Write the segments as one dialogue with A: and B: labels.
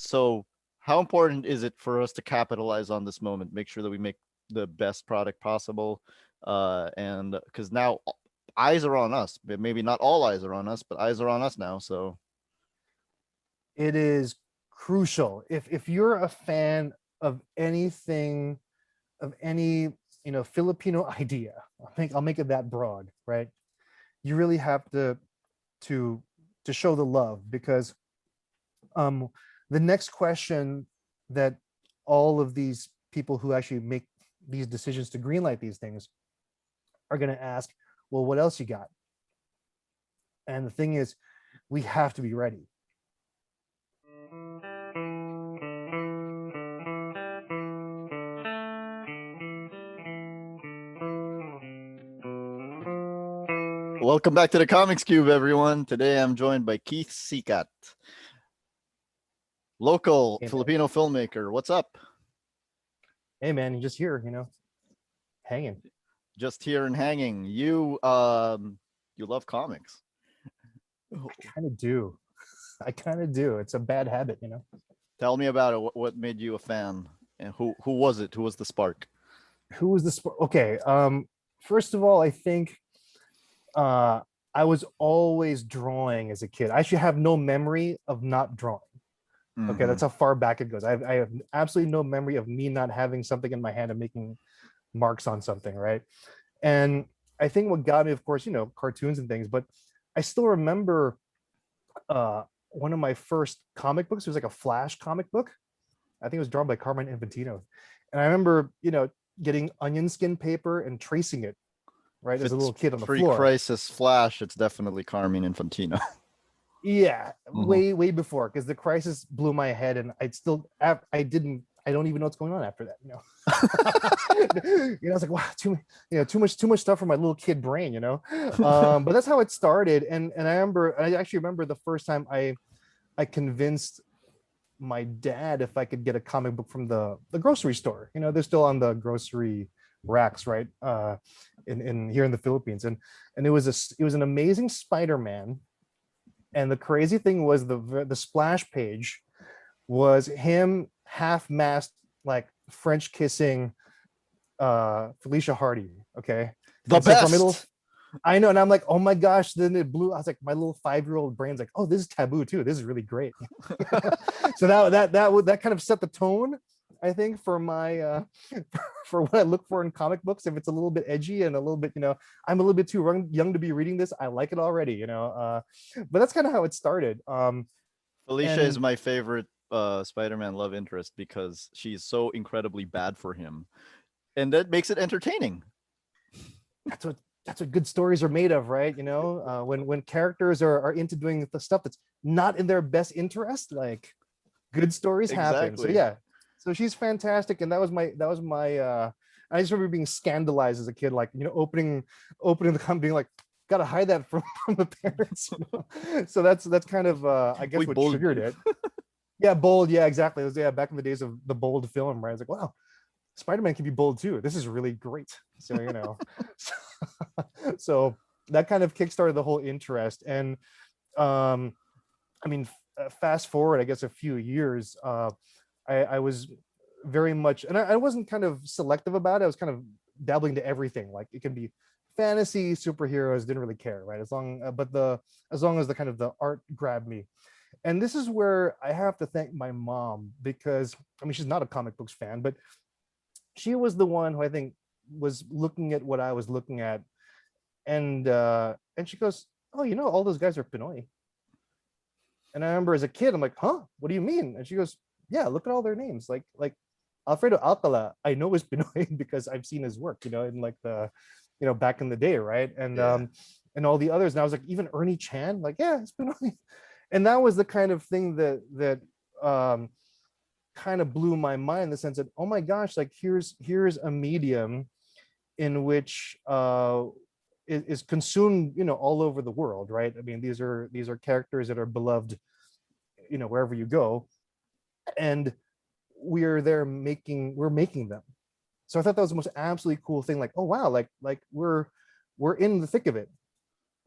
A: So how important is it for us to capitalize on this moment, make sure that we make the best product possible? And because now eyes are on us, but maybe not all eyes are on us, but eyes are on us now. So
B: It is crucial. If you're a fan of anything, of any, Filipino idea, I'll make it that broad, right? You really have to to show the love, because the next question that all of these people who actually make these decisions to greenlight these things are going to ask, well, what else you got? And the thing is, we have to be ready.
A: welcome back to the Comics Cube, everyone. Today I'm joined by Keith Sicat, local
B: Hey,
A: Filipino filmmaker. What's up?
B: hey man, you're just here, hanging.
A: Just here and hanging. You love comics.
B: I kind of do. It's a bad habit,
A: Tell me about it. What made you a fan, and who was it? Who was the spark?
B: Who was the sport? Okay. First of all, I think I was always drawing as a kid. I actually have no memory of not drawing. Okay, that's how far back it goes. I have absolutely no memory of me not having something in my hand and making marks on something, right? And I think what got me, of course, cartoons and things, but I still remember one of my first comic books. It was like a Flash comic book. I think it was drawn by Carmine Infantino. And I remember, getting onion skin paper and tracing it, right, as a little kid on the floor.
A: Pre-crisis Flash, it's definitely Carmine Infantino.
B: Yeah, way before, because the crisis blew my head, and I don't even know what's going on after that. I was like, wow, too much stuff for my little kid brain. But that's how it started, and I actually remember the first time I convinced my dad if I could get a comic book from the grocery store. They're still on the grocery racks, right? In here in the Philippines, and it was an amazing Spider-Man. And the crazy thing was the splash page was him half-masked, like French kissing Felicia Hardy. Okay,
A: The best.
B: I know, and I'm like, oh my gosh! Then it blew. I was like, my little 5-year-old brain's like, oh, this is taboo too. This is really great. So that kind of set the tone, I think, for my for what I look for in comic books. If it's a little bit edgy and a little bit, I'm a little bit too young to be reading this, I like it already, but that's kind of how it started.
A: Felicia is my favorite Spider-Man love interest because she's so incredibly bad for him, and that makes it entertaining.
B: That's what good stories are made of, right? When characters are into doing the stuff that's not in their best interest, like good stories happen. So yeah, so she's fantastic, and that was my I just remember being scandalized as a kid, like opening the comic, being like, gotta hide that from the parents. So that's kind of I guess what triggered it. Yeah, bold. Yeah, exactly. It was back in the days of the bold film, right? I was like, wow, Spider-Man can be bold too. This is really great. So so that kind of kickstarted the whole interest. And fast forward, I guess, a few years, I was very much, and I wasn't kind of selective about it. I was kind of dabbling to everything. Like, it can be fantasy, superheroes, didn't really care, right? As long as the kind of the art grabbed me. And this is where I have to thank my mom, because she's not a comic books fan, but she was the one who I think was looking at what I was looking at, and she goes, oh, all those guys are Pinoy. And I remember as a kid, I'm like, huh, what do you mean? And she goes, yeah, look at all their names, like Alfredo Alcala, I know is Pinoy because I've seen his work, in like the back in the day, right? And and all the others. And I was like, even Ernie Chan, like, yeah, it's Pinoy. And that was the kind of thing that kind of blew my mind, in the sense that, oh my gosh, like here's a medium in which is consumed all over the world, right? These are characters that are beloved wherever you go, and we're making them. So I thought that was the most absolutely cool thing, like, oh wow, like we're in the thick of it.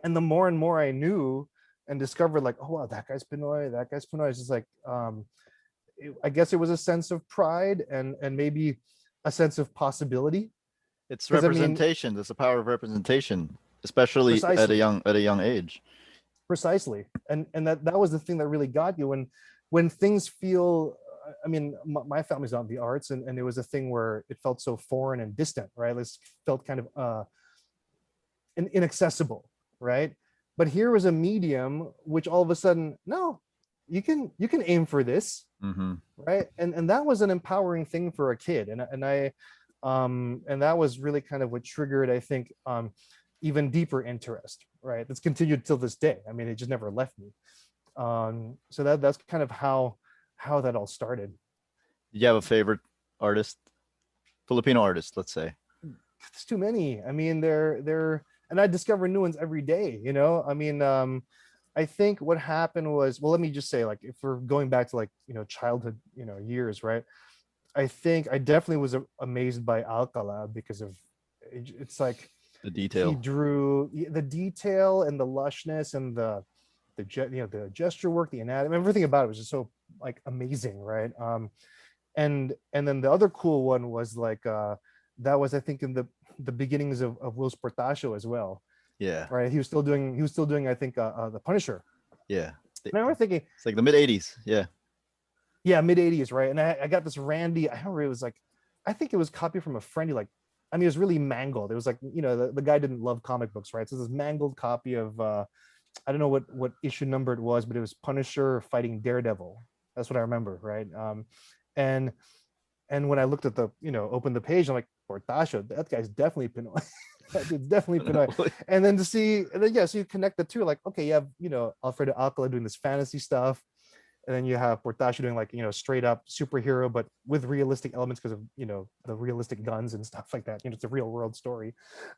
B: And the more and more I knew and discovered, like, oh wow, that guy's Pinoy, it's just like I guess it was a sense of pride and maybe a sense of possibility.
A: It's
B: Because I mean,
A: representation. There's the power of representation, especially at a
B: precisely,
A: young age.
B: precisely, and that was the thing that really got you when things feel. I mean, my family's not in the arts, and it was a thing where it felt so foreign and distant, right? It felt kind of inaccessible, right? But here was a medium which all of a sudden, no, you can aim for this,
A: Mm-hmm.
B: right? And that was an empowering thing for a kid, and that was really kind of what triggered, I think, even deeper interest, right? That's continued till this day. I mean, it just never left me. So that's kind of how that all started.
A: Do you have a favorite artist, Filipino artist, let's say?
B: There's too many. I mean, they're and I discover new ones every day, you know. I mean, I think what happened was, well, let me just say, like, if we're going back to, like, childhood, years, right? I think I definitely was amazed by Alcala because of it's like
A: The
B: he
A: detail.
B: drew the detail and the lushness and the gesture work, the anatomy, everything about it was just so, like, amazing, right? And then the other cool one was, like, that was, I think, in the beginnings of Will's Portacio as well,
A: Yeah.
B: right? He was still doing, I think, the Punisher.
A: Yeah.
B: And I remember thinking,
A: It's like the mid 80s. Yeah.
B: yeah, mid 80s, right? And I got this Randy, I remember it was like, I think it was copied from a friend. He, like, I mean, it was really mangled. It was like, the guy didn't love comic books, right? So this mangled copy of I don't know what issue number it was, but it was Punisher fighting Daredevil. That's what I remember, right? And and when I looked at opened the page, I'm like, Portacio, that guy's definitely Pinoy. That dude's definitely Pinoy. And then so you connect the two, like, okay, you have, Alfredo Alcala doing this fantasy stuff, and then you have Portacio doing, like, straight up superhero, but with realistic elements because of, the realistic guns and stuff like that. It's a real world story,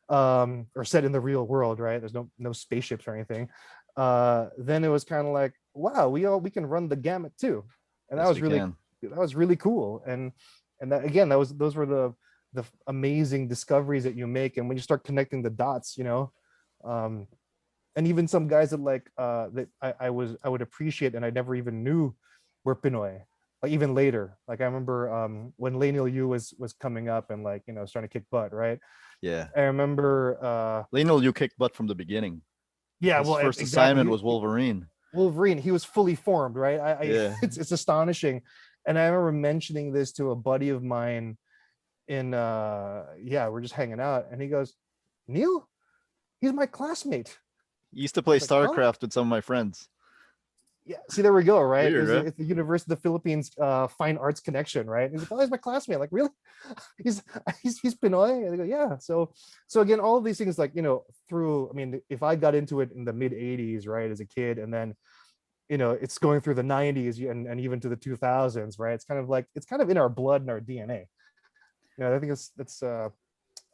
B: or set in the real world, right? There's no spaceships or anything. Then it was kind of like, wow, we can run the gamut too, and
A: Yes, we can.
B: that was really cool. And that, again, those were the amazing discoveries that you make, and when you start connecting the dots, um, and even some guys that, like, that I would appreciate and I never even knew were Pinoy, like, even later. Like, I remember when Laniel Yu was coming up and, like, starting to kick butt, right?
A: Yeah.
B: I remember
A: Lionel, you kicked butt from the beginning.
B: yeah,
A: His
B: well,
A: first
B: exactly.
A: assignment was Wolverine.
B: Wolverine, he was fully formed, right?
A: Yeah.
B: It's astonishing. And I remember mentioning this to a buddy of mine in yeah, we're just hanging out, and he goes, Neil, he's my classmate.
A: He used to play
B: It's like, oh,
A: StarCraft with some of my friends.
B: yeah, see, there we go, right?
A: Weird, right?
B: It's the University of the Philippines fine arts connection, right? He's like, oh, he's my classmate. Like, really? he's he's Pinoy? And I go, yeah. So again, all of these things, like, through, I mean, if I got into it in the mid 80s, right, as a kid, and then it's going through the 90s and even to the 2000s, right? It's kind of in our blood and our DNA. I think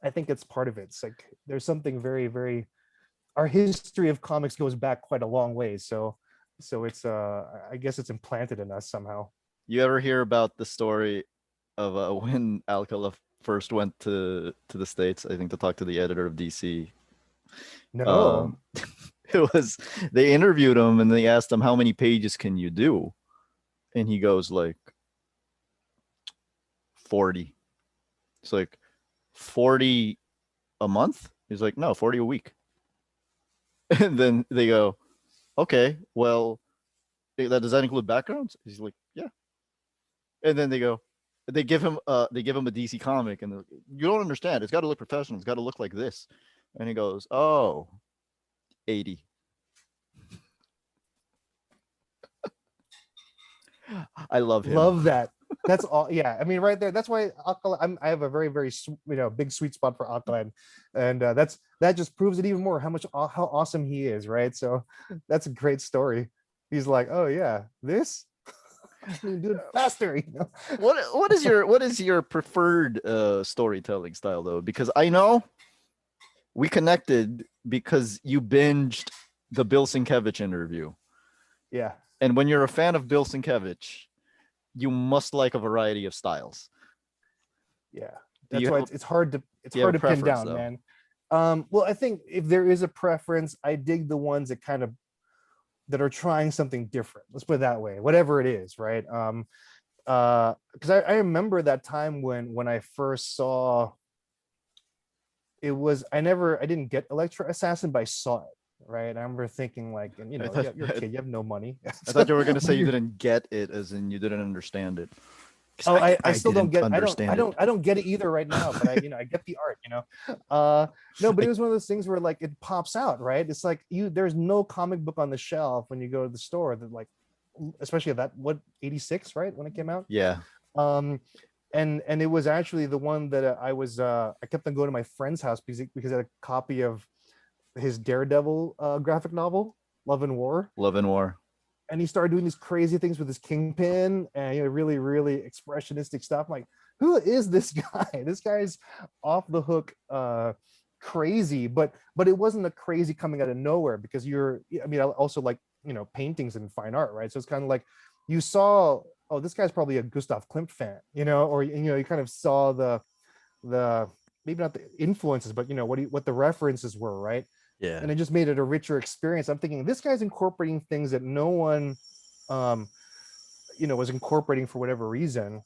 B: I think it's part of it. It's like there's something very, very, our history of comics goes back quite a long way. So it's I guess it's implanted in us somehow.
A: You ever hear about the story of when Alcala first went to the States, I think, to talk to the editor of DC?
B: No.
A: Um, it was, they interviewed him and they asked him, how many pages can you do? And he goes, like, 40. It's like, 40 a month? He's like, no, 40 a week. And then they go, okay, well, does that include backgrounds? He's like, yeah. And then they give him a DC comic, and you don't understand. It's got to look professional. It's got to look like this. And he goes, oh, 80. I love him.
B: Love that. That's all. Yeah, I mean, right there. That's why Alcala, I have a very, very big sweet spot for Alcala, and that just proves it even more how awesome he is, right? So that's a great story. He's like, oh yeah, this do it faster.
A: What is your preferred storytelling style, though? Because I know we connected because you binged the Bill Sienkiewicz interview.
B: Yeah.
A: And when you're a fan of Bill Sienkiewicz, you must like a variety of styles.
B: Yeah, that's why it's hard to pin down,
A: though?
B: man. Well, I think if there is a preference, I dig the ones that are trying something different. Let's put it that way. Whatever it is, right? because I remember that time when I first saw it. Was I didn't get Electra Assassin, but I saw it, right? I remember thinking like, and
A: I thought
B: you're a kid, you have no money.
A: I thought you were gonna say you
B: You're-
A: didn't get it, as in you didn't understand it. 'Cause
B: oh, I
A: I
B: still don't
A: didn't
B: get,
A: understand it.
B: I don't get it either right now, but I get the art, no, but it
A: I,
B: was one of those things where like it pops out, right? It's like there's no comic book on the shelf when you go to the store that like, especially that, what, 86, right, when it came out.
A: yeah,
B: um and it was actually the one that I kept on going to my friend's house because I had a copy of his Daredevil graphic novel, Love and War.
A: Love and War.
B: And he started doing these crazy things with his Kingpin and really, really expressionistic stuff. I'm like, who is this guy? This guy's off the hook, crazy, but it wasn't a crazy coming out of nowhere, because I also like, paintings and fine art, right? So it's kind of like you saw, oh, this guy's probably a Gustav Klimt fan, or you kind of saw the maybe not the influences, but what the references were, right?
A: Yeah.
B: And it just made it a richer experience. I'm thinking this guy's incorporating things that no one was incorporating for whatever reason.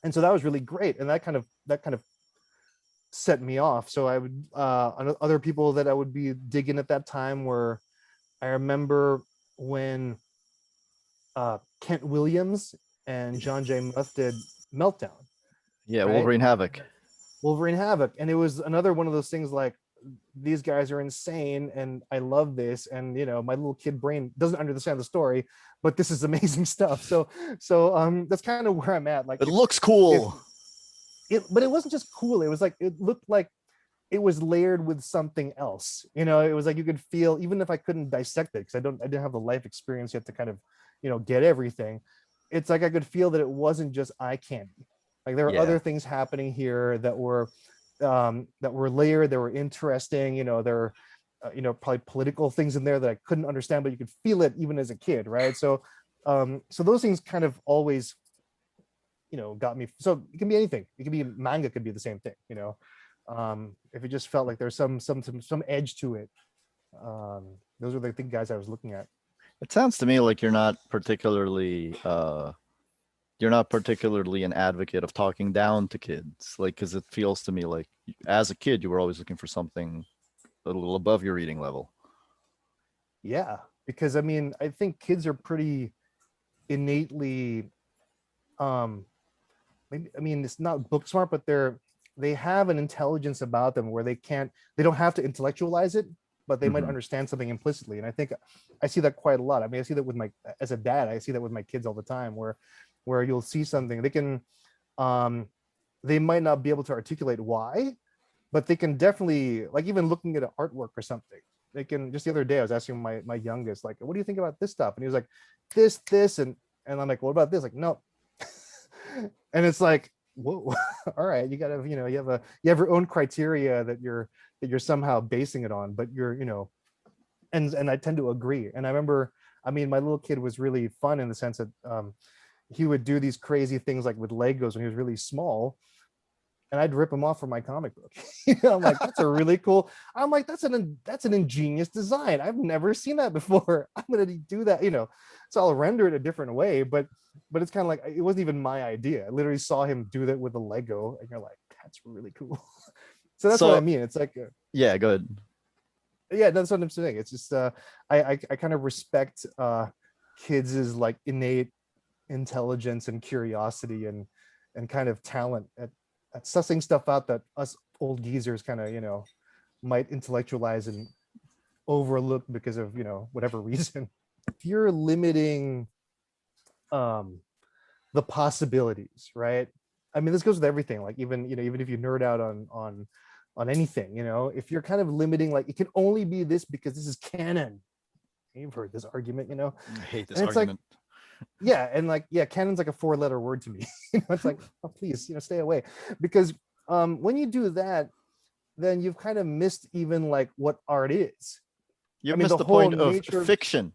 B: And so that was really great, and that kind of set me off. So I would other people that I would be digging at that time were, I remember when Kent Williams and John J. Muth did Meltdown,
A: Yeah,
B: right?
A: Wolverine Havoc.
B: Wolverine Havoc. And it was another one of those things like, these guys are insane and I love this, and my little kid brain doesn't understand the story, but this is amazing stuff. So that's kind of where I'm at. Like,
A: It looks cool.
B: But it wasn't just cool, it was like, it looked like it was layered with something else. It was like you could feel, even if I couldn't dissect it because I didn't have the life experience yet to kind of get everything. It's like I could feel that it wasn't just eye candy. Like there were other things happening here that were layered, that were interesting. There were probably political things in there that I couldn't understand, but you could feel it even as a kid, right? So those things kind of always got me. So it can be anything. It can be manga, could be the same thing, if it just felt like there's some edge to it. Those are the guys I was looking at.
A: It sounds to me like you're not particularly an advocate of talking down to kids, like, because it feels to me like as a kid you were always looking for something a little above your reading level.
B: Yeah, because I think kids are pretty innately it's not book smart, but they have an intelligence about them where they don't have to intellectualize it, but they might understand something implicitly. And I think I see that quite a lot. I see that with as a dad, I see that with my kids all the time, where you'll see something, they can they might not be able to articulate why, but they can definitely, like, even looking at an artwork or something, they can. Just the other day I was asking my youngest, like, what do you think about this stuff? And he was like, this and I'm like, what about this? Like, no. And it's like, whoa, all right, you gotta, you have your own criteria that you're somehow basing it on, but you're, and I tend to agree. And I remember, my little kid was really fun in the sense that he would do these crazy things like with Legos when he was really small, and I'd rip him off for my comic book. I'm like, that's a really cool. I'm like, that's an ingenious design. I've never seen that before. I'm gonna do that, So I'll render it a different way, but it's kind of like, it wasn't even my idea. I literally saw him do that with a Lego, and you're like, that's really cool. So that's what I mean. It's like,
A: yeah, go ahead.
B: Yeah, that's what I'm saying. It's just I kind of respect kids' like innate intelligence and curiosity and kind of talent at sussing stuff out that us old geezers kind of might intellectualize and overlook because of whatever reason. If you're limiting the possibilities, right? This goes with everything. Like even if you nerd out on anything, if you're kind of limiting, like, it can only be this because this is canon. You've heard this argument,
A: I hate this
B: and it's
A: argument.
B: like, yeah, and like, yeah, canon's like a 4-letter word to me. It's like, oh, please, stay away, because when you do that, then you've kind of missed even like what art is.
A: You missed the point of fiction.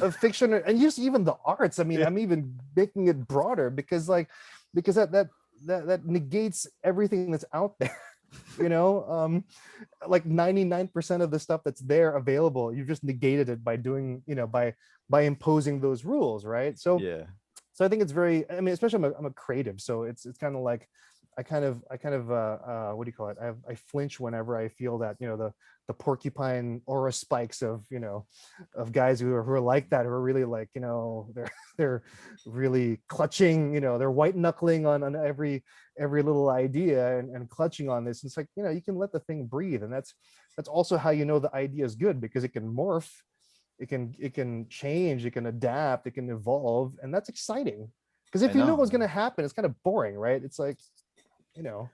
B: Of fiction, and just even the arts. I'm even making it broader because that negates everything that's out there. Like 99% of the stuff that's there available, you've just negated it by doing, by imposing those rules, right? So So I think it's very, I mean, especially I'm a creative, so it's kind of like what do you call it, I flinch whenever I feel that, you know, the porcupine aura spikes of, you know, of guys who are like that, who are really like, you know, they're really clutching, you know, they're white knuckling on every little idea, and clutching on this. It's like, you know, you can let the thing breathe, and that's also how you know the idea is good, because it can morph, it can change, it can adapt, it can evolve, and that's exciting. Because
A: I
B: if you know
A: know.
B: what's going to happen, it's kind of boring, right? It's like, you know.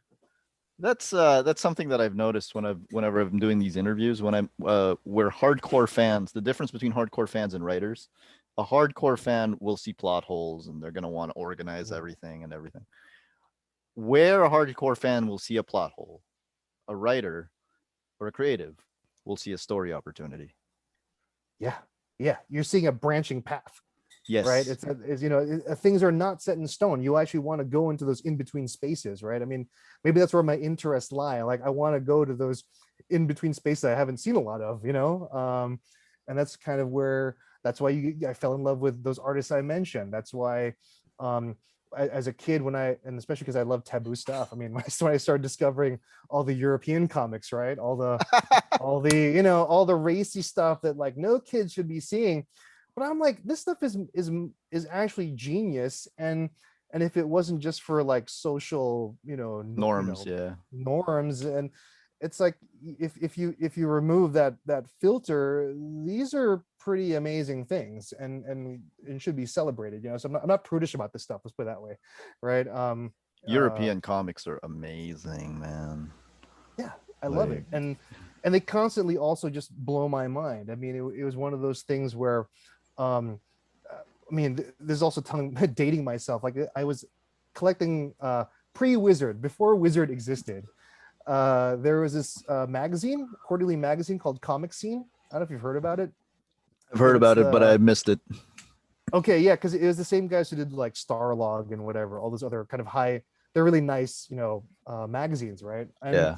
A: That's something that I've noticed whenever I'm doing these interviews, when I'm we're hardcore fans. The difference between hardcore fans and writers, a hardcore fan will see plot holes and they're gonna want to organize everything and everything. Where a hardcore fan will see a plot hole, a writer or a creative will see a story opportunity.
B: Yeah, yeah, you're seeing a branching path, right?
A: Yes.
B: It's you know, things are not set in stone. You actually want to go into those in between spaces, right? I mean, maybe that's where my interests lie. Like, I want to go to those in between spaces I haven't seen a lot of, you know. And that's kind of where, that's why I fell in love with those artists I mentioned. That's why, um as a kid, when and especially because I love taboo stuff, I mean, when I started discovering all the European comics, right, all the, you know, all the racy stuff that like no kids should be seeing. But I'm like, this stuff is actually genius. And if it wasn't just for like social, you know,
A: Norms, yeah.
B: norms, and it's like, if you remove that filter, these are pretty amazing things, and should be celebrated, you know. So I'm not prudish about this stuff, let's put it that way, right?
A: European comics are amazing, man.
B: Yeah, I love
A: Like,
B: it. And they constantly also just blow my mind. I mean, it was one of those things where, I mean, there's also dating myself. Like, I was collecting pre-Wizard, before Wizard existed. There was this magazine, quarterly magazine called Comics. I don't know if you've heard about it.
A: I've heard
B: It's
A: about it, but I
B: the
A: missed it.
B: Okay, yeah, because it was the same guys who did like Starlog and whatever, all those other kind of high, they're really nice, you know, magazines, right?
A: Yeah.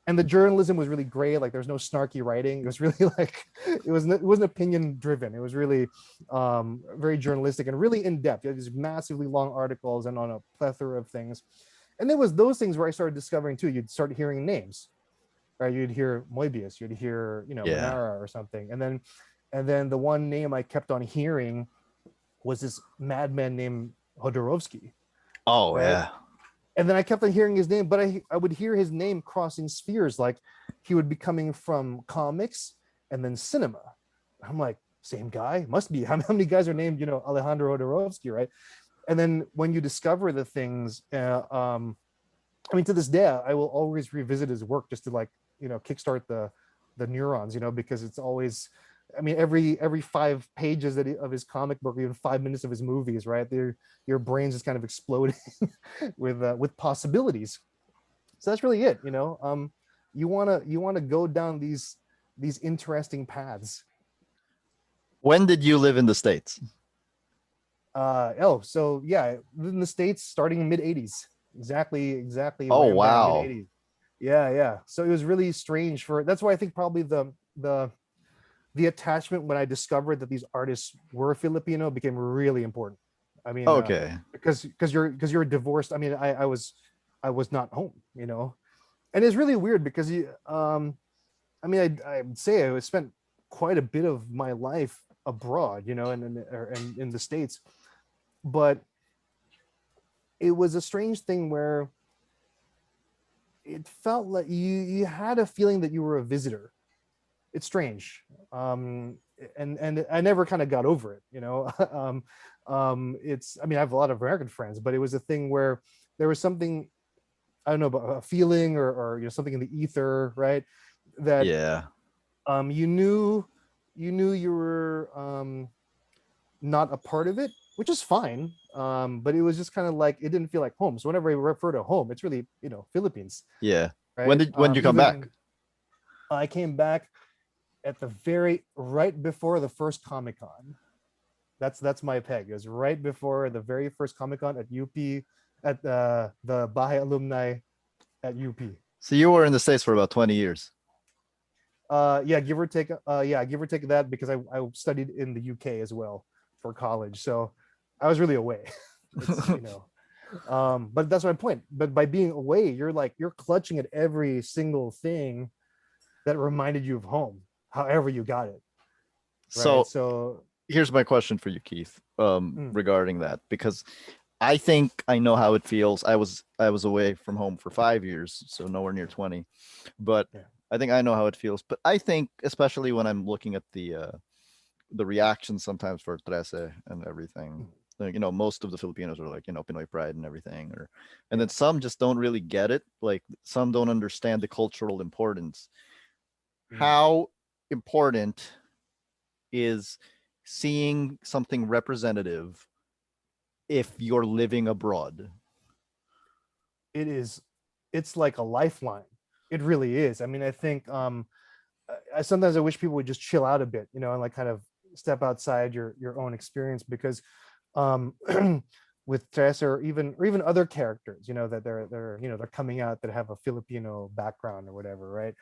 B: And the journalism was really great. Like, there was no snarky writing. It was really like, it wasn't opinion driven. It was really very journalistic and really in depth. You had these massively long articles and on a plethora of things. And there was those things where I started discovering too. You'd start hearing names, right? You'd hear Moebius, you'd hear, you know,
A: Yeah.
B: Manara or something, and then the one name I kept on hearing was this madman named Jodorowsky,
A: Oh,
B: right?
A: yeah.
B: And then I kept on hearing his name, but I would hear his name crossing spheres. Like, he would be coming from comics and then cinema. I'm like, same guy? Must be. How many guys are named, you know, Alejandro Jodorowsky, right? And then when you discover the things, I mean, to this day, I will always revisit his work just to, like, you know, kickstart the neurons, you know, because it's always, I mean, every 5 pages of his comic book, even 5 minutes of his movies, right? Your brain's just kind of exploding with possibilities. So that's really it, you know. You wanna go down these interesting paths.
A: When did you live in the States?
B: So yeah, I lived in the States starting in mid '80s, exactly
A: Oh,
B: wham bam mid
A: wow.
B: '80s. Yeah. So it was really strange that's why I think probably the attachment when I discovered that these artists were Filipino became really important. I mean,
A: Okay.
B: because you're divorced. I mean, I was not home, you know, and it's really weird because I mean, I'd say I spent quite a bit of my life abroad, you know, and in the States, but it was a strange thing where it felt like you had a feeling that you were a visitor. It's strange. And I never kind of got over it, you know. It's, I mean, I have a lot of American friends, but it was a thing where there was something, I don't know, about a feeling, or you know, something in the ether, right? That
A: Yeah.
B: you knew you were not a part of it, which is fine. But it was just kind of like, it didn't feel like home. So whenever I refer to home, it's really, you know, Philippines,
A: Yeah.
B: right?
A: When did you come back?
B: Even I came back at the very right before the first Comic-Con. That's my peg. It was right before the very first Comic-Con at UP, at the Bahay alumni at UP.
A: So you were in the States for about 20 years.
B: Yeah, give or take. Yeah, give or take that, because I studied in the UK as well for college, so I was really away. It's but that's my point. But by being away, you're clutching at every single thing that reminded you of home, however you got it, right?
A: So
B: So
A: here's my question for you, Keith,
B: mm,
A: regarding that, because I think I know how it feels. I was away from home for 5 years, so nowhere near 20, but
B: yeah,
A: I think I know how it feels. But I think, especially when I'm looking at the reactions sometimes for Trece and everything,
B: mm,
A: like, most of the Filipinos are like, Pinoy pride and everything, and
B: yeah,
A: then some just don't really get it. Like some don't understand the cultural importance.
B: mm.
A: How important is seeing something representative if you're living abroad?
B: It is. It's like a lifeline. It really is. I mean, I think sometimes I wish people would just chill out a bit, and like kind of step outside your own experience, because um with Tess, or even other characters, that they're coming out that have a Filipino background or whatever, right?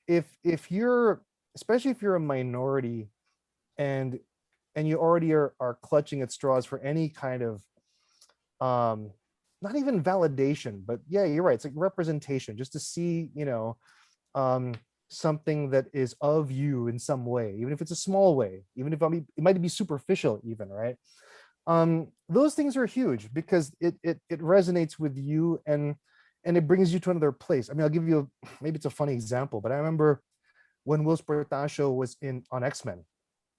B: If you're, especially if you're a minority, and you already are clutching at straws for any kind of um not even validation, but yeah, you're right, it's like representation, just to see, um something that is of you in some way, even if it's a small way, even if, I mean, it might be superficial even, right? Those things are huge, because it resonates with you, and it brings you to another place. I mean, I'll give you maybe it's a funny example, but I remember when Will Sportasio was in on X-Men,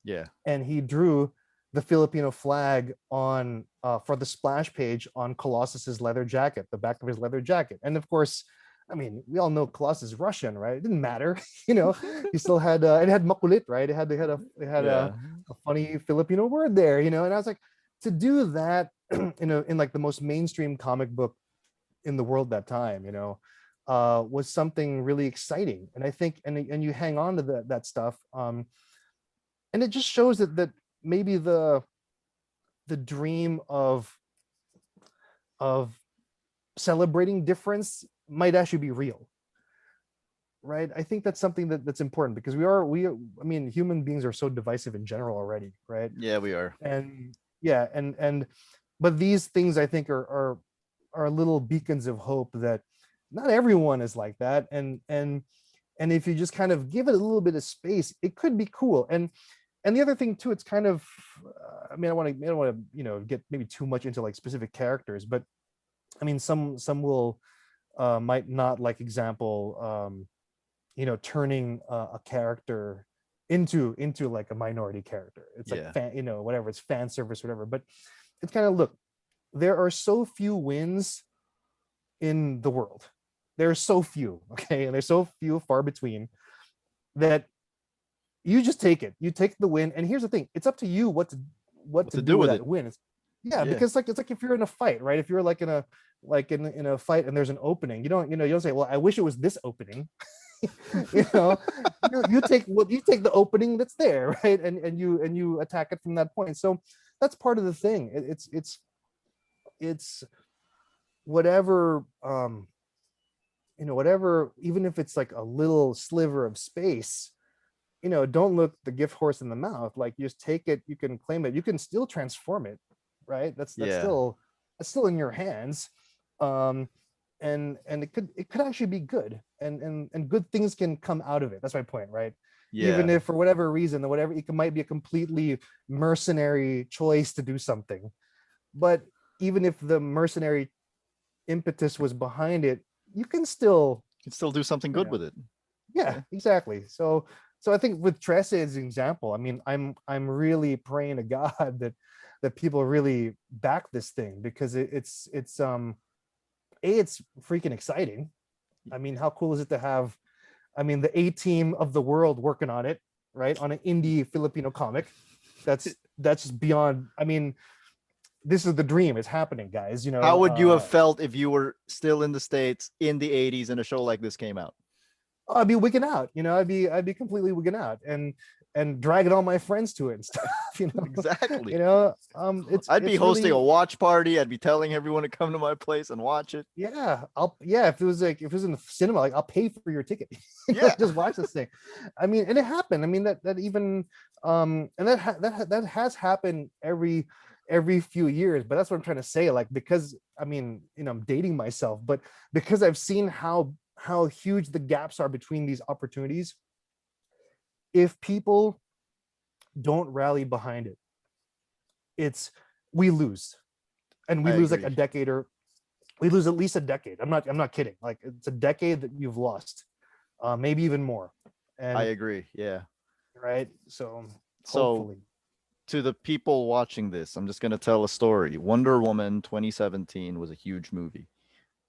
A: Yeah.
B: and he drew the Filipino flag on for the splash page on Colossus's leather jacket, the back of his leather jacket. And of course, I mean, we all know Colossus is Russian, right? It didn't matter, He still had it had makulit, right? It had
A: Yeah.
B: a funny Filipino word there, And I was like, to do that, in like the most mainstream comic book in the world that time, was something really exciting. And I think, and you hang on to that stuff. And it just shows that maybe the dream of celebrating difference might actually be real, right? I think that's something that's important, because I mean, human beings are so divisive in general already, right?
A: Yeah, we are.
B: And yeah, and but these things, I think, are little beacons of hope that not everyone is like that, and if you just kind of give it a little bit of space, it could be cool. And the other thing too, it's kind of, I mean, I don't want to, get maybe too much into like specific characters, but I mean, some will might not like, example, turning a character into like a minority character. It's like
A: Yeah.
B: whatever, it's fan service, whatever. But it's kind of, look, there are so few wins in the world. There are so few, okay, and there's so few far between, that you just take it. You take the win. And here's the thing: it's up to you what
A: What
B: to
A: to
B: do
A: do
B: with
A: with
B: that
A: it?
B: win. Yeah,
A: Yeah.
B: because like, it's like if you're in a fight, right? If you're like in a fight and there's an opening, you don't say, well, I wish it was this opening. you know, you take the opening that's there, right? And you attack it from that point. So that's part of the thing. It's whatever, whatever, even if it's like a little sliver of space, don't look the gift horse in the mouth. Like, you just take it, you can claim it, you can still transform it, right? That's
A: Yeah.
B: still in your hands. um and it could actually be good, and good things can come out of it. That's my point, right? Even
A: Yeah.
B: if for whatever reason, or whatever, might be a completely mercenary choice to do something, but even if the mercenary impetus was behind it, you can still,
A: You can still do something
B: you
A: good
B: know
A: with it.
B: yeah,
A: Yeah.
B: exactly. So I think with Tressa as an example, I mean, I'm really praying to God that people really back this thing, because it's freaking exciting. I mean, how cool is it to have, I mean, the A team of the world working on it, right? On an indie Filipino comic. That's just beyond, I mean, this is the dream. It's happening, guys.
A: How would you have felt if you were still in the States in the 80s and a show like this came out?
B: I'd be wigging out, I'd be completely wigging out, and dragging all my friends to it and stuff,
A: Exactly.
B: It's
A: I'd be
B: it's
A: hosting a
B: really,
A: watch party. I'd be telling everyone to come to my place and watch it.
B: yeah, if it was in the cinema, like, I'll pay for your ticket,
A: Yeah.
B: just watch this thing. I mean, and it happened. I mean, that even and that has happened every few years. But that's what I'm trying to say. Like, because I mean, I'm dating myself, but because I've seen how huge the gaps are between these opportunities, if people don't rally behind it, we lose. And we
A: I
B: lose like
A: agree.
B: a decade, or we lose at least a decade. I'm not kidding. Like, it's a decade that you've lost, maybe even more.
A: I
B: And
A: agree. Yeah.
B: right, so
A: So
B: hopefully.
A: to the people watching this, I'm just gonna tell a story. Wonder Woman 2017 was a huge movie.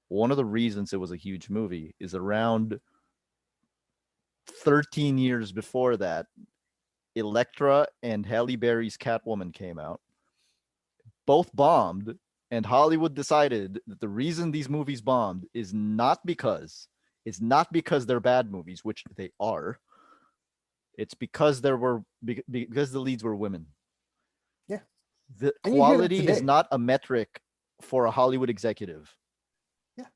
A: One of the reasons it was a huge movie is around 13 years before that, Elektra and Halle Berry's Catwoman came out. Both bombed, and Hollywood decided that the reason these movies bombed is not because they're bad movies, which they are. It's because because the leads were women.
B: Yeah.
A: The
B: And you hear that
A: quality is
B: today.
A: not a metric for a Hollywood executive.
B: Yeah.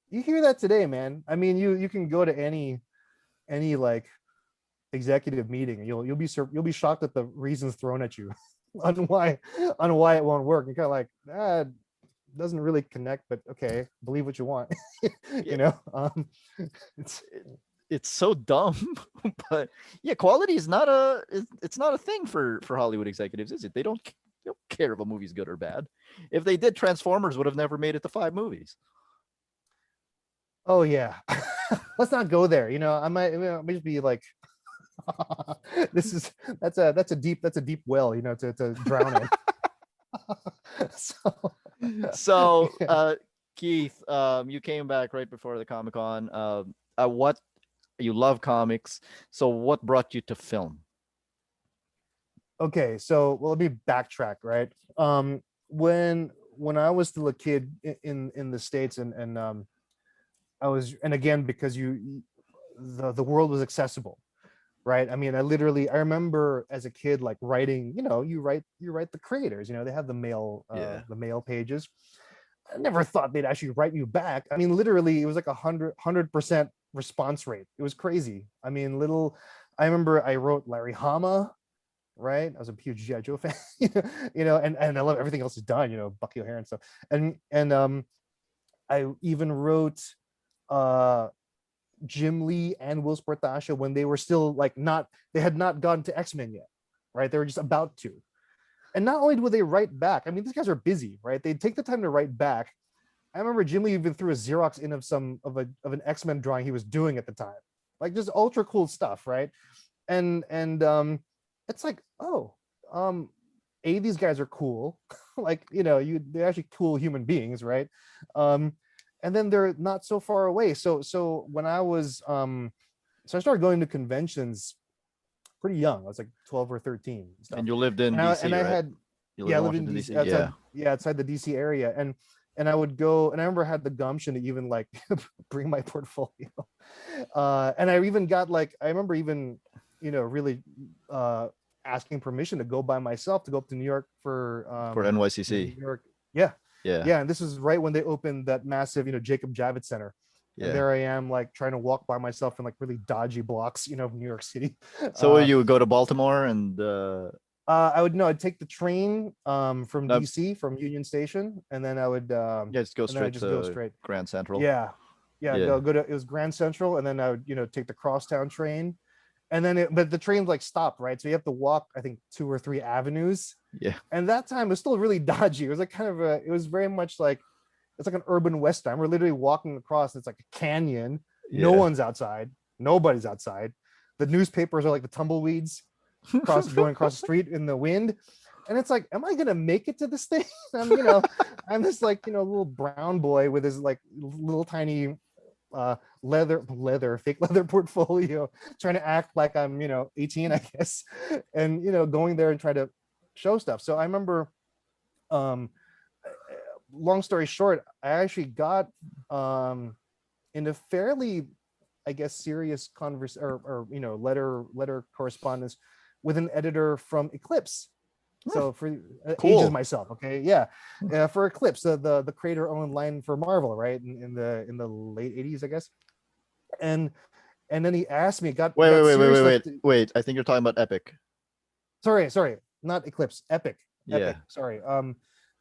B: You hear that today, man. I mean, you can go to any like executive meeting, and you'll be shocked at the reasons thrown at you on why it won't work. You're kind of like, it doesn't really connect, but okay, believe what you want.
A: Yeah,
B: It's
A: it's so dumb, but yeah, quality is not it's not a thing for Hollywood executives, is it? They don't care if a movie's good or bad. If they did, Transformers would have never made it to 5 movies.
B: oh yeah. Let's not go there. I might just be like, this is that's a deep well, to drown in. So
A: So,
B: yeah.
A: Keith, you came back right before the Comic Con. What you love comics, so what brought you to film?
B: Okay, so well, let me backtrack, right? When I was still a kid in the States, and I was, and again, because the world was accessible, right? I mean, I remember as a kid, like writing, you write the creators, they have
A: Yeah,
B: the mail pages. I never thought they'd actually write you back. I mean, literally, it was like 100% response rate. It was crazy. I mean, I remember I wrote Larry Hama, right? I was a huge G.I. Joe fan, and I love everything else he's done, Bucky O'Hare and stuff. And I even wrote uh Jim Lee and Will Sportasha when they were still like they had not gone to X-Men yet, right? They were just about to. And not only would they write back, I mean, these guys are busy, right? They'd take the time to write back. I remember Jim Lee even threw a Xerox in of an X-Men drawing he was doing at the time, like just ultra cool stuff, right? And it's like, oh, um, these guys are cool, like they're actually cool human beings, right? Um, and then they're not so far away. So when I was so I started going to conventions pretty young. I was like 12 or 13 and stuff.
A: and you lived in
B: And
A: DC,
B: I
A: right?
B: had,
A: You live
B: yeah, I
A: in
B: lived in
A: Washington
B: DC,
A: DC. Yeah,
B: outside the DC area. And I would go, and I remember I had the gumption to even like bring my portfolio. And I even got like, I remember even, really asking permission to go by myself to go up to New York for
A: for
B: New
A: NYCC.
B: York. Yeah.
A: Yeah,
B: Yeah. And this is right when they opened that massive, Jacob Javits Center. And
A: yeah.
B: there I am, like trying to walk by myself in like really dodgy blocks, of New York City.
A: So
B: Uh,
A: you would go to Baltimore and
B: I'd take the train from
A: no,
B: DC, from Union Station, and then
A: yeah, just go
B: I'd
A: straight
B: just go
A: to
B: straight.
A: Grand Central.
B: Yeah. Yeah,
A: Yeah,
B: go to, it was Grand Central, and then I would, take the crosstown train. And then but the trains like stopped, right? So you have to walk, I think, 2 or 3 avenues.
A: yeah,
B: And that time it was still really dodgy. It was like it was very much like it's like an urban west time. We're literally walking across, it's like a canyon. No
A: yeah.
B: one's outside, nobody's outside. The newspapers are like the tumbleweeds going across the street in the wind. And it's like, am I gonna make it to this thing? I'm this like, little brown boy with his like little tiny fake leather portfolio, trying to act like I'm 18, I guess, and going there and try to show stuff. So I remember, um long story short, I actually got in a fairly, I guess, serious converse, or letter correspondence with an editor from Eclipse. So for ages
A: Cool.
B: myself, okay, yeah, for Eclipse, the creator owned line for Marvel, right, in the late 80s, I guess. And then he asked me, got serious enough to,
A: Wait. I think you're talking about Epic.
B: sorry, not Eclipse, Epic.
A: Yeah.
B: Epic. Sorry.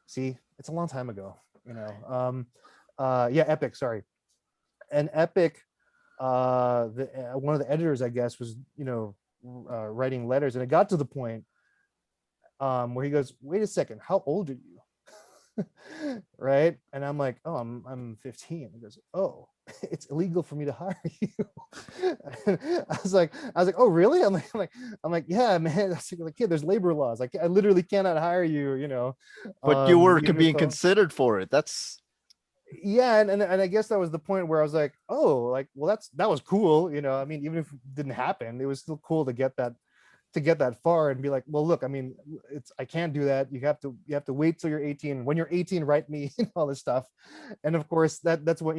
B: See, it's a long time ago. Yeah, Epic. Sorry, and Epic. One of the editors, I guess, was writing letters, and it got to the point where he goes, "Wait a second, how old are you?" Right, and I'm like, "Oh, I'm 15." He goes, "Oh, it's illegal for me to hire you." I was like, "Oh, really?" I'm like, "Yeah, man." I was like, "Kid, there's labor laws. Like, I literally cannot hire you.
A: But you were
B: Even if
A: being considered for it. That's
B: yeah, and I guess that was the point where I was like, oh, like, well, that was cool. I mean, even if it didn't happen, it was still cool to get that far and be like, well, look, I mean, I can't do that. You have to wait till you're 18. When you're 18, write me all this stuff. And of course, that's what,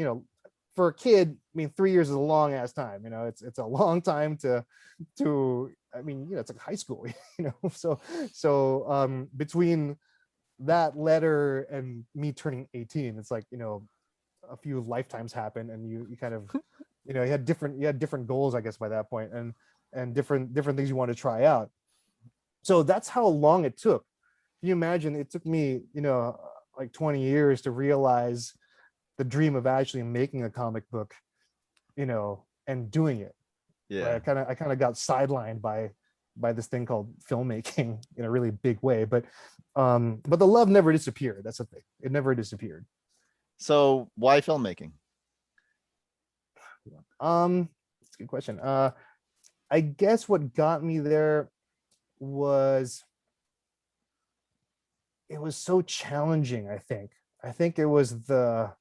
B: for a kid, I mean, 3 years is a long ass time. It's a long time I mean, it's like high school, so between that letter and me turning 18, it's like, a few lifetimes happen, and you kind of, you had different goals, I guess, by that point, and different things you want to try out. So that's how long it took. Can you imagine? It took me, like 20 years to realize the dream of actually making a comic book, and doing it.
A: yeah.
B: Right? I kind of got sidelined by this thing called filmmaking in a really big way, but the love never disappeared. That's the thing. It never disappeared.
A: So why filmmaking?
B: It's a good question. I guess what got me there was it was so challenging. I think it was the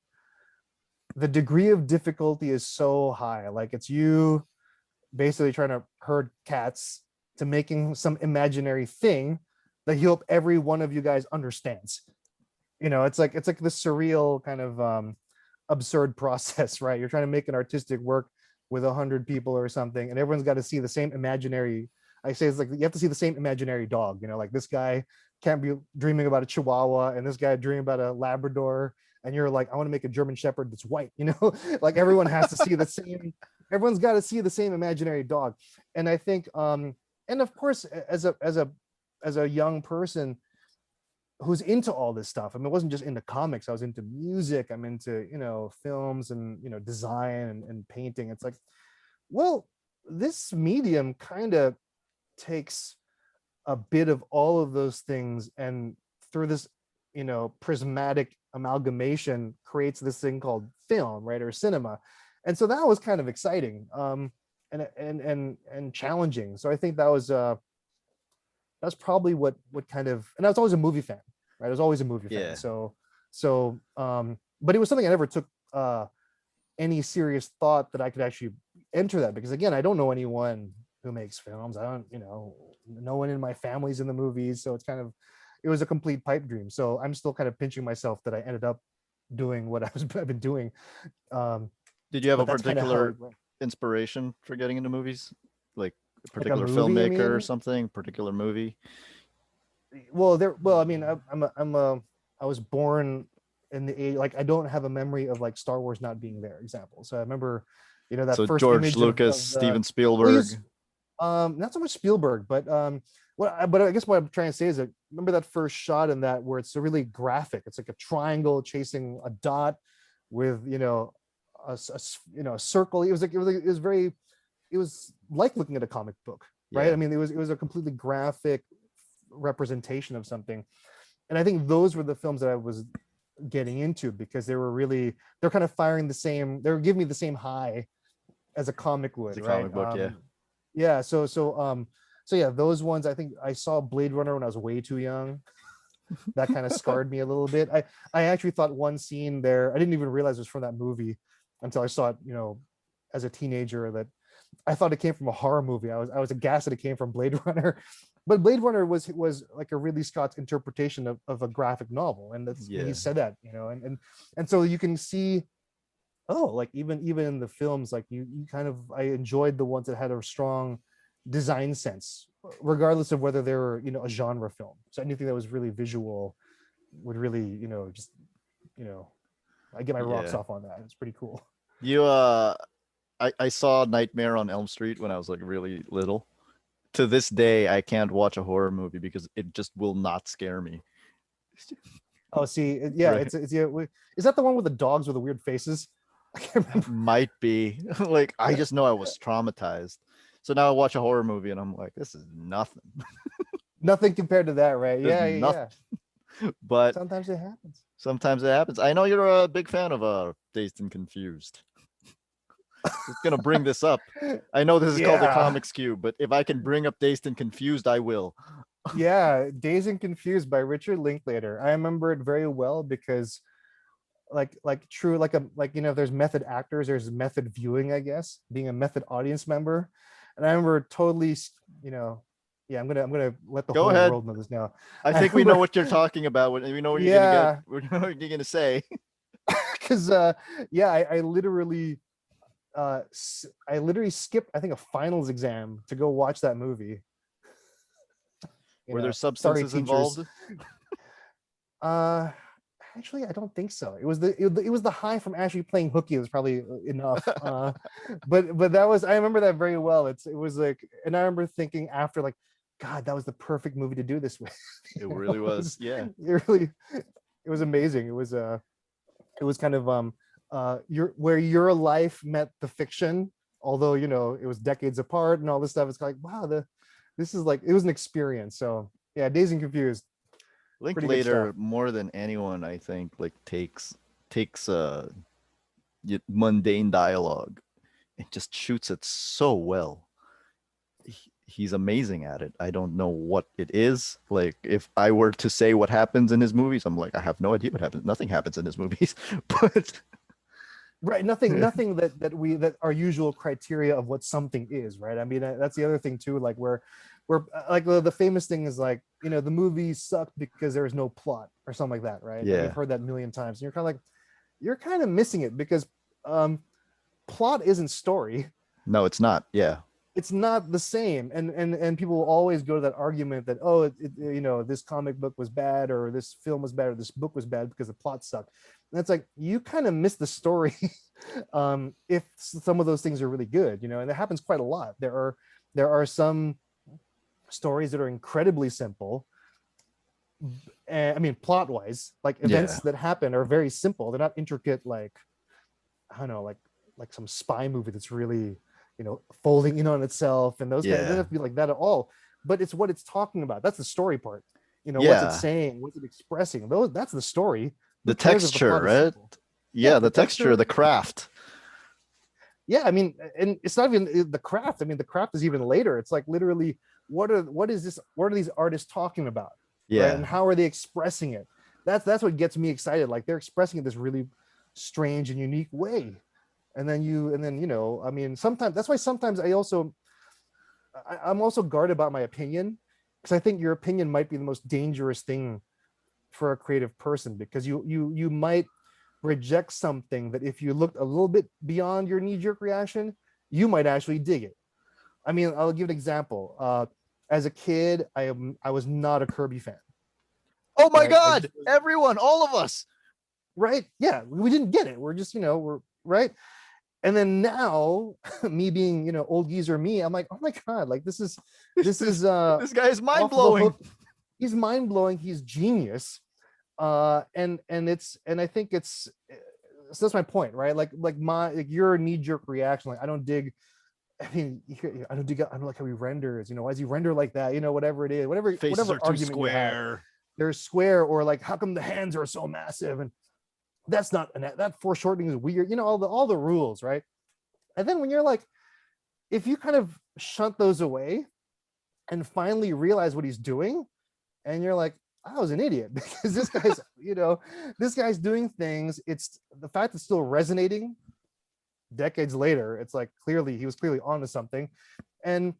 B: degree of difficulty is so high. Like, it's you basically trying to herd cats to making some imaginary thing that you hope every one of you guys understands. It's like this surreal kind of absurd process, right? You're trying to make an artistic work with 100 people or something, and everyone's got to see the same imaginary. I say it's like you have to see the same imaginary dog. Like, this guy can't be dreaming about a Chihuahua, and this guy dreaming about a Labrador, and you're like, I want to make a German Shepherd that's white. Like, everyone has to see the same. Everyone's got to see the same imaginary dog, and I think, and of course, as a young person who's into all this stuff. I mean, it wasn't just into comics. I was into music. I'm into, films and, design and painting. It's like, well, this medium kind of takes a bit of all of those things, and through this, prismatic amalgamation creates this thing called film, right? Or cinema. And so that was kind of exciting, and challenging. So I think that's probably what kind of, and I was always a movie fan, right? I was always a movie fan.
A: Yeah.
B: So but it was something I never took any serious thought that I could actually enter that, because again, I don't know anyone who makes films. I don't, no one in my family's in the movies. So it was a complete pipe dream. So I'm still kind of pinching myself that I ended up doing what I've been doing.
A: Did you have a
B: But that's kind of how
A: particular inspiration for getting into movies? Like a
B: like a
A: particular
B: movie, I
A: filmmaker or
B: mean.
A: something, particular movie?
B: Well, I mean, I was born in the age, like, I don't have a memory of like Star Wars not being there, example. So I remember, that
A: So
B: first
A: George
B: image
A: Lucas,
B: of the,
A: Steven
B: well,
A: Spielberg.
B: not so much Spielberg, but but I guess what I'm trying to say is that, remember that first shot in that where it's a really graphic. It's like a triangle chasing a dot with, a circle. It was like looking at a comic book, right?
A: Yeah.
B: I mean, it was a completely graphic representation of something. And I think those were the films that I was getting into, because they're kind of firing the same, they were giving me the same high as a comic would,
A: It's a
B: right?
A: comic book, yeah.
B: Yeah, so yeah, those ones. I think I saw Blade Runner when I was way too young. That kind of scarred me a little bit. I actually thought one scene there, I didn't even realize it was from that movie until I saw it, as a teenager, that I thought it came from a horror movie. I was aghast that it came from Blade Runner. But Blade Runner was like a Ridley Scott's interpretation of a graphic novel, and
A: Yeah.
B: he said that, and so you can see, oh, like, even in the films, like, you kind of, I enjoyed the ones that had a strong design sense, regardless of whether they were, a genre film. So anything that was really visual would really, just, I get my rocks
A: Yeah.
B: off on that. It's pretty cool.
A: You I saw Nightmare on Elm Street when I was like really little. To this day, I can't watch a horror movie because it just will not scare me.
B: Oh, see, yeah,
A: Right.
B: it's yeah. Is that the one with the dogs with the weird faces? I can't remember.
A: Might be. Like, I just know I was traumatized. So now I watch a horror movie and I'm like, this is nothing.
B: Nothing compared to that, right?
A: There's
B: Yeah,
A: nothing.
B: yeah.
A: But
B: Sometimes it happens.
A: sometimes it happens. I know you're a big fan of Dazed and Confused. Just gonna bring this up. I know this is called the
B: Yeah,
A: Comics Cube, but if I can bring up Dazed and Confused, I will.
B: yeah. Dazed and Confused by Richard Linklater. I remember it very well because like true like there's method actors, there's method viewing, I guess, being a method audience member. And I remember totally, you know, yeah, I'm gonna let the
A: Go
B: whole
A: ahead.
B: world know this now.
A: I
B: I
A: think we know
B: remember,
A: what you're talking about. We know what you're gonna get.
B: yeah,
A: We know what you're gonna say.
B: because yeah, I literally skipped, I think, a finals exam to go watch that movie.
A: Were there
B: Sorry,
A: substances
B: teachers.
A: involved?
B: Uh, Actually, I don't think so. It was the high from actually playing hooky was probably enough. But that was, I remember that very well. It was like, and I remember thinking after, like, God, that was the perfect movie to do this with.
A: It really was. Yeah.
B: It was amazing. It was kind of your life met the fiction, although it was decades apart and all this stuff. It's like, wow, this is like, it was an experience. So yeah, Dazed and Confused, pretty good stuff.
A: Linklater, more than anyone, I think, like takes mundane dialogue and just shoots it so well. He's amazing at it. I don't know what it is. Like, if I were to say what happens in his movies, I'm like, I have no idea what happens. Nothing happens in his movies. But
B: Right, nothing that our usual criteria of what something is, right? I mean, that's the other thing too, like where like the famous thing is, like, the movie sucked because there was no plot or something like that, right? Like, you've
A: yeah,
B: heard that a million times, and you're kind of like, you're kind of missing it, because plot isn't story.
A: no, it's not. Yeah,
B: It's not the same, and people will always go to that argument that, oh, this comic book was bad, or this film was bad, or this book was bad because the plot sucked. And it's like, you kind of miss the story. If some of those things are really good, and it happens quite a lot. There are some stories that are incredibly simple, and I mean, plot wise, like,
A: yeah,
B: events that happen are very simple. They're not intricate, like, I don't know, like some spy movie that's really, folding in on itself, and those kind of, it doesn't
A: yeah,
B: have to be like that at all. But it's what it's talking about. That's the story part. What's it
A: yeah.
B: saying? What's it expressing? That's the story.
A: The
B: Who cares if the
A: texture,
B: plot is
A: right?
B: simple? Yeah,
A: Yeah, the
B: the
A: texture,
B: texture.
A: the craft.
B: Yeah, I mean, and it's not even the craft. I mean, the craft is even later. It's like, literally, what are these artists talking about, right?
A: Yeah,
B: And how are they expressing it? That's what gets me excited. Like, they're expressing it this really strange and unique way. And then I mean, sometimes that's why sometimes I'm also guarded about my opinion, because I think your opinion might be the most dangerous thing for a creative person, because you might reject something that, if you looked a little bit beyond your knee-jerk reaction, you might actually dig it. I mean, I'll give an example. As a kid, I was not a Kirby fan,
A: oh my
B: right?
A: god, everyone, all of us.
B: Right, yeah, we didn't get it. We're just, we're right. And then now, me being, old geezer me, I'm like, oh my god, like, this is
A: This guy is
B: off the
A: mind-blowing.
B: hook. He's mind-blowing, he's genius. And I think it's, so that's my point, right? Like your knee-jerk reaction, like, I don't dig, I mean, I don't like how he renders, why does he render like that, whatever it is,
A: Faces
B: whatever
A: are too
B: argument you have.
A: square.
B: They're square, or like, how come the hands are so massive, and that's not, that foreshortening is weird, all the rules, right? And then when you're like, if you kind of shunt those away and finally realize what he's doing, and you're like, I was an idiot, because this guy's, this guy's doing things. It's the fact it's still resonating decades later. It's like, he was clearly onto something. And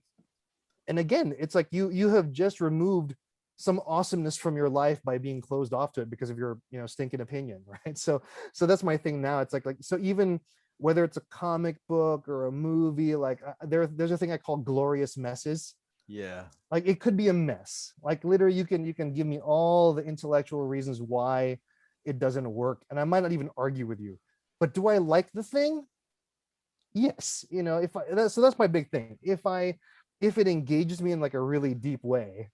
B: again, it's like, you have just removed some awesomeness from your life by being closed off to it because of your, stinking opinion, right? So that's my thing now. It's like, so even whether it's a comic book or a movie, like, there's a thing I call glorious messes.
A: Yeah.
B: Like, it could be a mess. Like, literally, you can give me all the intellectual reasons why it doesn't work, and I might not even argue with you. But do I like the thing? Yes. If I, so that's my big thing. if it engages me in like a really deep way,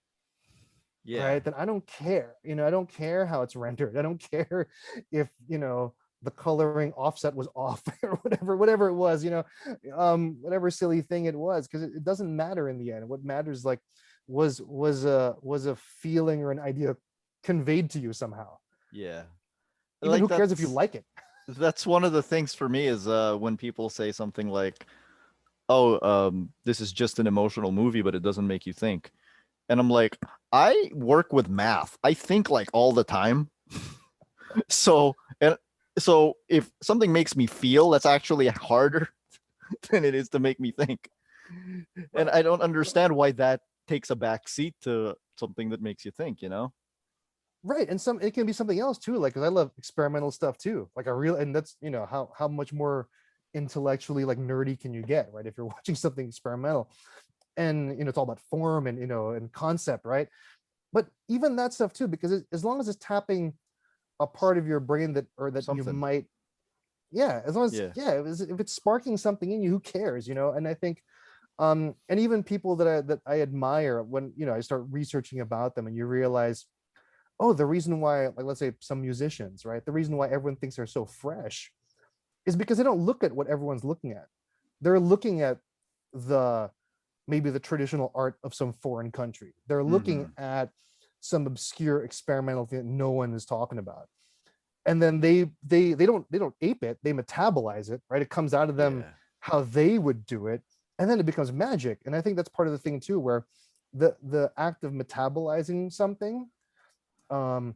A: Yeah.
B: right, then I don't care. I don't care how it's rendered. I don't care if the coloring offset was off or whatever it was, whatever silly thing it was, because it doesn't matter in the end. What matters, like, was a feeling or an idea conveyed to you somehow.
A: Yeah.
B: Even
A: Like
B: who cares if you like it?
A: that's one of the things for me is when people say something like, "Oh, this is just an emotional movie, but it doesn't make you think." And I'm like, I work with math. I think like all the time. So, and so if something makes me feel, that's actually harder than it is to make me think. And
B: Right.
A: I don't understand why that takes a back seat to something that makes you think, you know?
B: Right, and it can be something else too, like, because I love experimental stuff too, like a real, and that's how much more intellectually like nerdy can you get, right, if you're watching something experimental. And it's all about form and and concept, right? But even that stuff too, because as long as it's tapping a part of your brain that, or that you
A: Something.
B: might, yeah, as long as,
A: Yeah.
B: yeah, if it's sparking something in you, who cares, and I think, and even people that I admire, when I start researching about them, and you realize, oh, the reason why, like, let's say some musicians, right, the reason why everyone thinks they're so fresh is because they don't look at what everyone's looking at. They're looking at the maybe the traditional art of some foreign country. They're looking
A: Mm-hmm.
B: at some obscure experimental thing that no one is talking about. And then they don't ape it, they metabolize it, right? It comes out of them
A: Yeah.
B: how they would do it, and then it becomes magic. And I think that's part of the thing too, where the act of metabolizing something, um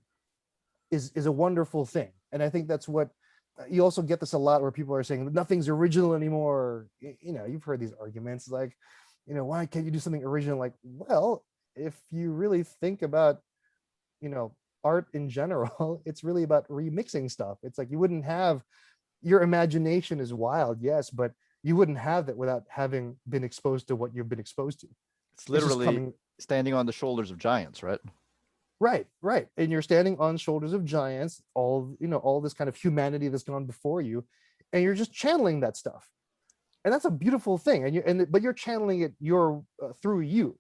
B: is a wonderful thing. And I think that's what you also get this a lot, where people are saying nothing's original anymore. You've heard these arguments like, why can't you do something original? Like, well, if you really think about, you know, art in general, it's really about remixing stuff. It's like, you wouldn't have, your imagination is wild, yes, but you wouldn't have that without having been exposed to what you've been exposed to.
A: It's
B: It's just
A: literally
B: coming.
A: standing on the shoulders of giants, right?
B: Right, right. And you're standing on shoulders of giants, all this kind of humanity that's gone before you, and you're just channeling that stuff. And that's a beautiful thing. But you're channeling it through you.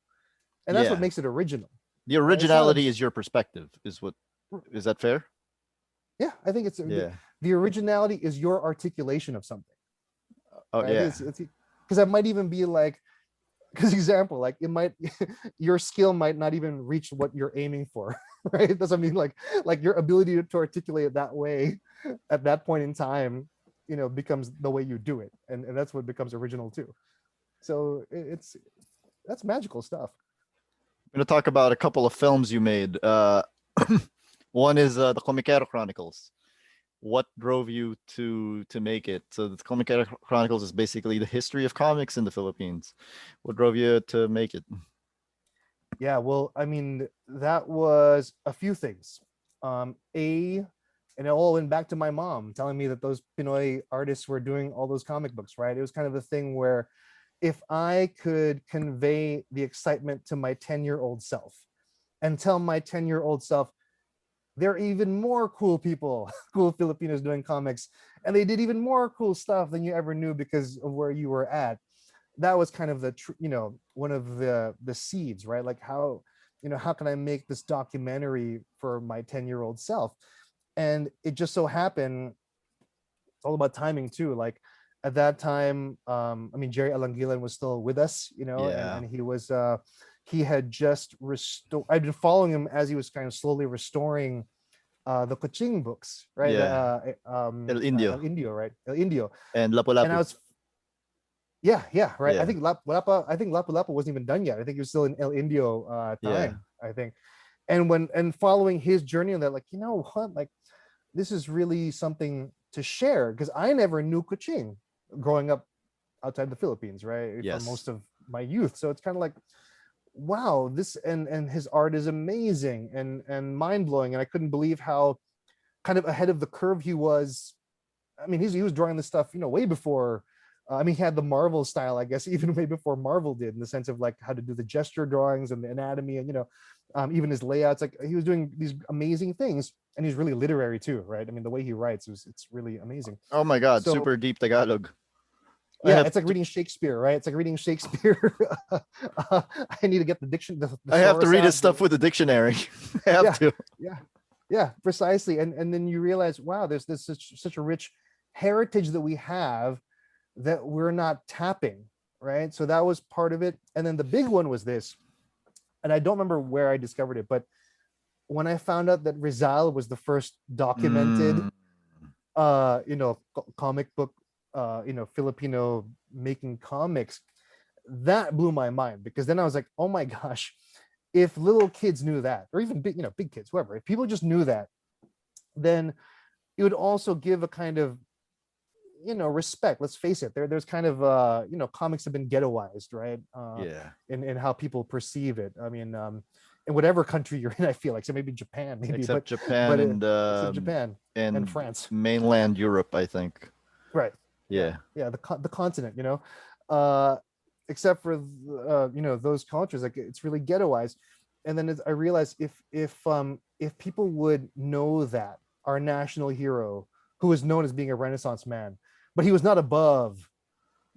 B: And that's what
A: Yeah.
B: makes it original.
A: The
B: Right? It's not a,
A: originality is your perspective, is that fair?
B: yeah, I think it's
A: Yeah.
B: the originality is your articulation of something.
A: Oh
B: Right? I think
A: yeah.
B: it's because that might even be like, because example, like, it might, your skill might not even reach what you're aiming for. Right, that's what I mean, like your ability to articulate it that way at that point in time, becomes the way you do it, and that's what becomes original too. So it's that's magical stuff.
A: I'm gonna talk about a couple of films you made. One is the Komikero Chronicles. What drove you to make it? So the Komikero Chronicles is basically the history of comics in the Philippines. What drove you to make it?
B: Yeah, well, I mean, that was a few things. And it all went back to my mom telling me that those Pinoy artists were doing all those comic books, right? It was kind of the thing where, if I could convey the excitement to my 10-year-old self and tell my 10-year-old self, there are even more cool people, cool Filipinos doing comics, and they did even more cool stuff than you ever knew because of where you were at. That was kind of one of the seeds, right? Like, how can I make this documentary for my 10-year-old self? And it just so happened, it's all about timing too. Like, at that time, I mean, Jerry Alangilan was still with us, and
A: Yeah.
B: he had just restored. I'd been following him as he was kind of slowly restoring the Coching books, right?
A: Yeah. El
B: El
A: Indio
B: Indio, right? El Indio.
A: and Lapu
B: And I
A: Lapu.
B: was, yeah, yeah, right. I
A: Yeah.
B: think Lapu Lapu wasn't even done yet. I think he was still in El Indio
A: Yeah.
B: time, I think. And following his journey on that, like, what, like, this is really something to share, because I never knew Kuching growing up outside the Philippines, right? For
A: Yes.
B: most of my youth. So it's kind of like, wow, this, and his art is amazing and mind-blowing. And I couldn't believe how kind of ahead of the curve he was. I mean, he was drawing this stuff, way before. I mean, he had the Marvel style, I guess, even way before Marvel did, in the sense of like how to do the gesture drawings and the anatomy, and even his layouts. Like, he was doing these amazing things, and he's really literary too, right? I mean, the way he writes it's really amazing.
A: Oh my God,
B: So
A: super deep Tagalog. I
B: Yeah,
A: have
B: it's like reading Shakespeare, right? It's like reading Shakespeare. I need to get the
A: I have to
B: thesaurus
A: read his
B: out.
A: stuff with a dictionary. I have
B: Yeah,
A: to.
B: yeah, yeah, precisely. And then you realize, wow, there's this such a rich heritage that we have that we're not tapping, right? So that was part of it. And then the big one was this, and I don't remember where I discovered it, but when I found out that Rizal was the first documented
A: Mm,
B: comic book Filipino making comics, that blew my mind, because then I was like, oh my gosh, if little kids knew that, or even big kids, whoever, if people just knew that, then it would also give a kind of respect. Let's face it, there's kind of comics have been ghettoized, right?
A: yeah.
B: In how people perceive it. I mean, in whatever country you're in, I feel like, so maybe Japan, maybe,
A: Except
B: but
A: Japan
B: except Japan and
A: and
B: France,
A: mainland Europe, I think.
B: right? Yeah,
A: Yeah.
B: yeah, the continent, uh except for those cultures, like, it's really ghettoized. And then I realized, if people would know that our national hero, who was known as being a Renaissance man, but he was not above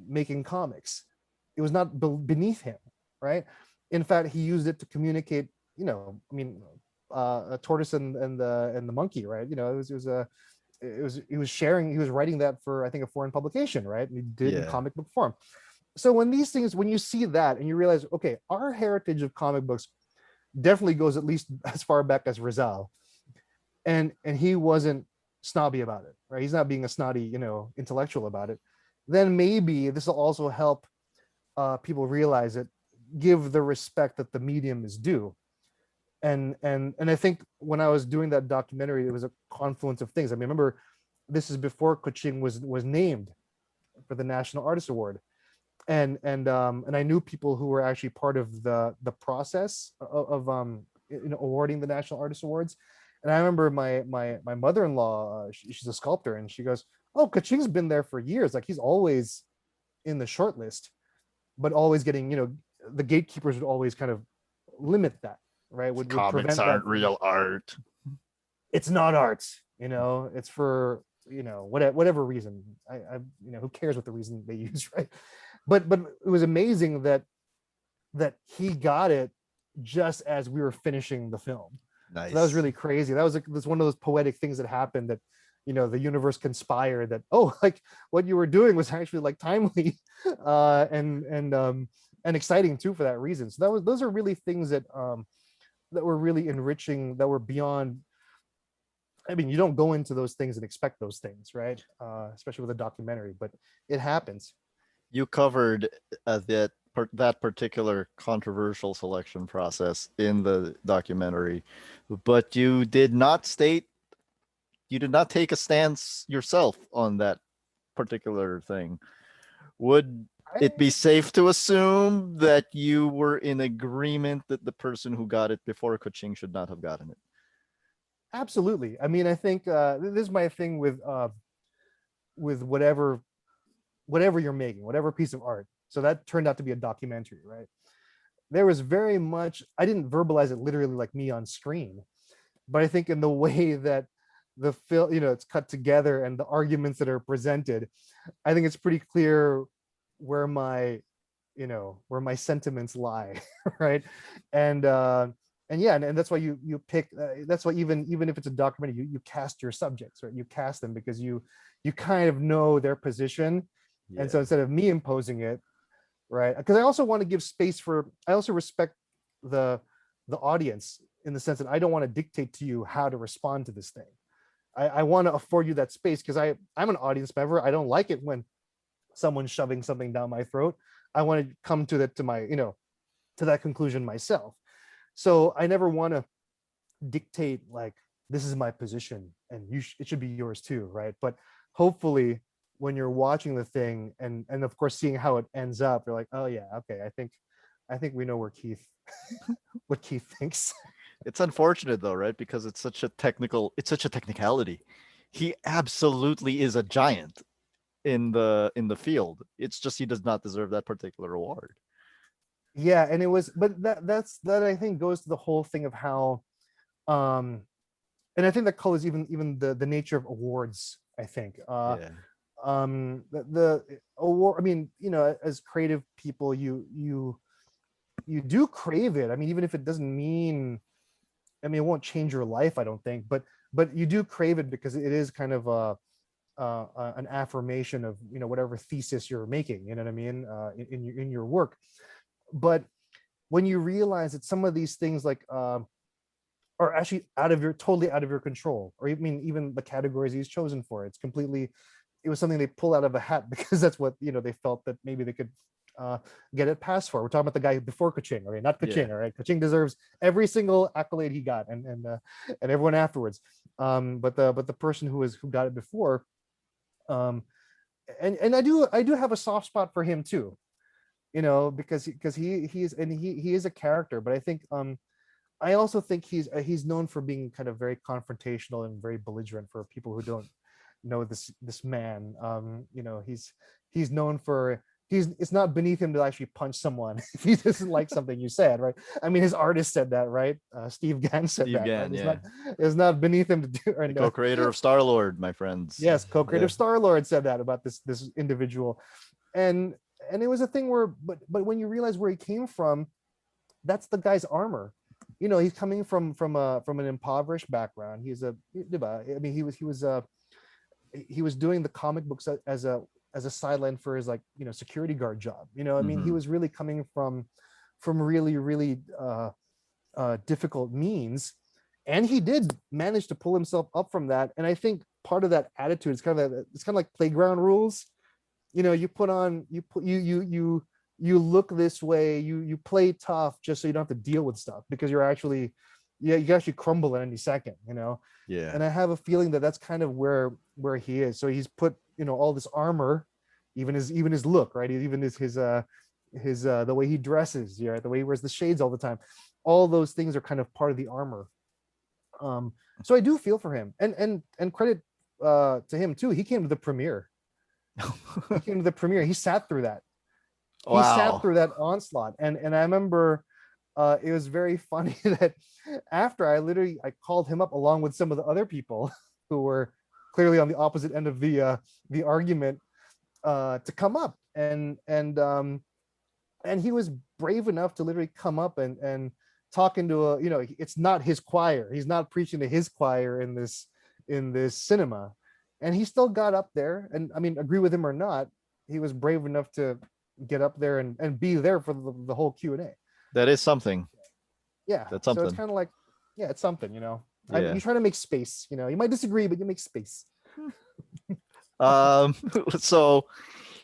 B: making comics, it was not beneath him, right? In fact, he used it to communicate, I mean, a tortoise and the monkey, right? He was sharing, he was writing that for, I think, a foreign publication, right? He did it in
A: Yeah.
B: comic book form. So when you see that and you realize, okay, our heritage of comic books definitely goes at least as far back as Rizal, and he wasn't snobby about it, right? He's not being a snotty, intellectual about it. Then maybe this will also help people realize it, give the respect that the medium is due. And I think when I was doing that documentary, it was a confluence of things. I mean, remember, this is before Coching was named for the National Artist Award, and I knew people who were actually part of the process of awarding the National Artist Awards. And I remember my mother-in-law, she's a sculptor, and she goes, "Oh, Kaching's been there for years. Like, he's always in the short list, but always getting, the gatekeepers would always kind of limit that, right? Would
A: Comics
B: prevent that
A: aren't
B: from,
A: real art.
B: it's not art, it's for, whatever reason. Who cares what the reason they use, right? But it was amazing that he got it just as we were finishing the film. So that was
A: Nice.
B: really crazy. That was like, that's one of those poetic things that happened, that the universe conspired, that, oh, like, what you were doing was actually, like, timely, and exciting too, for that reason. So those are really things that were really enriching, that were beyond. I mean, you don't go into those things and expect those things, right? Especially with a documentary, but it happens.
A: You covered that particular controversial selection process in the documentary, but you did not take a stance yourself on that particular thing. Would it
B: I
A: be safe to assume that you were in agreement that the person who got it before Koching should not have gotten it?
B: Absolutely. I mean, I think this is my thing with whatever you're making, whatever piece of art. So that turned out to be a documentary, right? There was very much, I didn't verbalize it literally like me on screen, but I think in the way that the film, it's cut together, and the arguments that are presented, I think it's pretty clear where my sentiments lie, right? And yeah, and that's why you pick. That's why even if it's a documentary, you cast your subjects, right? You cast them because you kind of know their position, and so
A: Yeah.
B: instead of me imposing it, right? Because I also want to give space for. I also respect the audience, in the sense that I don't want to dictate to you how to respond to this thing. I want to afford you that space, because I'm an audience member. I don't like it when someone's shoving something down my throat. I want to come to my to that conclusion myself. So I never want to dictate, like, this is my position and it should be yours too, right? But hopefully, when you're watching the thing, and of course seeing how it ends up, you're like, oh yeah, okay, I think we know where Keith what Keith thinks.
A: It's unfortunate though, right? Because it's such a technicality. He absolutely is a giant in the field. It's just he does not deserve that particular award.
B: Yeah, and it was, but that I think goes to the whole thing of how, um and I think that colors even the nature of awards, I think.
A: Yeah.
B: the award, I mean, you know, as creative people, you do crave it. I mean, even if it doesn't mean, I mean, it won't change your life, I don't think, but you do crave it because it is kind of an affirmation of, you know, whatever thesis you're making, you know what I mean, in your work. But when you realize that some of these things like are actually totally out of your control, or I mean, even the categories he's chosen for, it's completely, it was something they pull out of a hat because that's what, you know, they felt that maybe they could get it passed for. We're talking about the guy before Coching, all right, not Coching,
A: Yeah.
B: all right. Coching deserves every single accolade he got, and everyone afterwards. But the person who got it before, um, and I do have a soft spot for him too, you know, because he is a character, but I think I also think he's known for being kind of very confrontational and very belligerent for people who don't know this man. You know, he's known for, it's not beneath him to actually punch someone if he doesn't like something you said, right? I mean, his artist said that, right? Steve Gann said
A: Steve
B: that, right?
A: Gann, yeah.
B: It's not beneath him to do.
A: The co-creator of Star-Lord, my friends.
B: Yes, co-creator
A: Yeah.
B: Star-Lord said that about this individual, and it was a thing where, but when you realize where he came from, that's the guy's armor. You know, he's coming from an impoverished background. I mean, he was doing the comic books as a sideline for his, like, you know, security guard job. You know, I mean, he
A: Mhm.
B: was really coming from really difficult means, and he did manage to pull himself up from that. And I think part of that attitude is it's kind of like playground rules. You know, you look this way, you play tough just so you don't have to deal with stuff, because you're actually, yeah, you can actually crumble at any second, you know.
A: Yeah.
B: And I have a feeling that that's kind of where he is. So he's put, you know, all this armor, even his look, right, even his the way he dresses, yeah, the way he wears the shades all the time, all those things are kind of part of the armor. So I do feel for him, and credit to him too. He came to the premiere. He sat through that. He sat
A: Wow.
B: through that onslaught, and I remember it was very funny that after I called him up along with some of the other people who were clearly on the opposite end of the argument, to come up, and he was brave enough to literally come up and talk into a, you know, it's not his choir, he's not preaching to his choir in this cinema, and he still got up there, and I mean, agree with him or not, he was brave enough to get up there and be there for the whole Q&A.
A: That is something.
B: Yeah,
A: That's
B: so it's
A: something.
B: kind of like, yeah, it's something, you know.
A: Yeah.
B: You try to make space, you know, you might disagree, but you make space.
A: So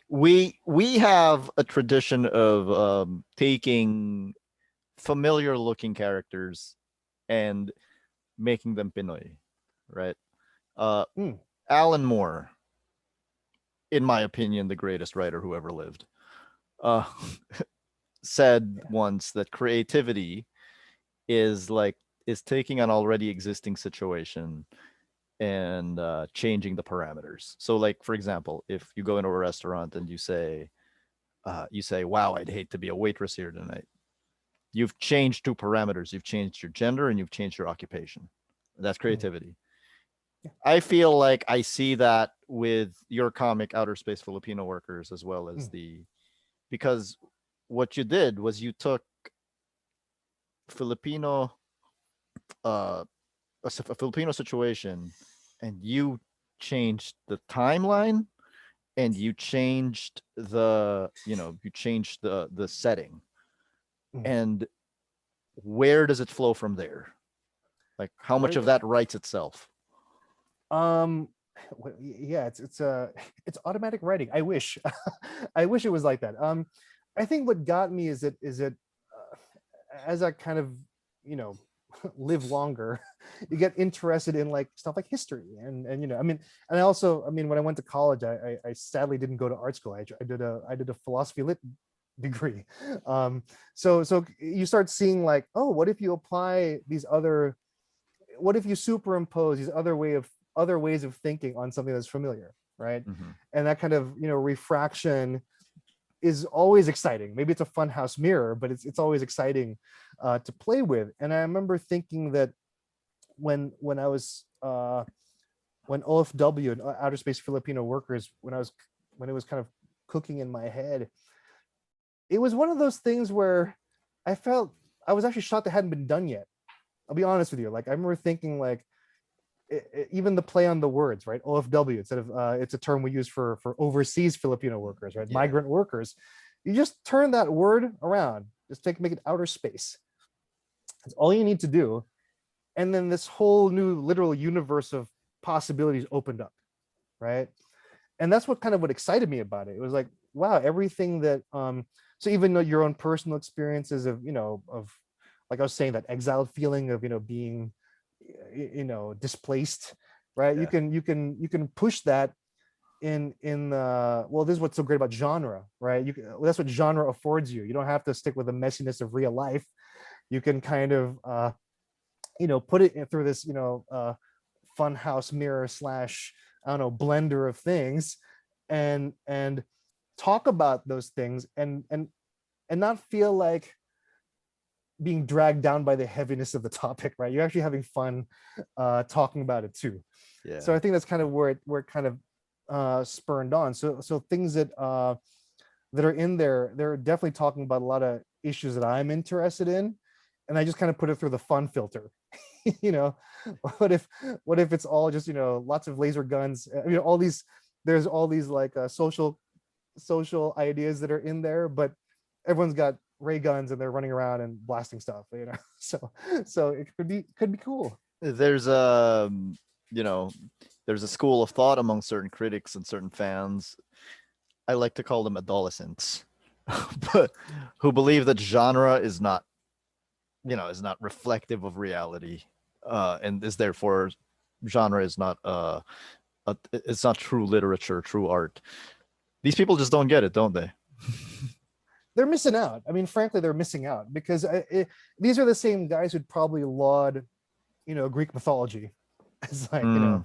A: we have a tradition of taking familiar looking characters and making them Pinoy, right?
B: Mm.
A: Alan Moore, in my opinion, the greatest writer who ever lived, uh, said once that creativity is taking an already existing situation and changing the parameters. So, like, for example, if you go into a restaurant and you say, "Wow, I'd hate to be a waitress here tonight." You've changed two parameters. You've changed your gender and you've changed your occupation. That's
B: Mm.
A: creativity. I feel like I see that with your comic, Outerspace Filipino Workers, as well as
B: Mm.
A: because what you did was you took Filipino, uh, a Filipino situation, and you changed the timeline, and you changed the setting,
B: Mm.
A: and where does it flow from there? Like, how much of
B: Where,
A: that writes itself?
B: um yeah, it's automatic writing. I wish I wish it was like that. I think what got me is that as I kind of, you know, live longer, you get interested in like stuff like history, and you know, I mean, and I also, I mean, when I went to college, I sadly didn't go to art school. I did a philosophy lit degree. So you start seeing like, oh, what if you apply these other, what if you superimpose these other ways of thinking on something that's familiar, right?
A: Mm-hmm.
B: And that kind of, you know, refraction is always exciting. Maybe it's a funhouse mirror, but it's always exciting to play with. And I remember thinking that when I was when OFW and Outerspace Filipino Workers, when it was kind of cooking in my head, it was one of those things where I felt I was actually shocked it hadn't been done yet. I'll be honest with you. Like I remember thinking like even the play on the words, right? OFW instead of it's a term we use for overseas Filipino workers, right?
A: Yeah.
B: Migrant workers. You just turn that word around. Just make it outer space. That's all you need to do. And then this whole new literal universe of possibilities opened up, right? And that's what kind of what excited me about it. It was like, wow, everything that so even though your own personal experiences of, of like I was saying, that exiled feeling of, being, displaced, right?
A: Yeah.
B: You can push that in well, this is what's so great about genre, right? That's what genre affords you. You don't have to stick with the messiness of real life. You can kind of put it through this fun house mirror slash, I don't know, blender of things, and talk about those things and not feel like being dragged down by the heaviness of the topic, right? You're actually having fun talking about it too.
A: Yeah.
B: So I think that's kind of where it kind of spurned on. So things that that are in there, they're definitely talking about a lot of issues that I'm interested in, and I just kind of put it through the fun filter. you know, what if it's all just lots of laser guns? All these, there's all these like social ideas that are in there, but everyone's got ray guns and they're running around and blasting stuff. So it could be cool.
A: There's there's a school of thought among certain critics and certain fans. I like to call them adolescents, but who believe that genre is not reflective of reality, and is therefore genre is not it's not true literature, true art. These people just don't get it, don't they?
B: They're missing out. I mean, frankly, they're missing out because these are the same guys who'd probably laud, Greek mythology as like,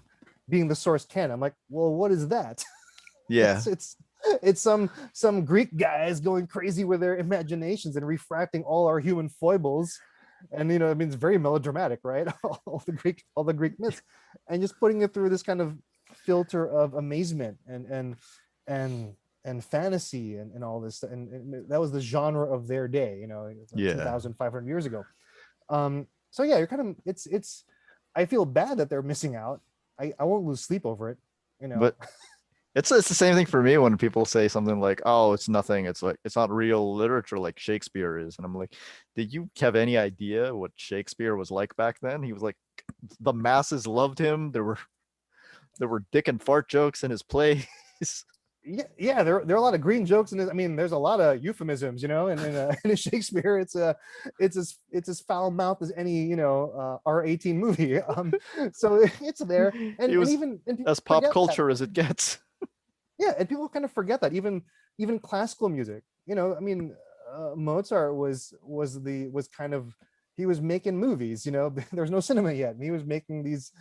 B: being the source canon. I'm like, well, what is that?
A: Yeah.
B: It's some Greek guys going crazy with their imaginations and refracting all our human foibles. And I mean, it's very melodramatic, right? all the Greek myths, and just putting it through this kind of filter of amazement and fantasy and all this, and that was the genre of their day, 2,500 years ago. So yeah, you're kind of it's I feel bad that they're missing out. I won't lose sleep over it,
A: But it's the same thing for me when people say something like, oh, it's nothing, it's like it's not real literature like Shakespeare is, and I'm like, did you have any idea what Shakespeare was like back then? He was like, the masses loved him. There were dick and fart jokes in his plays.
B: Yeah, there are a lot of green jokes in this. I mean, there's a lot of euphemisms, and in Shakespeare, it's as foul mouthed as any R18 movie. So it's there, and even
A: as pop culture as it gets.
B: Yeah, and people kind of forget that even classical music. I mean, Mozart was kind of, he was making movies. There was no cinema yet, and he was making these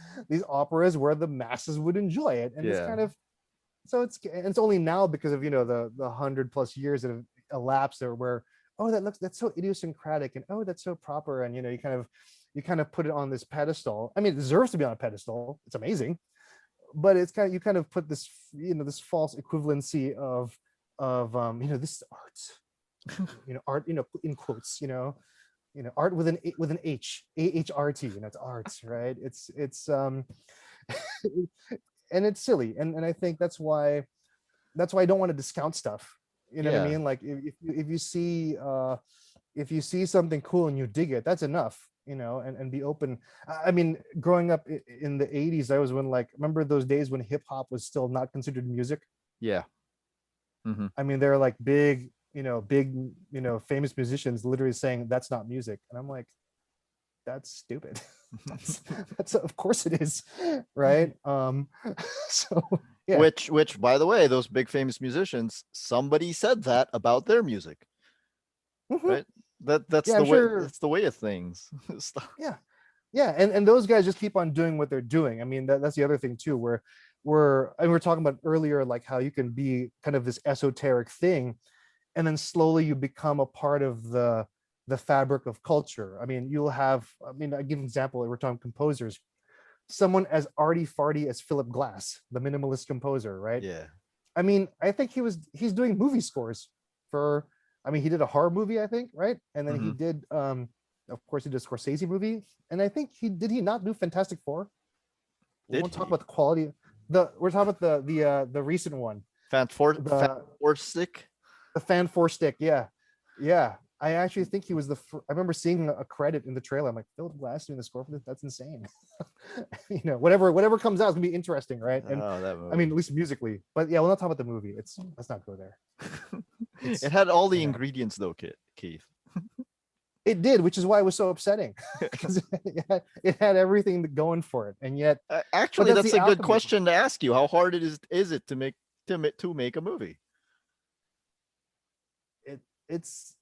B: operas where the masses would enjoy it, and it's kind of. So it's only now because of the 100+ years that have elapsed there where, oh, that's so idiosyncratic, and oh, that's so proper, and you kind of put it on this pedestal. I mean, it deserves to be on a pedestal. It's amazing, but it's you kind of put this this false equivalency of this is art, art in quotes, art with an H, AHRT, it's art, right? It's and it's silly, and I think that's why I don't want to discount stuff. What I mean? Like if you see something cool and you dig it, that's enough, and be open. I mean, growing up in the 80s, I was when, like, remember those days when hip hop was still not considered music?
A: Yeah. Mm-hmm.
B: I mean, they're like big famous musicians literally saying that's not music, and I'm like, that's stupid. that's of course it is, right? So yeah.
A: Which by the way, those big famous musicians, somebody said that about their music, right? That's the way. That's the way of things.
B: yeah, and those guys just keep on doing what they're doing. I mean, that's the other thing too, where we're talking about earlier, like how you can be kind of this esoteric thing, and then slowly you become a part of the fabric of culture. I mean, I give an example. We're talking composers. someone as arty farty as Philip Glass, the minimalist composer, right?
A: Yeah.
B: I mean, I think he's doing movie scores for, I mean, he did a horror movie, I think, right? And then he
A: Hmm.
B: did of course he did a Scorsese movie. And I think he not do Fantastic Four? We
A: Did
B: won't talk
A: he?
B: about the quality. We're talking about the recent one.
A: Fan
B: The
A: Four Stick.
B: the Fan Four Stick, yeah. Yeah. I actually think he was I remember seeing a credit in the trailer. I'm like, Philip Glass doing the score for this? That's insane. Whatever comes out is gonna be interesting, right? And
A: Oh, that
B: I mean,
A: movie.
B: at least musically. But yeah, we'll not talk about the movie. Let's not go there.
A: It
B: It's
A: had all the
B: you know
A: ingredients though, Keith.
B: it did, which is why it was so upsetting. Because it had everything going for it. And yet, but
A: Actually,
B: that's
A: that's
B: the
A: a good
B: alchemy.
A: question to ask you. How hard is it to make a movie?
B: It it's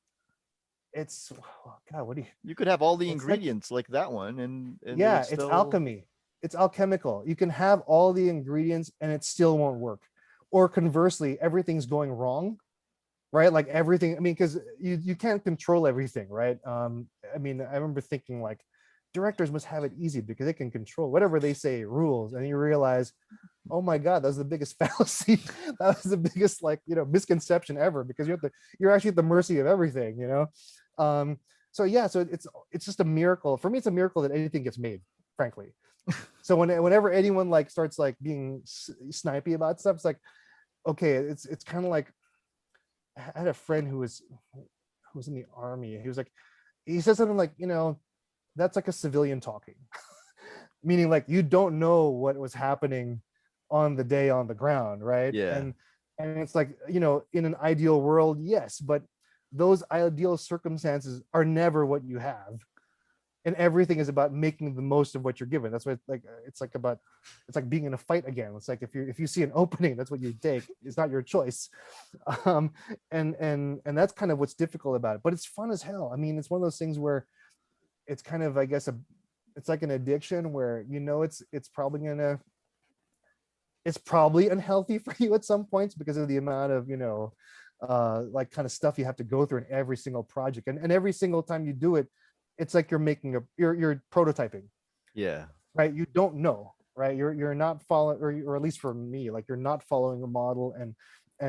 B: oh God, what do you
A: You could have all the
B: it's like
A: ingredients like that one, and it would
B: yeah, it's
A: still.
B: alchemy. It's alchemical. You can have all the ingredients and it still won't work. Or conversely, everything's going wrong, right? Like everything, I mean, because you can't control everything, right? I mean, I remember thinking like directors must have it easy because they can control whatever they say rules. And you realize, oh my God, that was the biggest fallacy. That was the biggest misconception ever, because you're actually at the mercy of everything. So yeah, so it's just a miracle. For me, it's a miracle that anything gets made, frankly. So whenever anyone like starts like being snipey about stuff, it's like, okay, it's kind of like, I had a friend who was in the army. He said something like, that's like a civilian talking, meaning like you don't know what was happening on the day on the ground, right?
A: Yeah.
B: And it's like, in an ideal world, yes, but those ideal circumstances are never what you have. And everything is about making the most of what you're given. That's what it's like being in a fight again. It's like if you see an opening, that's what you take. It's not your choice. And that's kind of what's difficult about it, but it's fun as hell. I mean, it's one of those things where it's kind of, I guess, it's like an addiction where it's probably unhealthy for you at some points because of the amount of like kind of stuff you have to go through in every single project, and every single time you do it, it's like you're prototyping,
A: Yeah.
B: right? You don't know, right? You're not following, or at least for me, like you're not following a model,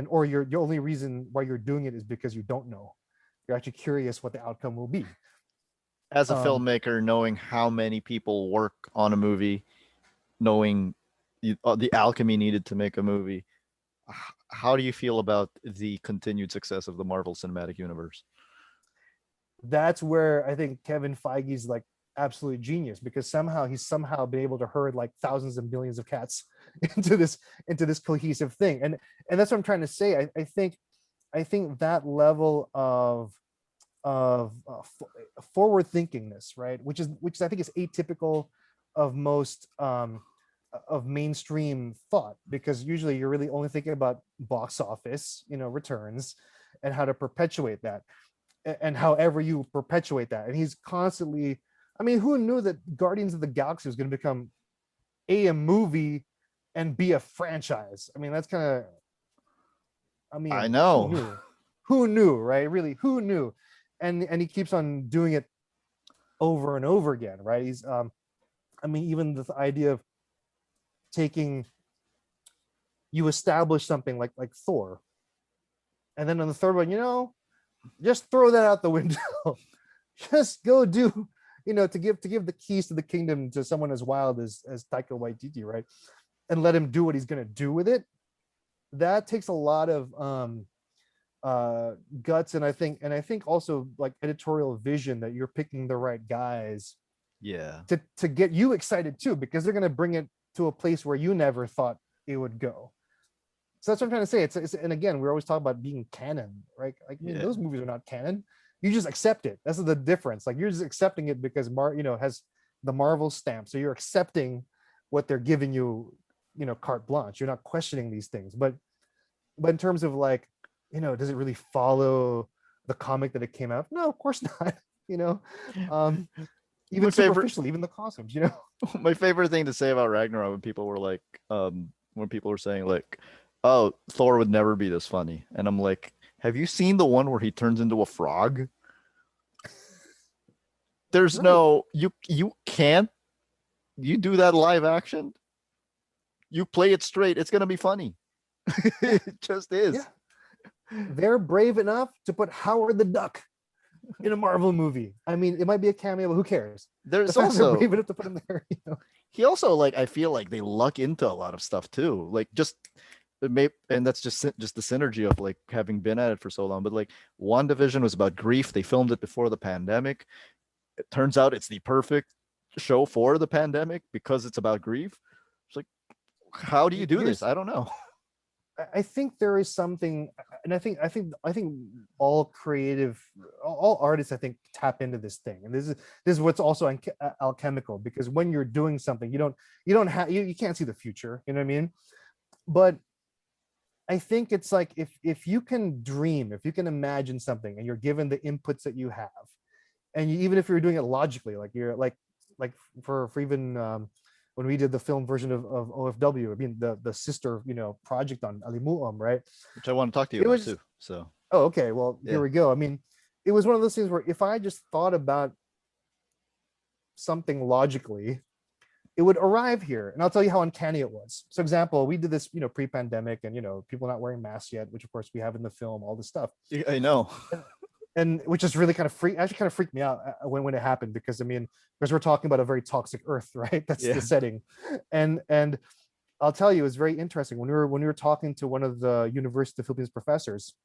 B: or your only reason why you're doing it is because you don't know. You're actually curious what the outcome will be.
A: As a
B: um
A: filmmaker, knowing how many people work on a movie, knowing the alchemy needed to make a movie, how do you feel about the continued success of the Marvel Cinematic Universe?
B: that's where I think Kevin Feige's like absolute genius, because he's somehow been able to herd like thousands and millions of cats into this cohesive thing. And that's what I'm trying to say. I think that level of forward thinkingness, right, which I think is atypical of most of mainstream thought, because usually you're really only thinking about box office returns, and how to perpetuate that, and however you perpetuate that. And he's constantly, I mean, who knew that Guardians of the Galaxy was going to become a movie and be a franchise? I mean, that's kind of, I
A: I
B: mean, who
A: know.
B: knew? Who knew, right? Really, who knew? And he keeps on doing it over and over again, right? He's I mean, even the idea of taking, you establish something like Thor, and then on the third one, just throw that out the window. Just go do, to give the keys to the kingdom to someone as wild as Taika Waititi, right? And let him do what he's gonna do with it. That takes a lot of guts, and I think also like editorial vision, that you're picking the right guys
A: Yeah.
B: to get you excited too, because they're gonna bring it to a place where you never thought it would go. So that's what I'm trying to say. It's and again, we're always talking about being canon, right? Like, I mean,
A: Yeah.
B: those movies are not canon. You just accept it. That's the difference. Like, you're just accepting it because has the Marvel stamp. So you're accepting what they're giving you, carte blanche. You're not questioning these things. But in terms of like, does it really follow the comic that it came out? No, of course not. You know, um,
A: My
B: even
A: favorite
B: superficially, even the costumes.
A: my favorite thing to say about Ragnarok, when people were like, when people were saying like, oh, Thor would never be this funny. And I'm like, have you seen the one where he turns into a frog? There's
B: Right.
A: no, you can't you do that live action, you play it straight, it's gonna be funny. It just
B: Yeah,
A: is.
B: they're brave enough to put Howard the Duck in a Marvel movie. I mean, it might be a cameo, but who cares? The
A: There's
B: fact they're brave
A: also
B: enough to put him there, you know.
A: he also like I feel like they luck into a lot of stuff too. Like just it may and that's just the synergy of like having been at it for so long. But like WandaVision was about grief. They filmed it before the pandemic. It turns out it's the perfect show for the pandemic because it's about grief. It's like, how do you do this?
B: Here's
A: I don't know.
B: I think there is something, and I think all creative, all artists, I think tap into this thing, and this is what's also alchemical, because when you're doing something, you can't see the future, you know what I mean? But I think it's like if you can dream, if you can imagine something, and you're given the inputs that you have, and even if you're doing it logically, like you're like for even when we did the film version of OFW, I mean the sister project on Alimuom, right?
A: Which I want to talk to you
B: It
A: about
B: was
A: too. So
B: oh okay, well here
A: yeah.
B: we go. I mean, it was one of those things where if I just thought about something logically, it would arrive here, and I'll tell you how uncanny it was. So example, we did this pre-pandemic, and people not wearing masks yet, which of course we have in the film, all this stuff.
A: I know.
B: And which is really kind of freaked me out when it happened, because I mean, because we're talking about a very toxic earth, right? That's
A: Yeah.
B: the setting. And I'll tell you, it's very interesting when we were talking to one of the University of Philippines professors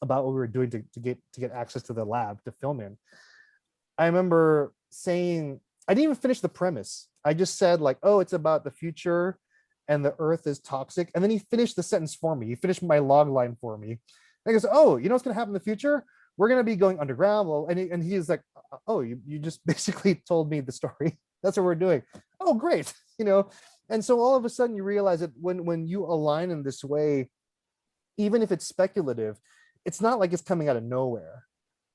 B: about what we were doing to get access to the lab to film in. I remember saying, I didn't even finish the premise. I just said like, oh, it's about the future and the earth is toxic. And then he finished the sentence for me. He finished my log line for me. And he goes, oh, you know what's going to happen in the future? We're going to be going underground. Well, and he's like, oh, you just basically told me the story. That's what we're doing. Oh, great. And so all of a sudden you realize that when you align in this way, even if it's speculative, it's not like it's coming out of nowhere,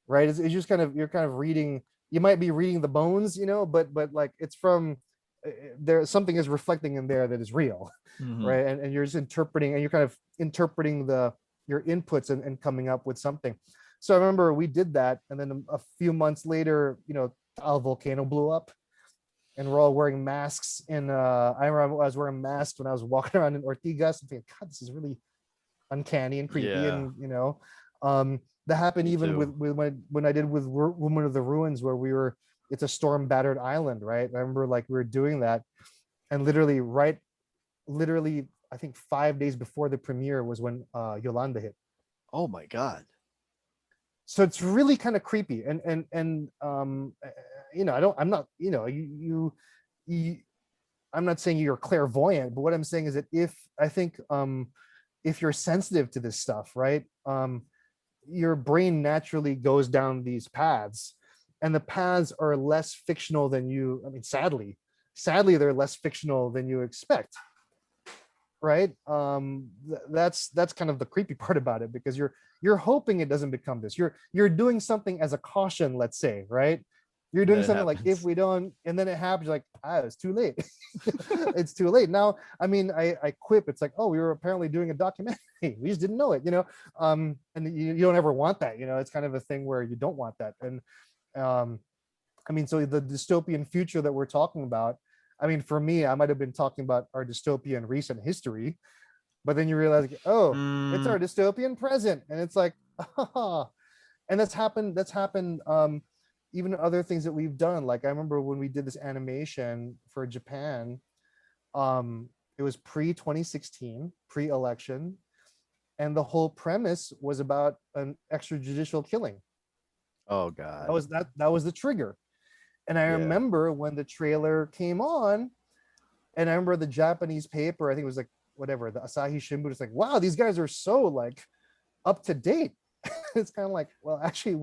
B: right? It's just you're kind of reading, you might be reading the bones, but like it's from there, something is reflecting in there that is real, right? And you're just interpreting, and you're kind of interpreting your inputs and coming up with something. So I remember we did that, and then a few months later, Taal volcano blew up, and we're all wearing masks. And I remember I was wearing masks when I was walking around in Ortigas, and thinking, God, this is really uncanny and creepy.
A: Yeah.
B: And that happened
A: Me
B: even
A: too.
B: with when I did with Woman of the Ruins, where it's a storm battered island, right? I remember like we were doing that, and literally I think 5 days before the premiere was when Yolanda hit.
A: Oh my God.
B: So it's really kind of creepy, and I'm not, I'm not saying you're clairvoyant, but what I'm saying is that if you're sensitive to this stuff, right, your brain naturally goes down these paths, and the paths are less fictional than sadly they're less fictional than you expect, right? That's kind of the creepy part about it, because you're hoping it doesn't become this. You're doing something as a caution, let's say, right? You're doing something like, if we don't, and then it happens, like, it's too late. It's too late now. I mean, I quip. It's like, oh, we were apparently doing a documentary. We just didn't know it, and you don't ever want that. It's kind of a thing where you don't want that. And I mean, so the dystopian future that we're talking about, I mean, for me, I might have been talking about our dystopian recent history, but then you realize, oh, it's our dystopian present, and it's like, and that's happened. Even other things that we've done. Like I remember when we did this animation for Japan, it was pre-2016, pre-election, and the whole premise was about an extrajudicial killing.
A: Oh God.
B: That was the trigger. And I remember when the trailer came on, and I remember the Japanese paper, I think it was like whatever, the Asahi Shimbun, it's like, wow, these guys are so like up to date. It's kind of like, well, actually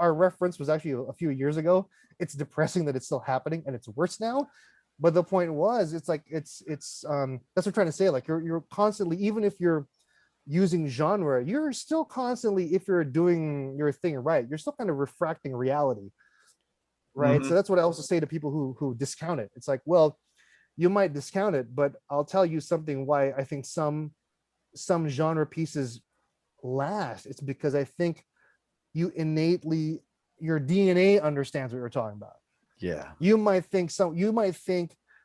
B: our reference was actually a few years ago. It's depressing that it's still happening, and it's worse now. But the point was, it's like it's that's what I'm trying to say. Like you're constantly, even if you're using genre, you're still constantly, if you're doing your thing right, you're still kind of refracting reality, right? So that's what I also say to people who discount it. It's like, well, you might discount it, but I'll tell you something why I think some genre pieces last. It's because I think your DNA understands what you're talking about.
A: Yeah.
B: You might think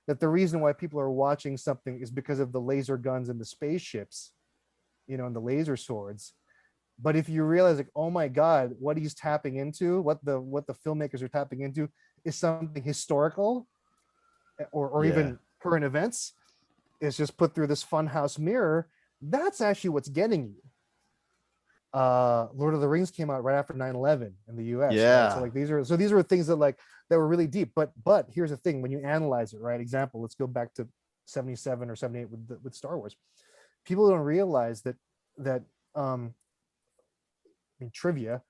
B: that the reason why people are watching something is because of the laser guns and the spaceships, and the laser swords. But if you realize, like, oh my God, what he's tapping into, what the filmmakers are tapping into is something historical, or
A: Yeah.
B: even current events, is just put through this funhouse mirror. That's actually what's getting you. Lord of the Rings came out right after 9/11 in the US, right? So
A: Yeah.
B: like these are things that were really deep. But here's the thing: when you analyze it, right? Example, let's go back to 77 or 78 with Star Wars. People don't realize that in trivia,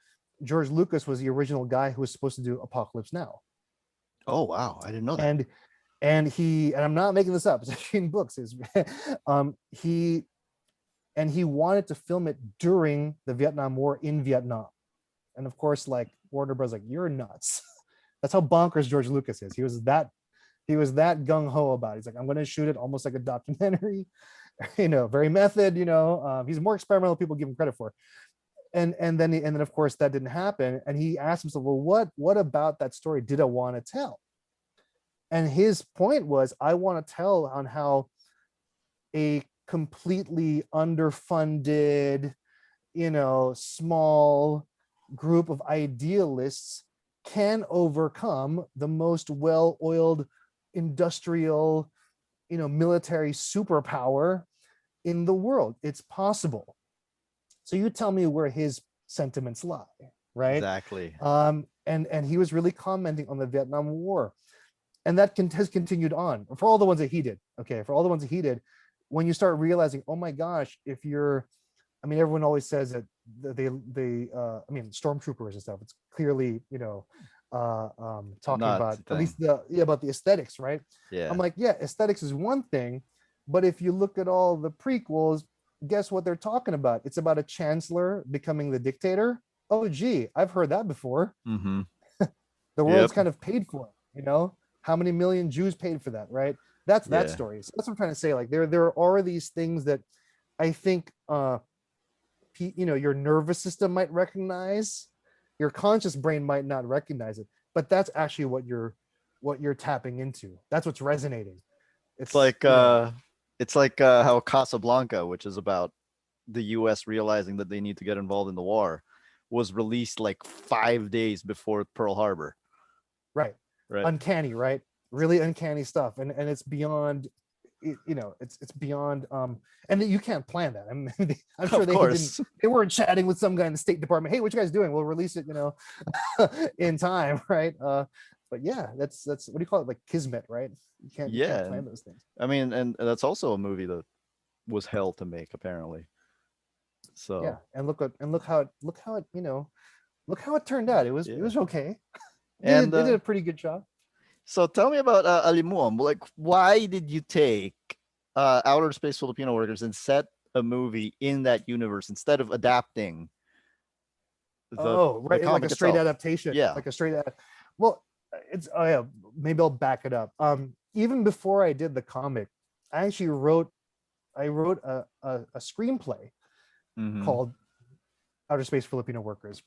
B: George Lucas was the original guy who was supposed to do Apocalypse Now.
A: Oh wow, I didn't know that.
B: And I'm not making this up, it's actually in books, is he wanted to film it during the Vietnam War in Vietnam. And of course, like, Warner Bros. Like, you're nuts. That's how bonkers George Lucas is. He was that gung-ho about it. He's like, I'm going to shoot it almost like a documentary, very method, he's more experimental than people give him credit for. And then of course that didn't happen. And he asked himself, well, what about that story did I want to tell? And his point was, I want to tell on how a completely underfunded, small group of idealists can overcome the most well-oiled industrial, military superpower in the world. It's possible. So you tell me where his sentiments lie, right?
A: Exactly.
B: And he was really commenting on the Vietnam War, and that has continued on for all the ones that he did. Okay, for all the ones that he did, when you start realizing, oh my gosh, everyone always says that they stormtroopers and stuff. It's clearly, talking
A: Not
B: about
A: the
B: at least
A: thing.
B: about the aesthetics, right? I'm
A: Yeah.
B: like, yeah, aesthetics is one thing, but if you look at all the prequels, guess what they're talking about? It's about a chancellor becoming the dictator. Oh, gee, I've heard that before.
A: Mm-hmm.
B: The
A: Yep.
B: world's kind of paid for it, how many million Jews paid for that, right? That's that
A: Yeah.
B: story. So that's what I'm trying to say. Like, there are these things that I think your nervous system might recognize, your conscious brain might not recognize it, but that's actually what you're tapping into. That's what's resonating.
A: It's
B: It's
A: like how Casablanca, which is about the US realizing that they need to get involved in the war, was released like 5 days before Pearl Harbor.
B: right,
A: Right.
B: uncanny, right? Really uncanny stuff, and it's beyond, it's beyond, and you can't plan that. I'm sure
A: Of course.
B: they weren't chatting with some guy in the State Department, hey, what you guys doing, we'll release it, in time, right? But yeah, that's what do you call it, like kismet, right? You can't
A: Yeah.
B: plan those things.
A: I mean, and that's also a movie that was hell to make, apparently.
B: Yeah,
A: So
B: and look how it, look how it turned out. It was
A: yeah.
B: okay.
A: And
B: It did a pretty good job.
A: so tell me about Alimuom. Like, why did you take Outerspace Filipino Workers and set a movie in that universe instead of adapting the
B: Oh,
A: the
B: right, like a
A: comic
B: straight
A: itself?
B: adaptation,
A: Yeah.
B: like a straight well, it's, oh yeah, maybe I'll back it up. Even before I did the comic, I actually wrote a screenplay
A: Mm-hmm.
B: called Outer Space Filipino Workers,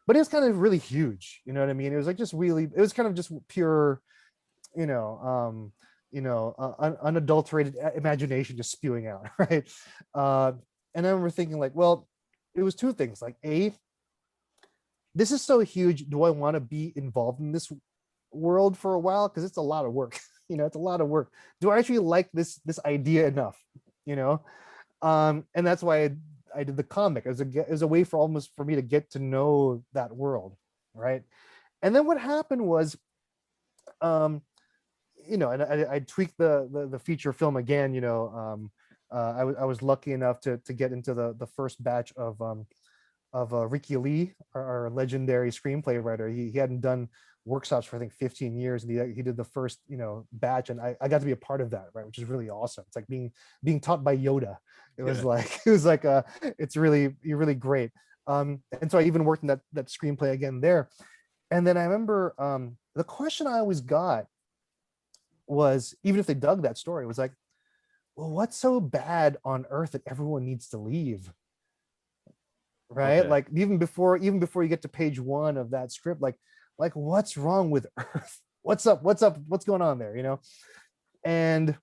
B: but it was kind of really huge. You know what I mean? It was like just really, it was kind of just pure, you know, unadulterated imagination just spewing out, right? And I remember thinking, like, well, it was two things. Like, A, this is so huge. Do I want to be involved in this world for a while? Because it's a lot of work. It's a lot of work. Do I actually like this idea enough? You know, and that's why I did the comic as a way for almost for me to get to know that world, right? And then what happened was, and I tweaked the feature film again. I was lucky enough to get into the first batch of Ricky Lee, our legendary screenplay writer. He hadn't done workshops for I think 15 years, and he did the first batch, and I got to be a part of that, right, which is really awesome. It's like being taught by Yoda. It was
A: Yeah.
B: like it's really great. And so I even worked in that screenplay again there. And then I remember the question I always got was, even if they dug that story, was like, well, what's so bad on Earth that everyone needs to leave? Right?
A: Okay.
B: Like, even before you get to page 1 of that script, like what's wrong with Earth? what's up, what's going on there, and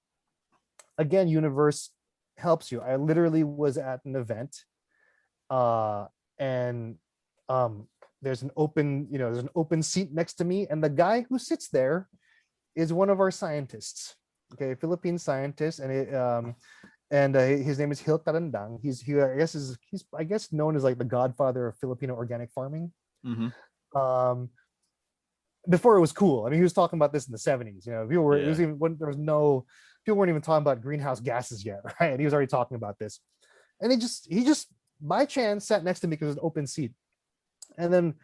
B: again, universe helps you. I literally was at an event, and there's an open seat next to me, and the guy who sits there is one of our scientists, okay, Philippine scientist, and his name is Hil Tarandang. He's I guess known as like the godfather of Filipino organic farming.
A: Mm-hmm.
B: Um, before it was cool. I mean, he was talking about this in the 70s. People were it was
A: Yeah.
B: even when there was no people weren't even talking about greenhouse gases yet, right? And he was already talking about this. And he just by chance sat next to me because it was an open seat. And then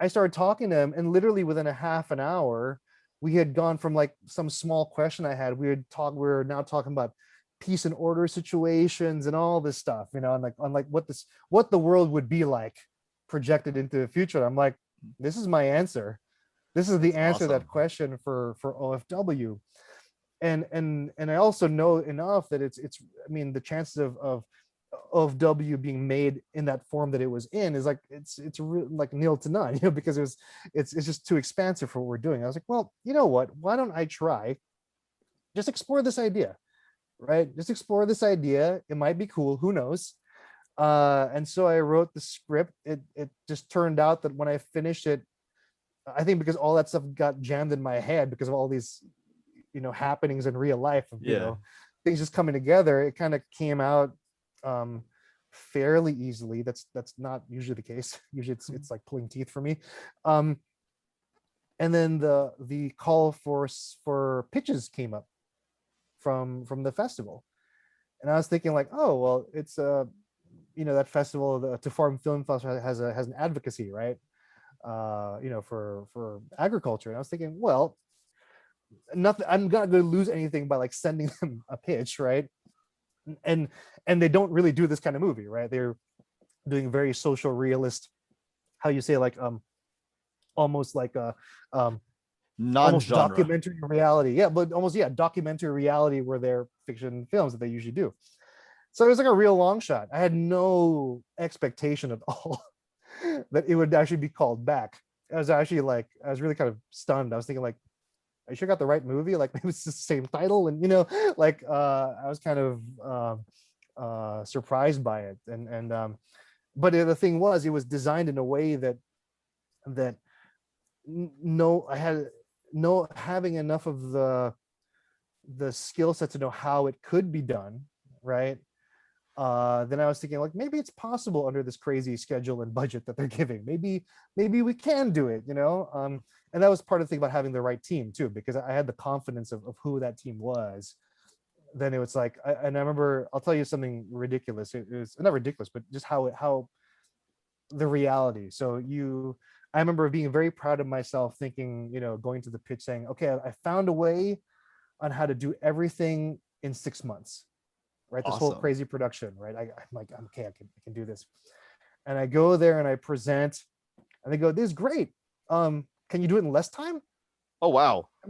B: I started talking to him, and literally within a half an hour, we had gone from like some small question I had. We were now talking about peace and order situations and all this stuff, and like what the world would be like projected into the future. I'm like, this is my answer. This is the answer to that
A: Awesome.
B: question for OFW. And I also know enough that it's I mean, the chances of W being made in that form that it was in is like it's like nil to none, because it's just too expansive for what we're doing. I was like, well, you know what? Why don't I try? Just explore this idea, right? Just explore this idea. It might be cool. Who knows? And so I wrote the script. It just turned out that when I finished it, I think because all that stuff got jammed in my head because of all these, happenings in real life,
A: Yeah.
B: things just coming together, it kind of came out fairly easily. That's not usually the case. Usually it's like pulling teeth for me. And then the call for pitches came up from the festival, and I was thinking like, oh well, it's that festival, the To Farm Film Festival, has an advocacy, right? For agriculture. And I was thinking, well, nothing, I'm not going to lose anything by like sending them a pitch, right? And they don't really do this kind of movie, right? They're doing very social realist, how you say, like almost like a almost
A: Non-genre.
B: documentary reality. Yeah, but almost, yeah, documentary reality where they're fiction films that they usually do. So it was like a real long shot. I had no expectation at all that it would actually be called back. I was really kind of stunned. I was thinking like, I sure got the right movie. Like maybe it's the same title, and I was kind of surprised by it. But the thing was, it was designed in a way that no, I had no having enough of the skill set to know how it could be done, right? Then I was thinking like maybe it's possible under this crazy schedule and budget that they're giving. Maybe we can do it, and that was part of the thing about having the right team too, because I had the confidence of who that team was. Then it was like, and I remember, I'll tell you something ridiculous. It was not ridiculous, but just how the reality. I remember being very proud of myself, thinking, going to the pitch saying, okay, I found a way on how to do everything in 6 months, right? This whole
A: Awesome.
B: crazy production, right? I'm like, okay, I can do this. And I go there and I present, and they go, this is great. Can you do it in less time?
A: Oh wow.
B: I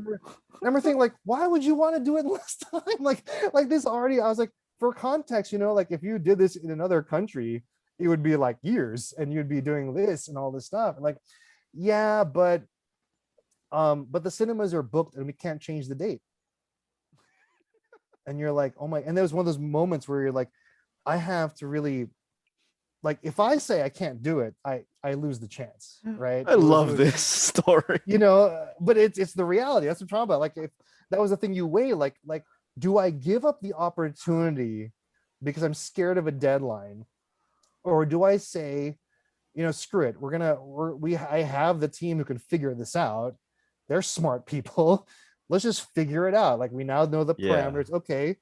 B: remember thinking like, why would you want to do it in less time? like this already, I was like, for context, like if you did this in another country, it would be like years and you'd be doing this and all this stuff. And like, yeah, but the cinemas are booked and we can't change the date. And you're like, oh my, and there was one of those moments where you're like, I have to really, like, if I say I can't do it, I lose the chance, right?
A: I love this story.
B: But it's the reality. That's what I'm talking about. Like, if that was the thing you weigh, like, do I give up the opportunity because I'm scared of a deadline, or do I say, screw it, I have the team who can figure this out. They're smart people. Let's just figure it out. Like, we now know the
A: Yeah.
B: parameters. Okay.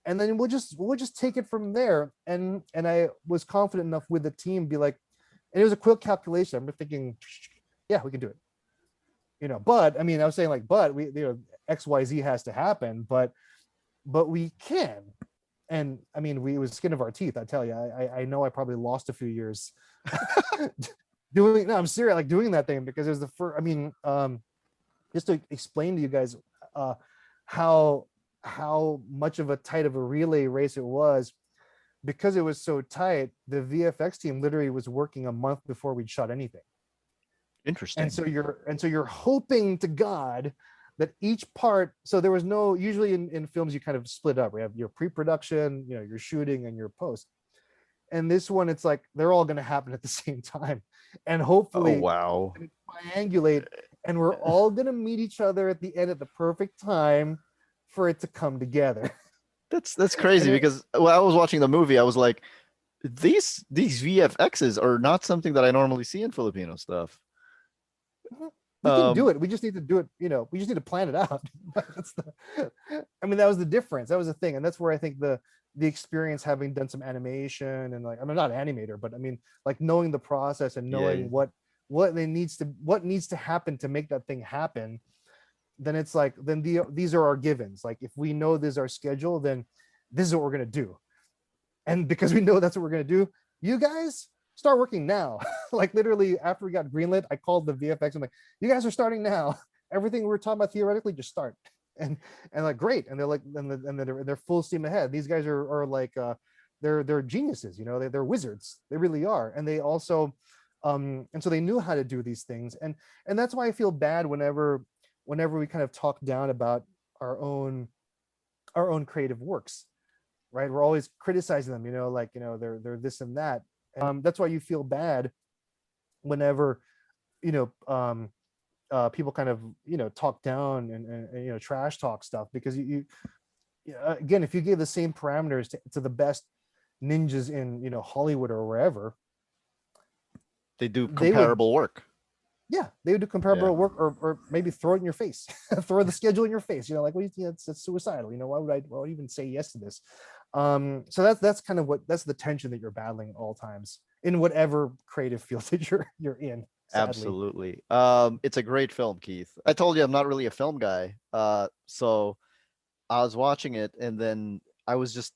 B: And then we'll just take it from there. And I was confident enough with the team, be like, and it was a quick calculation. I'm thinking, yeah, we can do it. But I mean, I was saying like, but we, XYZ has to happen, but we can. And I mean, it was skin of our teeth. I tell you, I know I probably lost a few years I'm serious, like doing that thing, because it was the first, I mean, just to explain to you guys how much of a relay race it was, because it was so tight. The VFX team literally was working a month before we'd shot anything.
A: Interesting.
B: And so you're hoping to God that each part, so there was no, usually in films you kind of split up, we have your pre-production, your shooting and your post. And this one, it's like they're all going to happen at the same time, and
A: Oh
B: hopefully
A: wow.
B: triangulate, and we're all going to meet each other at the end at the perfect time for it to come together.
A: That's
B: And
A: crazy because when I was watching the movie, I was like, these VFXs are not something that I normally see in Filipino stuff.
B: we can do
A: Um,
B: it. We just need to do it. We just need to plan it out. That's I mean, that was the difference. That was the thing, and that's where I think the experience, having done some animation, and like, I'm not an animator, but I mean, like, knowing the process and
A: yeah,
B: knowing what needs to happen to make that thing happen. Then it's like, then these are our givens. Like, if we know this is our schedule, then this is what we're gonna do. And because we know that's what we're gonna do, you guys start working now. Like, literally, after we got greenlit, I called the VFX. I'm like, you guys are starting now. Everything we were talking about theoretically, just start. And like, great. And they're like, and they're full steam ahead. These guys are like, they're geniuses. They're wizards. They really are. And they also, and so they knew how to do these things. And that's why I feel bad whenever we kind of talk down about our own creative works, right? We're always criticizing them, like, they're this and that. That's why you feel bad whenever, you know people kind of, talk down and trash talk stuff, because again, if you gave the same parameters to the best ninjas in, Hollywood or wherever,
A: they do
B: they would,
A: comparable work.
B: yeah, they would do
A: Yeah,
B: comparable work, or maybe throw it in your face. Throw the schedule in your face, like, well, it's suicidal, why would I even say yes to this? So that's kind of that's the tension that you're battling at all times in whatever creative field that you're in, sadly.
A: absolutely. It's a great film, Keith. I told you I'm not really a film guy. So I was watching it, and then I was just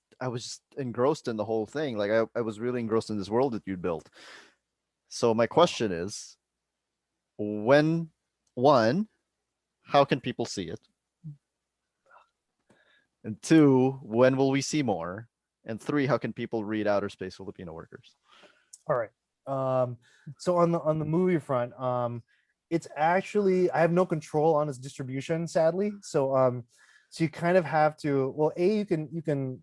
A: engrossed in the whole thing. Like I was really engrossed in this world that you built. So my
B: Wow.
A: question is, when one, how can people see it? And two, when will we see more? And three, how can people read Outerspace Filipino Workers?
B: All right. So on the movie front, it's actually, I have no control on its distribution, sadly. So you kind of have to, well, you can,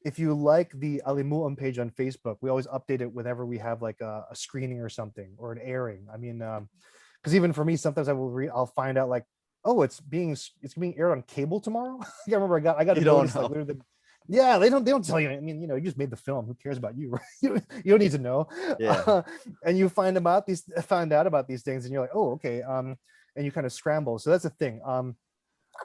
B: if you like the Alimuom page on Facebook, we always update it whenever we have like a screening or something, or an airing. I mean, because even for me, sometimes I'll find out, like, oh, it's being aired on cable tomorrow. I remember I got a
A: You don't
B: notice, like,
A: know.
B: literally, yeah, they don't tell you. I mean, you just made the film. Who cares about you, right? You don't need to know.
A: Yeah.
B: And you find out about these things, and you're like, oh, okay. And you kind of scramble. So that's the thing.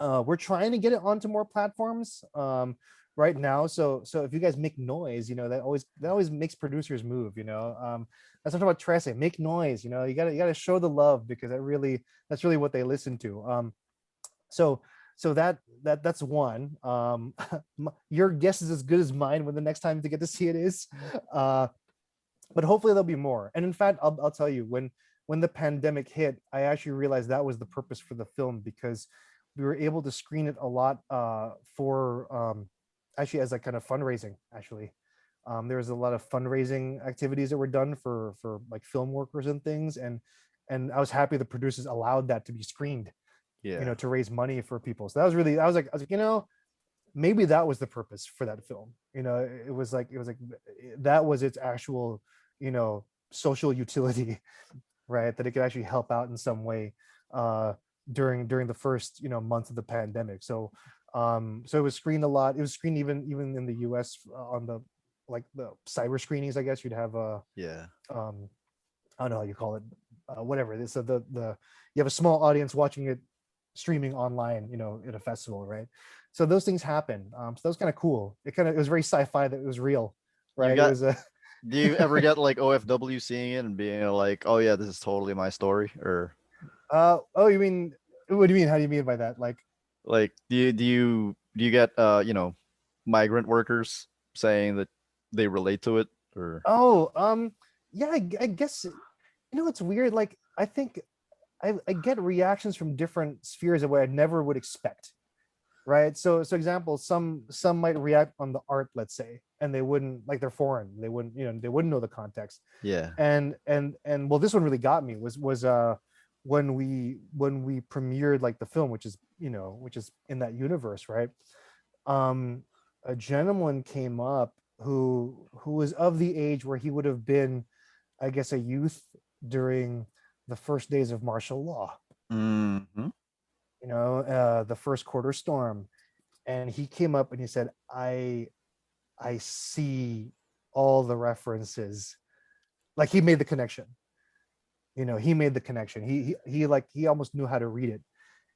B: We're trying to get it onto more platforms right now. So if you guys make noise, that always makes producers move. That's what I'm talking about. Tresse, make noise. You gotta show the love, because that's really what they listen to. So that's one. Your guess is as good as mine when the next time to get to see it is. uh but hopefully there'll be more. And in fact, I'll tell you, when the pandemic hit, I actually realized that was the purpose for the film, because we were able to screen it a lot, for actually, as like kind of fundraising. Actually, there was a lot of fundraising activities that were done for like film workers and things, and I was happy the producers allowed that to be screened,
A: Yeah.
B: to raise money for people. So that was really, I was like, maybe that was the purpose for that film. It was like that was its actual, social utility, right? That it could actually help out in some way, uh, during the first, months of the pandemic. So it was screened a lot. It was screened even in the U.S., on the, like, the cyber screenings. I guess you'd have
A: Yeah.
B: um, I don't know how you call it, whatever. So the you have a small audience watching it streaming online, at a festival, right? So those things happen. So that was kind of cool. It was very sci-fi, that it was real,
A: You
B: right? It
A: got
B: was a
A: Do you ever get like OFW seeing it and being like, "Oh yeah, this is totally my story," or
B: oh, you mean, what do you mean? How do you mean by that? Like,
A: like do you get migrant workers saying that they relate to it, or
B: oh, yeah, I guess, it's weird. Like, I think I get reactions from different spheres of where I never would expect, right? So example, some might react on the art, let's say, and they wouldn't, like, they're foreign, they wouldn't know the context.
A: yeah,
B: And well, this one really got me, was when we premiered like the film, which is in that universe, right? um a gentleman came up who was of the age where he would have been, I guess, a youth during the first days of martial law,
A: Hmm.
B: the first quarter storm. And he came up and he said, I see all the references. Like, he made the connection. He made the connection. He almost knew how to read it.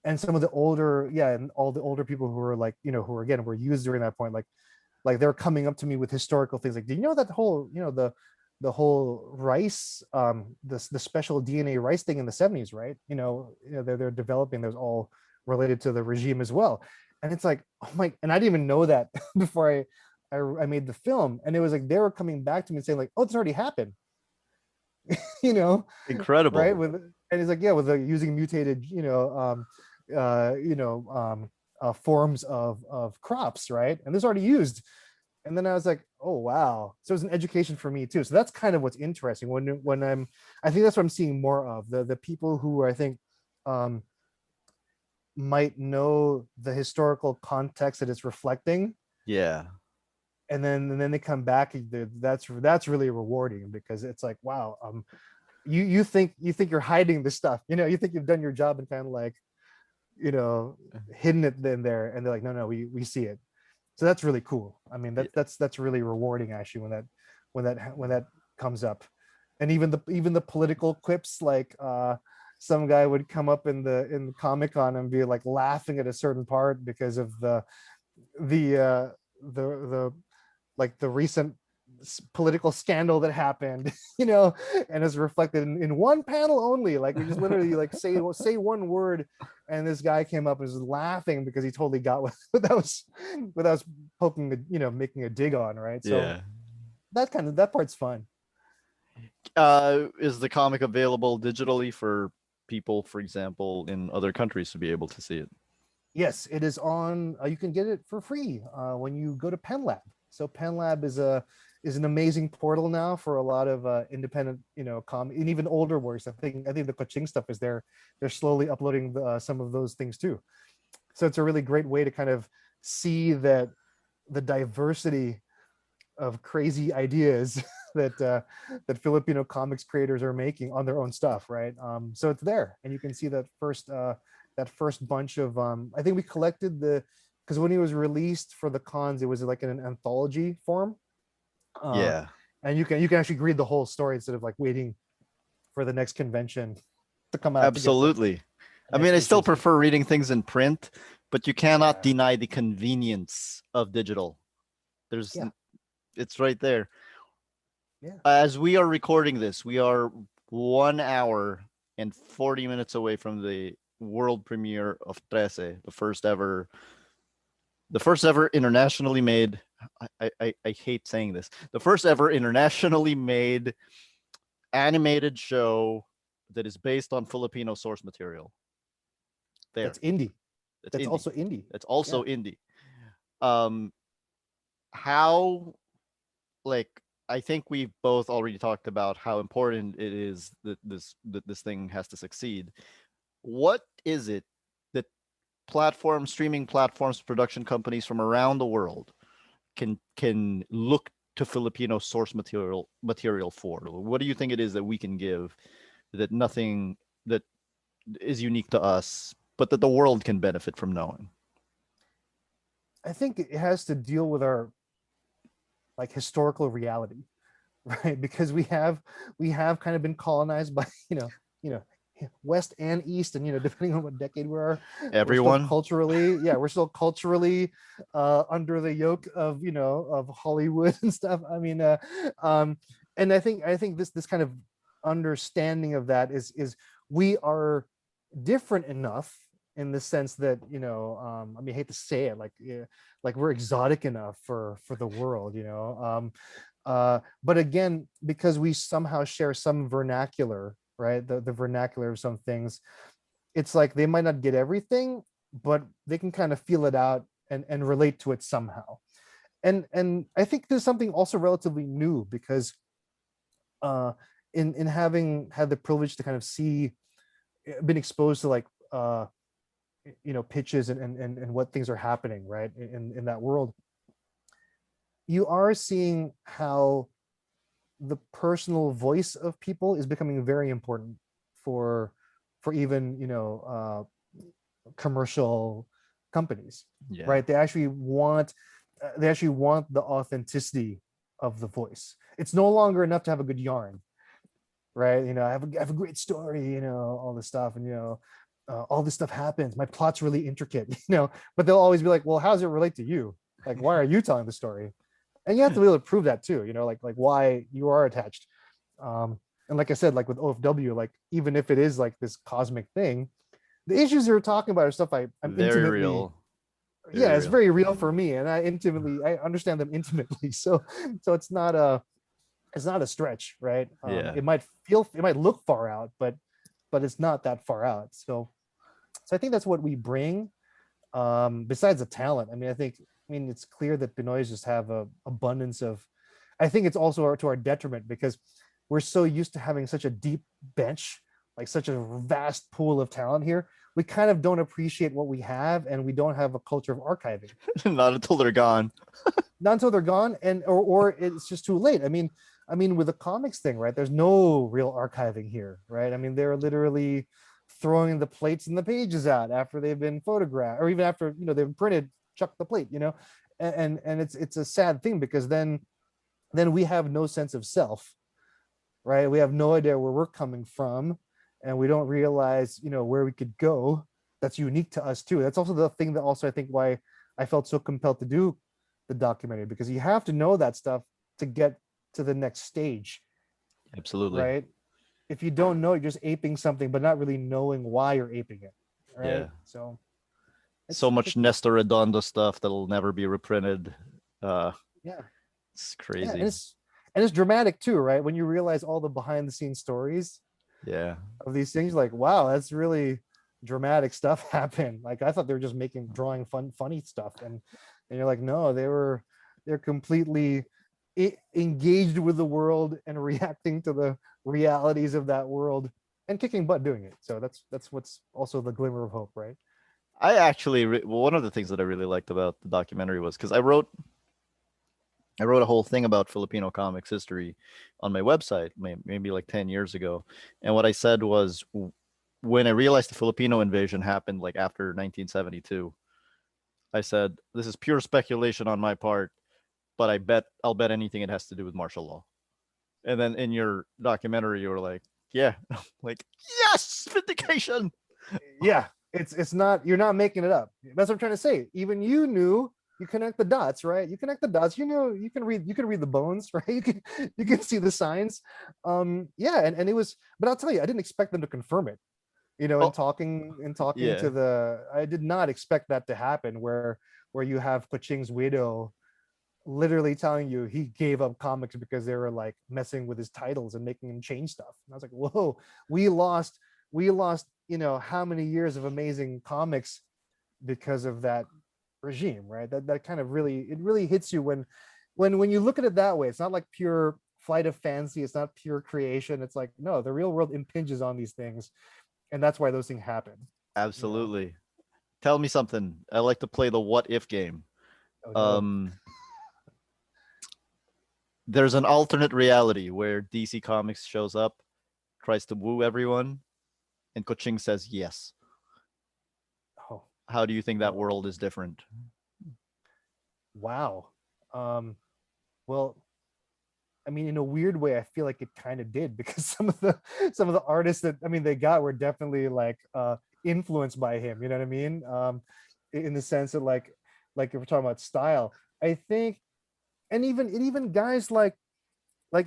B: And some of the older, yeah, and all the older people who were like, who were, again, were used during that point, like they're coming up to me with historical things like, do you know that whole, the whole rice, the special DNA rice thing in the 70s, right? They're developing those all related to the regime as well. And it's like, oh my, and I didn't even know that before I made the film. And it was like they were coming back to me and saying like, oh, it's already happened. you know
A: Incredible.
B: right, and it's like, yeah, with using mutated forms of crops, right? And this already used. And then I was like, oh wow. So it's an education for me too. So that's kind of what's interesting when I think that's what I'm seeing more of, the people who I think um might know the historical context that it's reflecting,
A: Yeah.
B: and then they come back. That's really rewarding, because it's like, wow, you think you're hiding this stuff, you think you've done your job and kind of like, you know hidden it in there, and they're like, no, we see it. So that's really cool. I mean,
A: Yeah.
B: that's really rewarding, actually, when that comes up. And even the political quips, like some guy would come up in the Comic Con and be like laughing at a certain part because of the like the recent political scandal that happened, and is reflected in one panel only. Like, we just literally like say one word, and this guy came up and was laughing because he totally got what that was poking making a dig on, right? So
A: Yeah.
B: that part's fun.
A: Is the comic available digitally for people, for example, in other countries to be able to see it?
B: Yes, it is on. You can get it for free when you go to PenLab. So PenLab is an amazing portal now for a lot of independent, and even older works. I think the Coching stuff is there. They're slowly uploading some of those things too. So it's a really great way to kind of see that the diversity of crazy ideas that Filipino comics creators are making on their own stuff, right? So it's there, and you can see that first bunch of I think we collected because when he was released for the cons, it was like in an anthology form, uh,
A: Yeah.
B: and you can actually read the whole story instead of like waiting for the next convention to come out to get
A: Absolutely.
B: an
A: I mean, I
B: extra
A: still
B: issue.
A: prefer reading things in print, but you cannot
B: Yeah,
A: deny the convenience of digital. There's
B: yeah,
A: it's right there.
B: yeah.
A: As we are recording this, we are 1 hour and 40 minutes away from the world premiere of Trece, the first ever internationally made. I hate saying this. The first ever internationally made animated show that is based on Filipino source material.
B: That's
A: There,
B: indie.
A: that's
B: That's
A: indie.
B: also indie.
A: That's
B: Yeah.
A: also indie. Um, how like I think we've both already talked about how important it is that this thing has to succeed. What is it that streaming platforms, production companies from around the world can look to Filipino source material for? What do you think it is that we can give that nothing that is unique to us, but that the world can benefit from knowing?
B: I think it has to deal with our like historical reality, right? Because we have kind of been colonized by you know west and east, and depending on what decade we are, we're still
A: Everyone.
B: culturally, yeah, we're still culturally under the yoke of of Hollywood and stuff. I mean, um and I think this kind of understanding of that is we are different enough in the sense that I mean, I hate to say it, like, yeah, like we're exotic enough for the world, but again, because we somehow share some vernacular, right? The vernacular of some things, it's like they might not get everything, but they can kind of feel it out and relate to it somehow. And I think there's something also relatively new, because uh in having had the privilege to kind of see been exposed to like pitches and what things are happening right in that world, you are seeing how the personal voice of people is becoming very important for even commercial companies,
A: Yeah.
B: right? They actually want the authenticity of the voice. It's no longer enough to have a good yarn, right? I have a great story, all this stuff, and all this stuff happens. My plot's really intricate, but they'll always be like, well, how does it relate to you? Like, why are you telling the story? And you have to be able to prove that too, like why you are attached. And like I said, like with OFW, like even if it is like this cosmic thing, the issues you're talking about are stuff I'm
A: Very
B: intimately,
A: real.
B: yeah,
A: Very
B: it's
A: real.
B: very real for me, and I understand them intimately. So it's not a stretch, right?
A: Yeah.
B: It might look far out, but it's not that far out. So I think that's what we bring. Besides the talent, it's clear that Pinoys just have a abundance of. I think it's also to our detriment because we're so used to having such a deep bench, like such a vast pool of talent here. We kind of don't appreciate what we have, and we don't have a culture of archiving.
A: Not until they're gone.
B: Not until they're gone, and or it's just too late. I mean, with the comics thing, right? There's no real archiving here, right? I mean, they're literally throwing the plates and the pages out after they've been photographed, or even after they've been printed. Chuck the plate, and it's a sad thing because then we have no sense of self, right? We have no idea where we're coming from, and we don't realize where we could go. That's unique to us too. That's also the thing that also I think why I felt so compelled to do the documentary, because you have to know that stuff to get to the next stage,
A: Absolutely.
B: right? If you don't know, you're just aping something but not really knowing why you're aping it,
A: Yeah.
B: right? So
A: So much
B: it's
A: Nestor Redondo stuff that'll never be reprinted. Uh,
B: yeah,
A: it's
B: yeah,
A: crazy.
B: and it's dramatic too, right? When you realize all the behind the scenes stories
A: Yeah.
B: of these things, like wow, that's really dramatic stuff happened. Like I thought they were just making drawing funny stuff, and you're like, no, they're completely engaged with the world and reacting to the realities of that world and kicking butt doing it. So that's what's also the glimmer of hope, right?
A: I actually one of the things that I really liked about the documentary was because I wrote a whole thing about Filipino comics history on my website, maybe like 10 years ago. And what I said was when I realized the Filipino invasion happened like after 1972, I said, this is pure speculation on my part, but I'll bet anything it has to do with martial law. And then in your documentary, you were like, yeah, like, yes, vindication.
B: Yeah, it's not, you're not making it up. That's what I'm trying to say. Even you knew, you connect the dots, right? You connect the dots. You can read the bones, right? You can see the signs. Yeah, and it was, but I'll tell you, I didn't expect them to confirm it. In
A: Oh,
B: talking
A: yeah,
B: to I did not expect that to happen where you have Coching's widow literally telling you he gave up comics because they were like messing with his titles and making him change stuff. And I was like, whoa, we lost how many years of amazing comics because of that regime, right? That kind of really hits you when you look at it that way. It's not like pure flight of fancy, it's not pure creation. It's like, no, the real world impinges on these things, and that's why those things happen. you know
A: absolutely. Tell me something. I like to play the what if game.
B: oh no.
A: Um, there's an alternate reality where DC Comics shows up, tries to woo everyone, and Koching says yes.
B: Oh,
A: How do you think that
B: well,
A: world is different?
B: wow. Well, in a weird way, I feel like it kind of did, because some of the artists that they got were definitely like influenced by him. You know what I mean? In the sense that like if we're talking about style, I think, and even guys like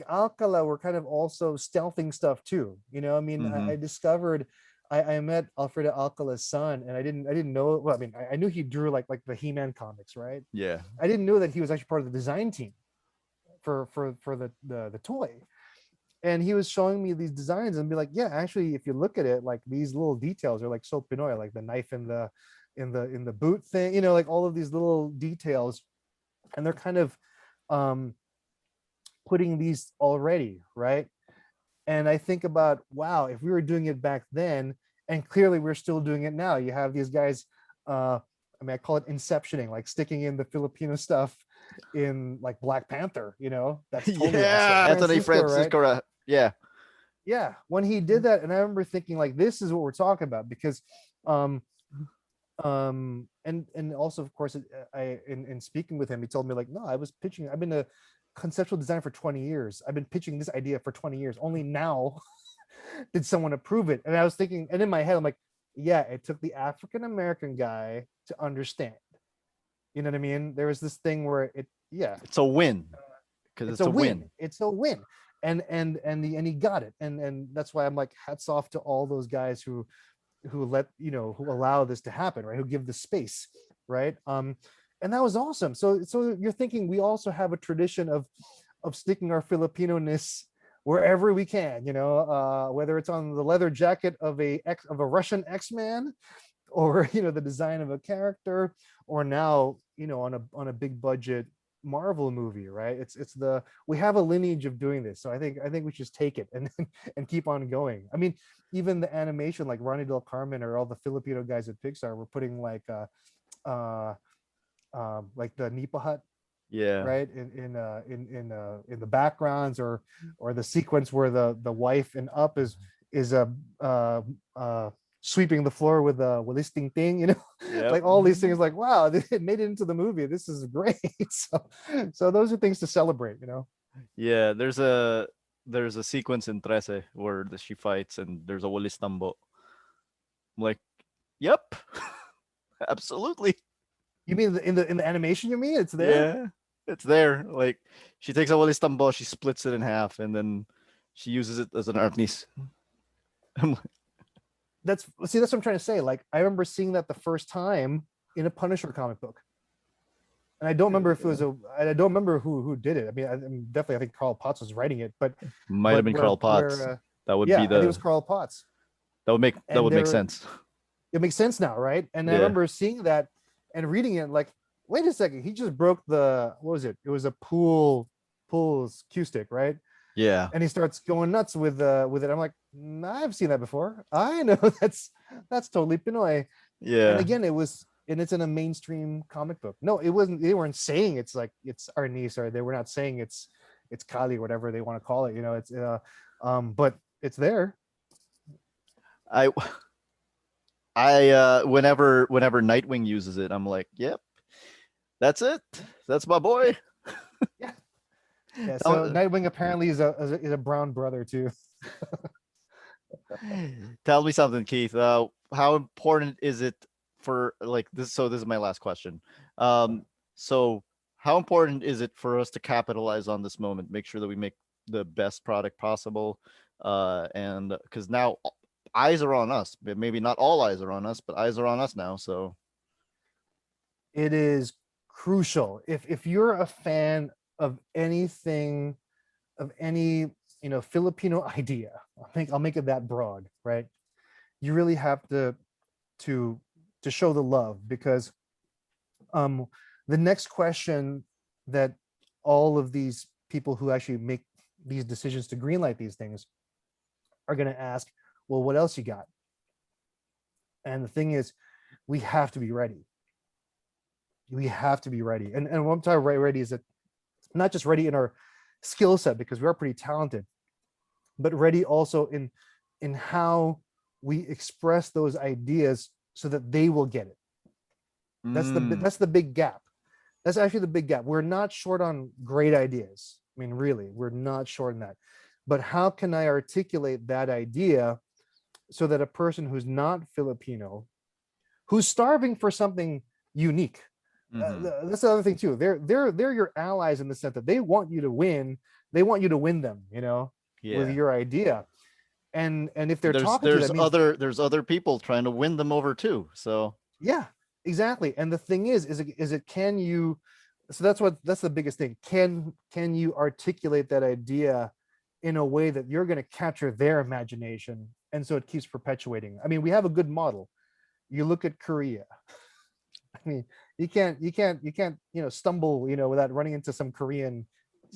B: Alcala were kind of also stealthing stuff too.
A: Mm-hmm.
B: I discovered, I met Alfredo Alcala's son, and I didn't know. Well, I knew he drew like the He-Man comics, right?
A: Yeah.
B: I didn't know that he was actually part of the design team for the toy. And he was showing me these designs and be like, yeah, actually, if you look at it, like these little details are like so Pinoy, like the knife in the boot thing, like all of these little details, and they're kind of um putting these already, right? And I think about, wow, if we were doing it back then, And clearly we're still doing it now. You have these guys, I mean, I call it inceptioning, like sticking in the Filipino stuff in like Black Panther, that's totally awesome.
A: Yeah, Anthony
B: Francisco, right?
A: Francisco. Yeah,
B: Yeah, when he did that, and I remember thinking like, this is what we're talking about, because um and also, of course, I in speaking with him, he told me like, no, I've been a conceptual designer for 20 years. I've been pitching this idea for 20 years. Only now did someone approve it. And I was thinking, and in my head I'm like, yeah, it took the African American guy to understand. You know what I mean? There was this thing where yeah,
A: it's a win because
B: it's
A: it's
B: a
A: a win.
B: win. It's a win. And he got it. And that's why I'm like, hats off to all those guys who let, who allow this to happen, right? Who give the space, right? And that was awesome. So you're thinking we also have a tradition of sticking our Filipino-ness wherever we can, whether it's on the leather jacket of a Russian X-Man, or the design of a character, or now on a big budget Marvel movie, right? We have a lineage of doing this, so I think we should just take it and keep on going. I mean, even the animation, like Ronnie Del Carmen or all the Filipino guys at Pixar were putting like the Nipa hut,
A: Yeah,
B: right, in the backgrounds, or the sequence where the wife in Up is sweeping the floor with a listing thing,
A: yep.
B: like all these things, like, wow, it made it into the movie, this is great. So those are things to celebrate.
A: Yeah, there's a sequence in Trece where she fights and there's a Walis Tambo. I'm like, yep, absolutely.
B: You mean in the animation, you mean it's there?
A: Yeah, it's there. Like she takes a Walis Tambo, she splits it in half, and then she uses it as an arnis.
B: That's what I'm trying to say. Like, I remember seeing that the first time in a Punisher comic book, and I don't remember if it was I don't remember who did it. I mean, definitely I think Carl Potts was writing it, but
A: Might have been Carl Potts. That would
B: yeah,
A: be
B: I think it was Carl Potts.
A: that would make sense.
B: It makes sense now, right? And I
A: Yeah.
B: remember seeing that and reading it, like, wait a second, he just broke what was it? It was a pool's cue stick, right?
A: Yeah.
B: And he starts going nuts with it. I'm like, I've seen that before. I know that's totally Pinoy.
A: Yeah.
B: And again, it's in a mainstream comic book. No, it wasn't. They weren't saying it's like it's our niece, or they were not saying it's Kali, whatever they want to call it. It's but it's there.
A: I whenever Nightwing uses it, I'm like, yep, that's it. That's my boy.
B: Yeah. Yeah. So Nightwing apparently is a brown brother too.
A: Tell me something, Keith. How important is it for like this? So this is my last question. So how important is it for us to capitalize on this moment, make sure that we make the best product possible, and because now eyes are on us. Maybe not all eyes are on us, but eyes are on us now. So
B: it is crucial. If you're a fan of anything, of any Filipino idea, I'll make it that broad, right? You really have to show the love, because the next question that all of these people who actually make these decisions to greenlight these things are going to ask, well, what else you got? And the thing is, we have to be ready. We have to be ready. And what I'm talking about ready is that not just ready in our skill set, because we are pretty talented, but ready also in how we express those ideas so that they will get it. That's the big gap. That's actually the big gap. We're not short on great ideas. I mean, really, we're not short on that. But how can I articulate that idea so that a person who's not Filipino, who's starving for something unique, that's the other thing too. They're your allies in the sense that they want you to win. They want you to win them, with your idea. And if they're talking to you, that means
A: there's other people trying to win them over too. So
B: yeah, exactly. And the thing is can you? So that's the biggest thing. Can you articulate that idea in a way that you're going to capture their imagination, and so it keeps perpetuating? I mean, we have a good model. You look at Korea. I mean, you can't stumble without running into some Korean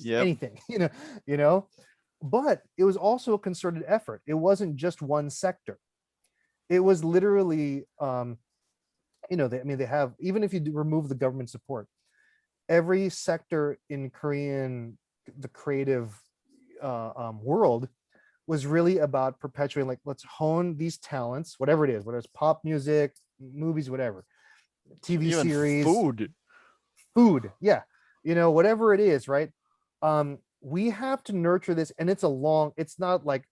B: anything, but it was also a concerted effort. It wasn't just one sector. it was literally they have, even if you remove the government support, every sector in Korean, the creative world, was really about perpetuating, like, let's hone these talents, whatever it is, whether it's pop music, movies, whatever, TV
A: Even
B: series,
A: food.
B: food, yeah, whatever it is, right? We have to nurture this, and it's not like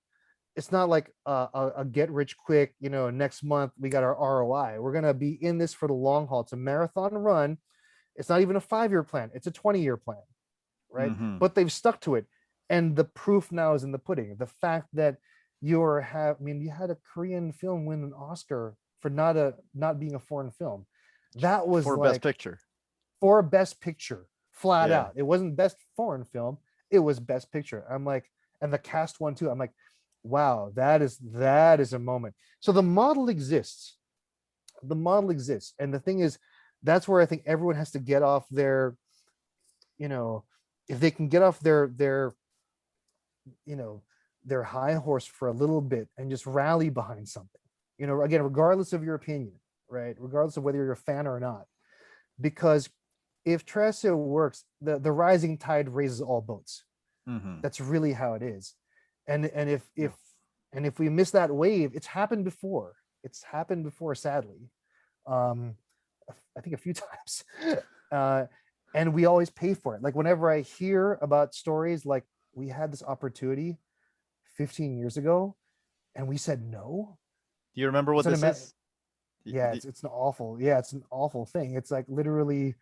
B: a get rich quick, next month we got our ROI. We're gonna be in this for the long haul. It's a marathon run. It's not even a 5-year plan, it's a 20-year plan, right?
A: Mm-hmm.
B: But they've stuck to it, and the proof now is in the pudding. The fact that you had a Korean film win an Oscar for not being a foreign film. That was
A: For
B: like
A: Best Picture.
B: for best picture, flat
A: Yeah.
B: out. It wasn't best foreign film, it was best picture. I'm like, and the cast one too. I'm like, wow, that is a moment. So the model exists. And the thing is, that's where I think everyone has to get off their, if they can get off their high horse for a little bit and just rally behind something, again, regardless of your opinion, right? Regardless of whether you're a fan or not. Because if Tresio works, the rising tide raises all boats.
A: Mm-hmm.
B: That's really how it is. And if we miss that wave, it's happened before. Sadly. I think a few times. And we always pay for it. Like, whenever I hear about stories like, we had this opportunity 15 years ago and we said no.
A: Do you remember what this is?
B: Yeah, it's an awful thing. It's like, literally,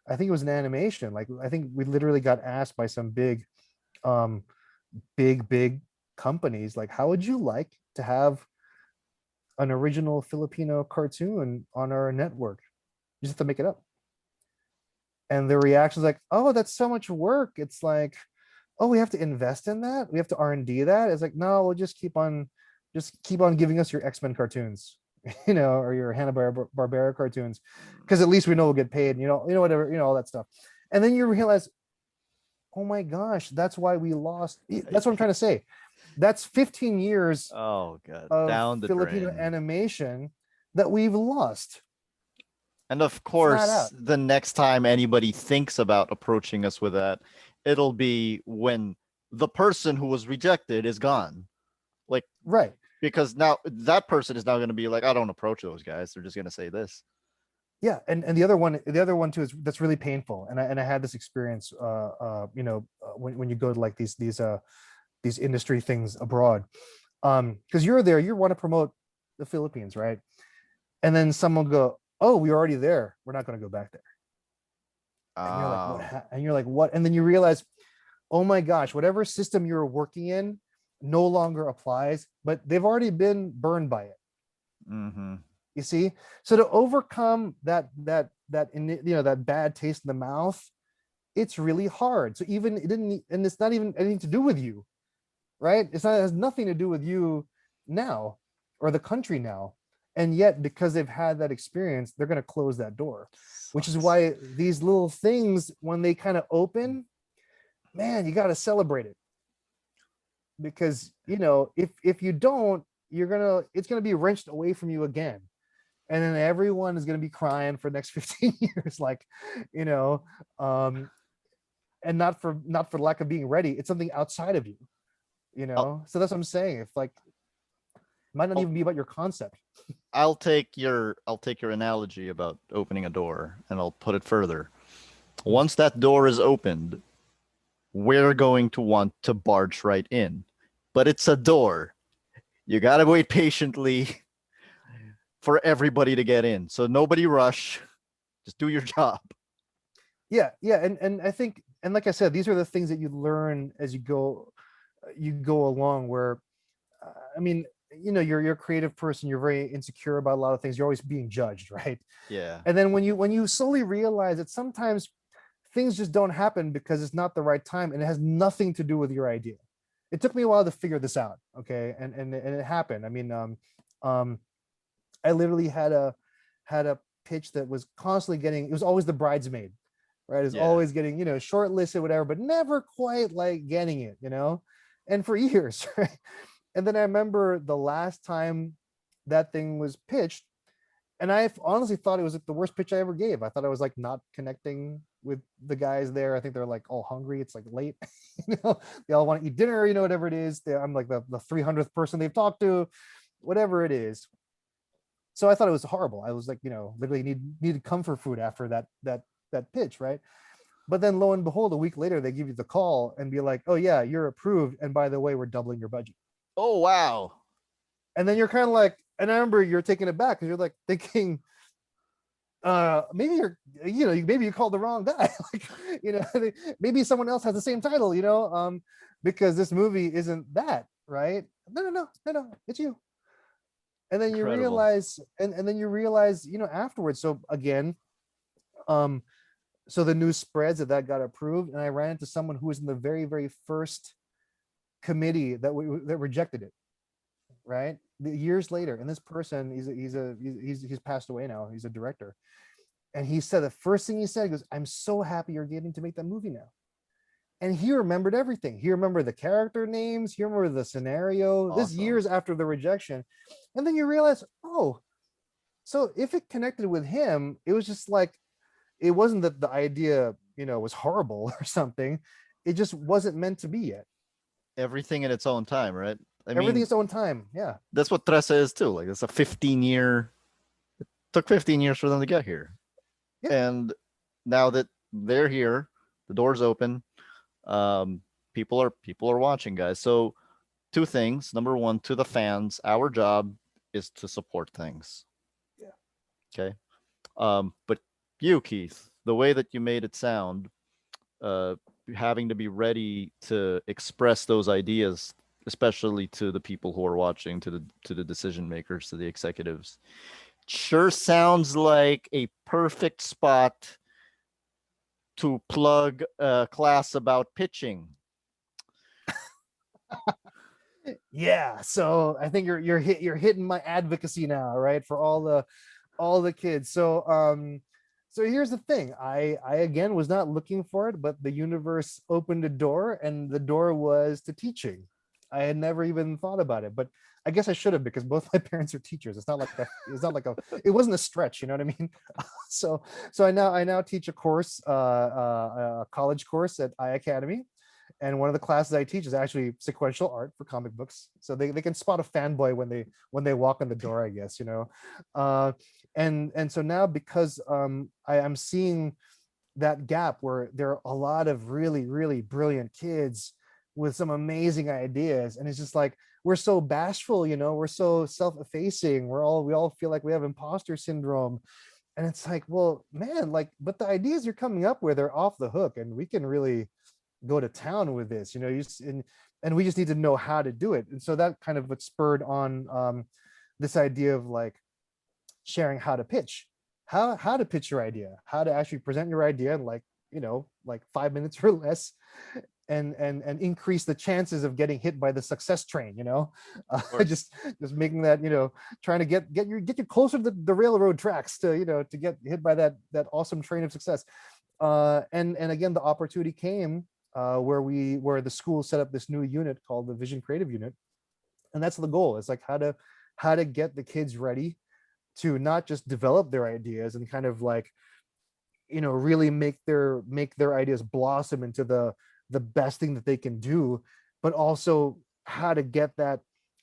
B: I think it was an animation. Like, I think we literally got asked by some big companies, like, how would you like to have an original Filipino cartoon on our network? You just have to make it up. And the reaction is like, oh, that's so much work. It's like, oh, we have to invest in that, we have to R&D that. It's like, no, we'll just keep on giving us your X-Men cartoons, or your Hanna-Barbera cartoons, because at least we know we'll get paid, whatever, all that stuff. And then you realize, oh my gosh, that's why we lost. That's what I'm trying to say. That's 15 years
A: oh god,
B: of
A: down the
B: Filipino
A: drain.
B: animation that we've lost.
A: And of
B: Flat
A: course,
B: out.
A: the next time anybody thinks about approaching us with that, it'll be when the person who was rejected is gone. Like,
B: Right.
A: because now that person is now going to be like, I don't approach those guys. They're just going to say this.
B: Yeah, and the other one too is that's really painful. And I had this experience, when you go to, like, these industry things abroad, because you're there, you want to promote the Philippines, right? And then someone go, oh, we're already there, we're not going to go back there. And you're like, what? And you're like, what? And then you realize, oh my gosh, whatever system you're working in no longer applies, but they've already been burned by it.
A: Mm-hmm.
B: You see, so to overcome that bad taste in the mouth, it's really hard. So even it didn't, and it's not even anything to do with you, right? It has nothing to do with you now or the country now. And yet, because they've had that experience, they're going to close that door, which is why these little things, when they kind of open, man, you got to celebrate it. Because, if you don't, it's going to be wrenched away from you again. And then everyone is going to be crying for the next 15 years, like, and not for lack of being ready. It's something outside of you, So that's what I'm saying. If, like, it might not even be about your concept.
A: I'll take your analogy about opening a door, and I'll put it further. Once that door is opened, we're going to want to barge right in. But it's a door. You got to wait patiently for everybody to get in. So nobody rush. Just do your job.
B: Yeah. And I think, and like I said, these are the things that you learn as you go along, where, you're a creative person, you're very insecure about a lot of things, you're always being judged, right?
A: Yeah.
B: And then when you slowly realize that sometimes things just don't happen because it's not the right time, and it has nothing to do with your idea. It took me a while to figure this out. Okay. And it happened. I literally had a pitch that was constantly it was always the bridesmaid, right? It was always getting, shortlisted, whatever, but never quite like getting it, and for years, right? And then I remember the last time that thing was pitched, and I honestly thought it was like the worst pitch I ever gave. I thought I was like not connecting with the guys there. I think they're like all hungry. It's like late, they all want to eat dinner, whatever it is. I'm like the 300th person they've talked to, whatever it is. So I thought it was horrible. I was like, literally needed comfort food after that pitch, right? But then lo and behold, a week later, they give you the call and be like, oh yeah, you're approved. And by the way, we're doubling your budget.
A: Oh wow.
B: And then you're kind of like, and I remember you're taking it back because you're like thinking, maybe maybe you called the wrong guy. Maybe someone else has the same title, because this movie isn't that, right? No, it's you. And then
A: Incredible.
B: you realize, and then you realize, afterwards. So again, so the news spreads that got approved, and I ran into someone who was in the very, very first committee that rejected it, right? Years later, and this person, he's passed away now. He's a director, and he said the first thing he said, he goes, "I'm so happy you're getting to make that movie now." And he remembered everything. He remembered the character names. He remembered the scenario.
A: Awesome.
B: This years after the rejection, and then you realize, oh, so if it connected with him, it was just like, it wasn't that the idea, was horrible or something. It just wasn't meant to be yet.
A: Everything in its own time, right?
B: Everything its own time. Yeah.
A: That's what Tressa is too. Like it's a 15-year. It took 15 years for them to get here, and now that they're here, the door's open. People are watching, guys. So 2 things. Number 1, to the fans, our job is to support things.
B: Yeah.
A: Okay. But you, Keith, the way that you made it sound, having to be ready to express those ideas, especially to the people who are watching, to the decision makers, to the executives, sure sounds like a perfect spot to plug a class about pitching.
B: Yeah. So I think you're hitting my advocacy now, right? For all the kids. So here's the thing. I again was not looking for it, but the universe opened a door, and the door was to teaching. I had never even thought about it, but I guess I should have, because both my parents are teachers. It's not like it wasn't a stretch, you know what I mean? So I now teach a course, a college course at iAcademy. And one of the classes I teach is actually sequential art for comic books. So they can spot a fanboy when they walk in the door, I guess, and so now, because I'm seeing that gap where there are a lot of really, really brilliant kids with some amazing ideas, and it's just like, we're so bashful, we're so self-effacing, we all feel like we have imposter syndrome. And it's like, well, man, like, but the ideas you're coming up with are off the hook, and we can really go to town with this, and we just need to know how to do it. And so that kind of what spurred on this idea of like sharing how to pitch, how to pitch your idea, how to actually present your idea in like 5 minutes or less, and increase the chances of getting hit by the success train, just making that, trying to get you closer to the railroad tracks to get hit by that awesome train of success. And again, the opportunity came where the school set up this new unit called the Vision Creative Unit, and that's the goal. It's like how to get the kids ready to not just develop their ideas and kind of like, really make their ideas blossom into the best thing that they can do, but also how to get that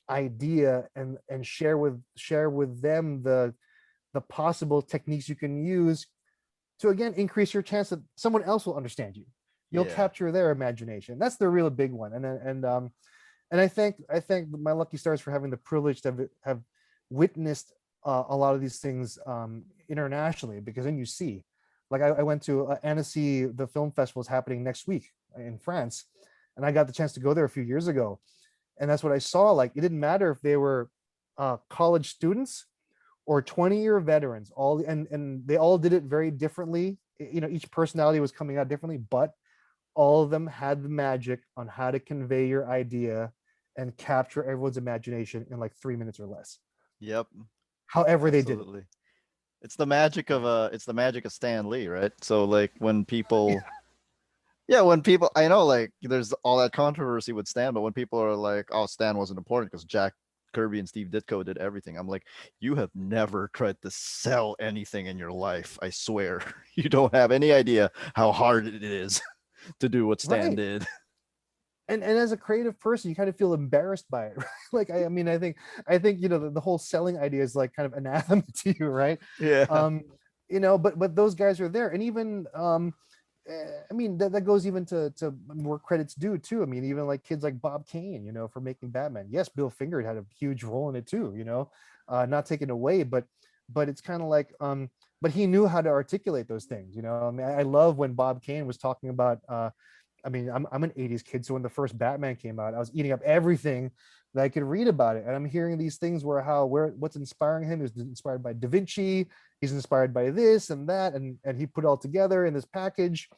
B: idea and share with them the possible techniques you can use to, again, increase your chance that someone else will understand you. You'll capture their imagination. That's the real big one. And I thank my lucky stars for having the privilege to have witnessed a lot of these things internationally, because then you see, like I went to Annecy, the film festival is happening next week in France, and I got the chance to go there a few years ago, and that's what I saw. Like, it didn't matter if they were college students or 20-year veterans, and they all did it very differently. Each personality was coming out differently, but all of them had the magic on how to convey your idea and capture everyone's imagination in like 3 minutes or less.
A: Yep.
B: However they did it.
A: It's the magic of Stan Lee, right? So like when people when people, I know, like, there's all that controversy with Stan, but when people are like, oh, Stan wasn't important because Jack Kirby and Steve Ditko did everything. I'm like, you have never tried to sell anything in your life. I swear, you don't have any idea how hard it is to do what Stan
B: Right.
A: did.
B: And as a creative person, you kind of feel embarrassed by it, right? Like I mean, I think the whole selling idea is like kind of anathema to you, right?
A: Yeah.
B: um but those guys are there. And even I mean, that goes even to more credits due too. I mean, even like kids like Bob Kane, for making Batman. Yes, Bill Finger had a huge role in it too, not taken away, but it's kind of like but he knew how to articulate those things. I mean, I love when Bob Kane was talking about I mean, I'm an 80s kid, so when the first Batman came out, I was eating up everything that I could read about it. And I'm hearing these things what's inspiring him is inspired by Da Vinci, he's inspired by this and that, and he put it all together in this package,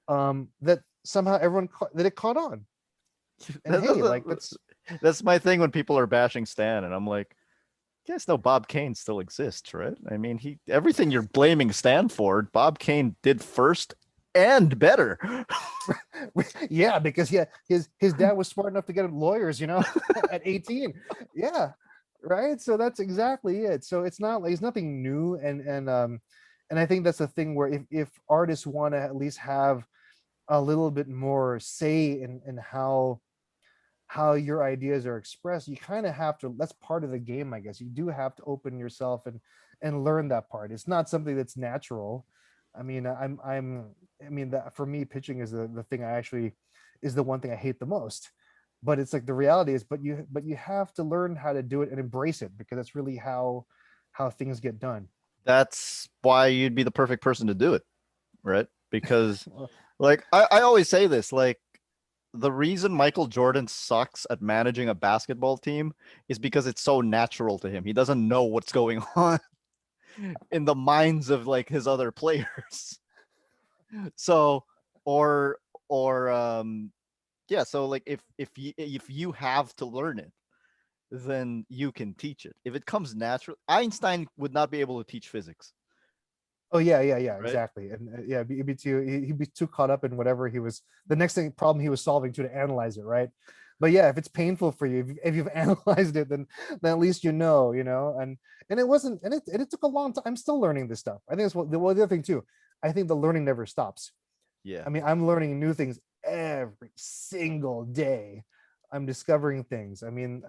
B: that somehow that it caught on. And hey, like
A: That's my thing when people are bashing Stan, and I'm like, you guys know Bob Kane still exists, right? I mean, everything you're blaming Stan for, Bob Kane did first and better.
B: yeah, because his dad was smart enough to get him lawyers, at 18. Yeah, right. So that's exactly it. So it's not like it's nothing new, and I think that's the thing where if artists want to at least have a little bit more say in how your ideas are expressed, you kind of have to. That's part of the game, I guess. You do have to open yourself and learn that part. It's not something that's natural. I mean, I mean, that for me, pitching is the thing I actually is the one thing I hate the most. But it's like the reality is, but you have to learn how to do it and embrace it, because that's really how things get done.
A: That's why you'd be the perfect person to do it, right? Because, like, I always say this, like, the reason Michael Jordan sucks at managing a basketball team is because it's so natural to him. He doesn't know what's going on in the minds of like his other players. So, or yeah, so like if you have to learn it, then you can teach it. If it comes natural, Einstein would not be able to teach physics,
B: Oh yeah,
A: right?
B: exactly. And yeah, he'd be too caught up in whatever the next problem he was solving to analyze it, right? But yeah, if it's painful for you, if you've analyzed it, then at least and it wasn't, and it took a long time. I'm still learning this stuff. I think it's the other thing too. I think the learning never stops.
A: Yeah.
B: I mean, I'm learning new things every single day. I'm discovering things. I mean,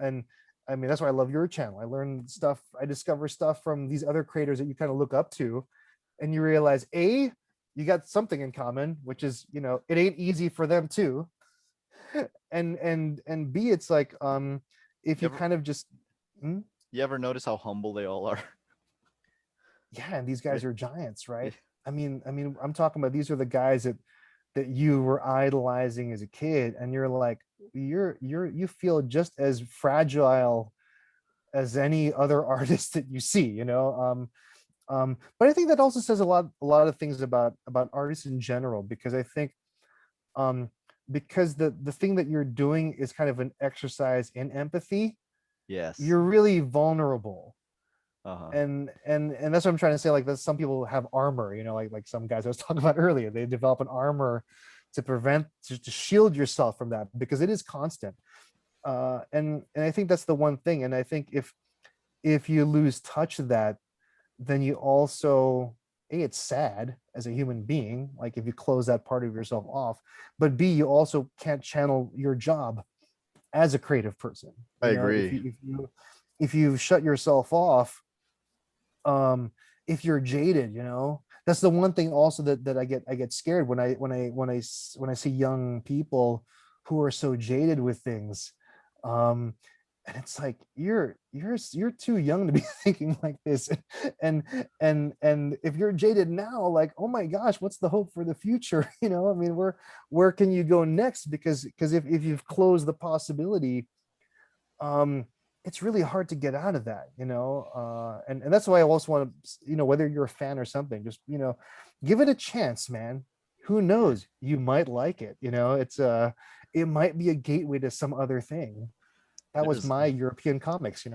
B: that's why I love your channel. I learn stuff. I discover stuff from these other creators that you kind of look up to, and you realize you got something in common, which is it ain't easy for them too. And B, it's like if
A: You
B: you
A: ever
B: kind of just hmm?
A: you ever notice how humble they all are?
B: Yeah, and these guys
A: Right?
B: are giants,
A: Yeah.
B: right? I mean, I'm talking about, these are the guys that you were idolizing as a kid, and you're like, you feel just as fragile as any other artist that you see. But I think that also says a lot of things about artists in general, because I think um because the thing that you're doing is kind of an exercise in empathy,
A: Yes.
B: you're really vulnerable.
A: Uh-huh.
B: And that's what I'm trying to say. Like, that some people have armor, like some guys I was talking about earlier, they develop an armor to shield yourself from that, because it is constant. And I think that's the one thing. And I think if you lose touch of that, then you also, it's sad as a human being, like if you close that part of yourself off, but B, you also can't channel your job as a creative person.
A: I
B: If
A: agree.
B: you shut yourself off, if you're jaded, that's the one thing also that I get scared when I see young people who are so jaded with things. And it's like, you're too young to be thinking like this. And if you're jaded now, like, oh my gosh, what's the hope for the future? I mean, where can you go next? Because if you've closed the possibility, um it's really hard to get out of that. And that's why I also want to, whether you're a fan or something, just give it a chance, man. Who
A: Yeah.
B: knows, you might like it. It might be a gateway to some other thing. That was
A: There's
B: my European comics.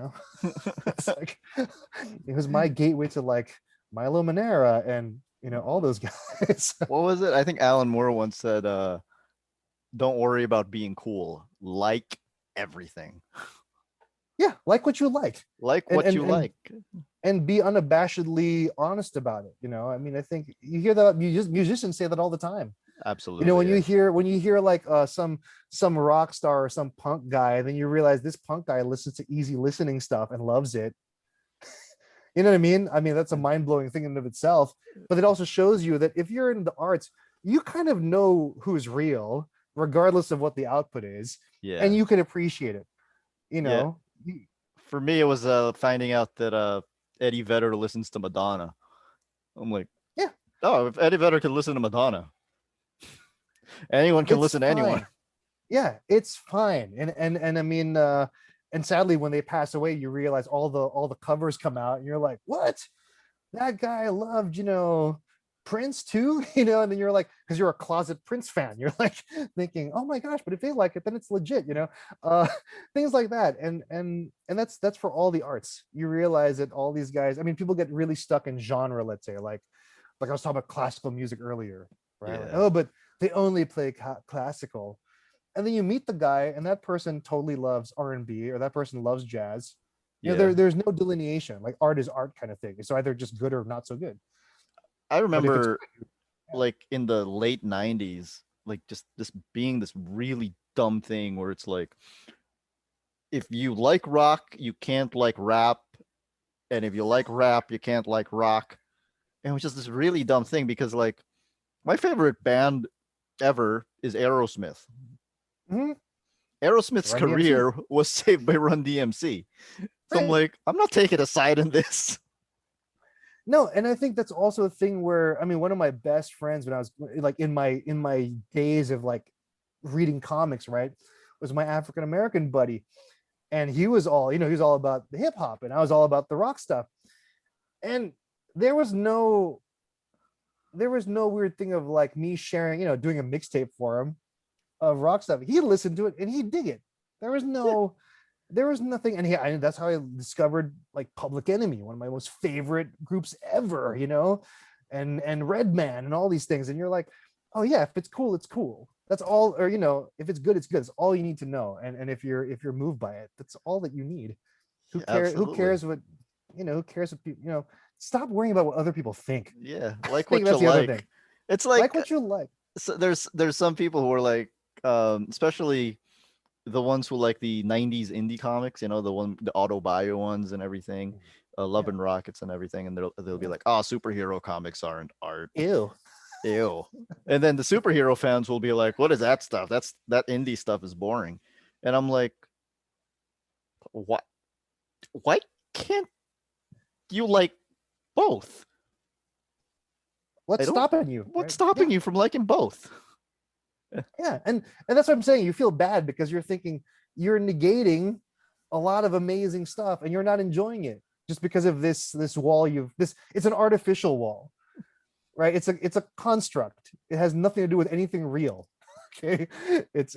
B: It's like, it was my gateway to like Milo Manera and all those guys.
A: what was it? I think Alan Moore once said, don't worry about being cool. Like everything.
B: Yeah, like what you
A: Like
B: and
A: what
B: and
A: you
B: and
A: like.
B: and be unabashedly honest about it. I mean, I think you hear that musicians say that all the time.
A: Absolutely, yeah.
B: When you hear like some rock star or some punk guy, then you realize this punk guy listens to easy listening stuff and loves it. You know what I mean? I mean, that's a mind-blowing thing in and of itself, but it also shows you that if you're in the arts, you kind of know who's real regardless of what the output is, and
A: Yeah.
B: you can appreciate it. you
A: Yeah.
B: know You-
A: For me, it was finding out that Eddie Vedder listens to Madonna. I'm like,
B: yeah,
A: oh, if Eddie Vedder can listen to Madonna, anyone can
B: it's
A: listen to anyone.
B: fine. Yeah, it's fine. And I mean, and sadly, when they pass away, you realize all the covers come out, and you're like, what? That guy loved, Prince too, and then you're like, because you're a closet Prince fan, you're like thinking, oh my gosh, but if they like it, then it's legit, uh, things like that. And that's for all the arts. You realize that all these guys, I mean, people get really stuck in genre, let's say, like I was talking about classical music earlier, right? Like,
A: Yeah.
B: oh, but they only play classical, and then you meet the guy and that person totally loves R&B, or that person loves jazz.
A: Yeah.
B: There's no delineation. Like art is art kind of thing. It's either just good or not so good.
A: I
B: But if it's
A: remember
B: good, yeah.
A: like in the late 90s, like just this being this really dumb thing where it's like, if you like rock, you can't like rap. And if you like rap, you can't like rock. And it was just this really dumb thing because like my favorite band ever is Aerosmith.
B: Mhm.
A: Aerosmith's
B: Run DMC.
A: career was saved by Run DMC. So I'm
B: Right.
A: like, I'm not taking a side in this.
B: No, and I think that's also a thing where, I mean, one of my best friends when I was like in my days of like reading comics, right, was my African American buddy. And he was all, he was all about the hip hop, and I was all about the rock stuff. And there was no weird thing of like me sharing, doing a mixtape for him of rock stuff. He listened to it and he dig it. There was
A: Yeah,
B: no, there was nothing, and that's how I discovered like Public Enemy, one of my most favorite groups ever, and Redman and all these things. And you're like, oh yeah, if it's cool, it's cool. That's all, or if it's good, it's good. It's all you need to know. And if you're moved by it, that's all that you need. Who cares? Who
A: absolutely.
B: cares what who cares what people, stop worrying about what other people think.
A: Yeah,
B: I
A: like
B: think
A: what you
B: that's the other thing.
A: like. It's
B: Like
A: like
B: what you like.
A: so there's some people who are like, especially the ones who like the 90s indie comics, the autobio ones and everything, Love
B: Yeah.
A: and Rockets and everything, and they'll be
B: Yeah.
A: like, oh, superhero comics aren't art.
B: Ew.
A: Ew. And then the superhero fans will be like, what is that stuff? That indie stuff is boring. And I'm like, what? Why can't you like both? I
B: What's
A: don't.
B: stopping you?
A: What's
B: Right?
A: stopping
B: Yeah.
A: you from liking both?
B: Yeah. And that's what I'm saying. You feel bad because you're thinking you're negating a lot of amazing stuff and you're not enjoying it just because of this wall it's an artificial wall, right? It's a construct. It has nothing to do with anything real. Okay. It's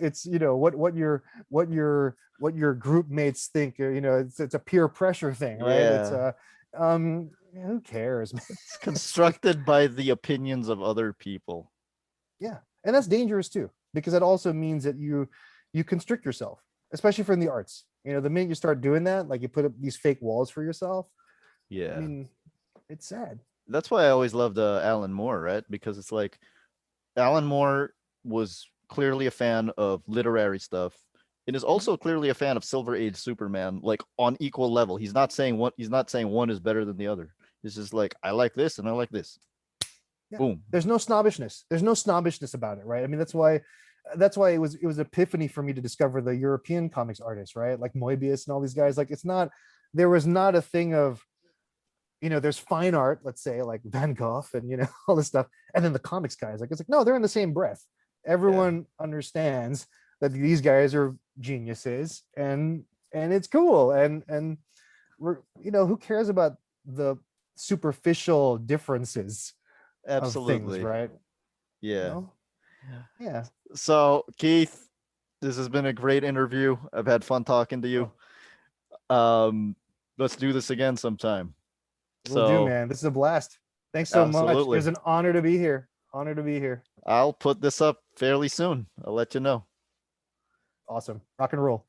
B: what your group mates think, it's a peer pressure thing, right? It's
A: Yeah,
B: who cares, man?
A: it's
B: It's like,
A: constructed by the opinions of other people.
B: yeah, and that's dangerous too, because that also means that you constrict yourself, especially from the arts. The minute you start doing that, like you put up these fake walls for yourself. I
A: Yeah,
B: mean, it's sad.
A: that's why I always loved Alan Moore, right? Because it's like Alan Moore was clearly a fan of literary stuff and is
B: Mhm.
A: also clearly a fan of Silver Age Superman, like on equal level. He's not saying one is better than the other. It's just like, I like this and I like this.
B: Yeah,
A: Boom.
B: there's no snobbishness about it, right? I mean, that's why it was epiphany for me to discover the European comics artists, right? Like Moebius and all these guys. Like, there was not a thing of, there's fine art, let's say, like Van Gogh and all this stuff, and then the comics guys. Like, it's like, no, they're in the same breath.
A: Yeah.
B: Everyone understands that these guys are geniuses, and it's cool. And we're, who cares about the superficial differences of things,
A: Absolutely.
B: right? You
A: Yeah.
B: know? Yeah.
A: So, Keith, this has been a great interview. I've had fun talking to you.
B: Oh,
A: Um, let's do this again sometime.
B: will do,
A: So,
B: man. This is a blast. Thanks so much. It
A: absolutely.
B: was an honor to be here. Honor to be here.
A: I'll put this up fairly soon. I'll let you know.
B: Awesome. Rock and roll.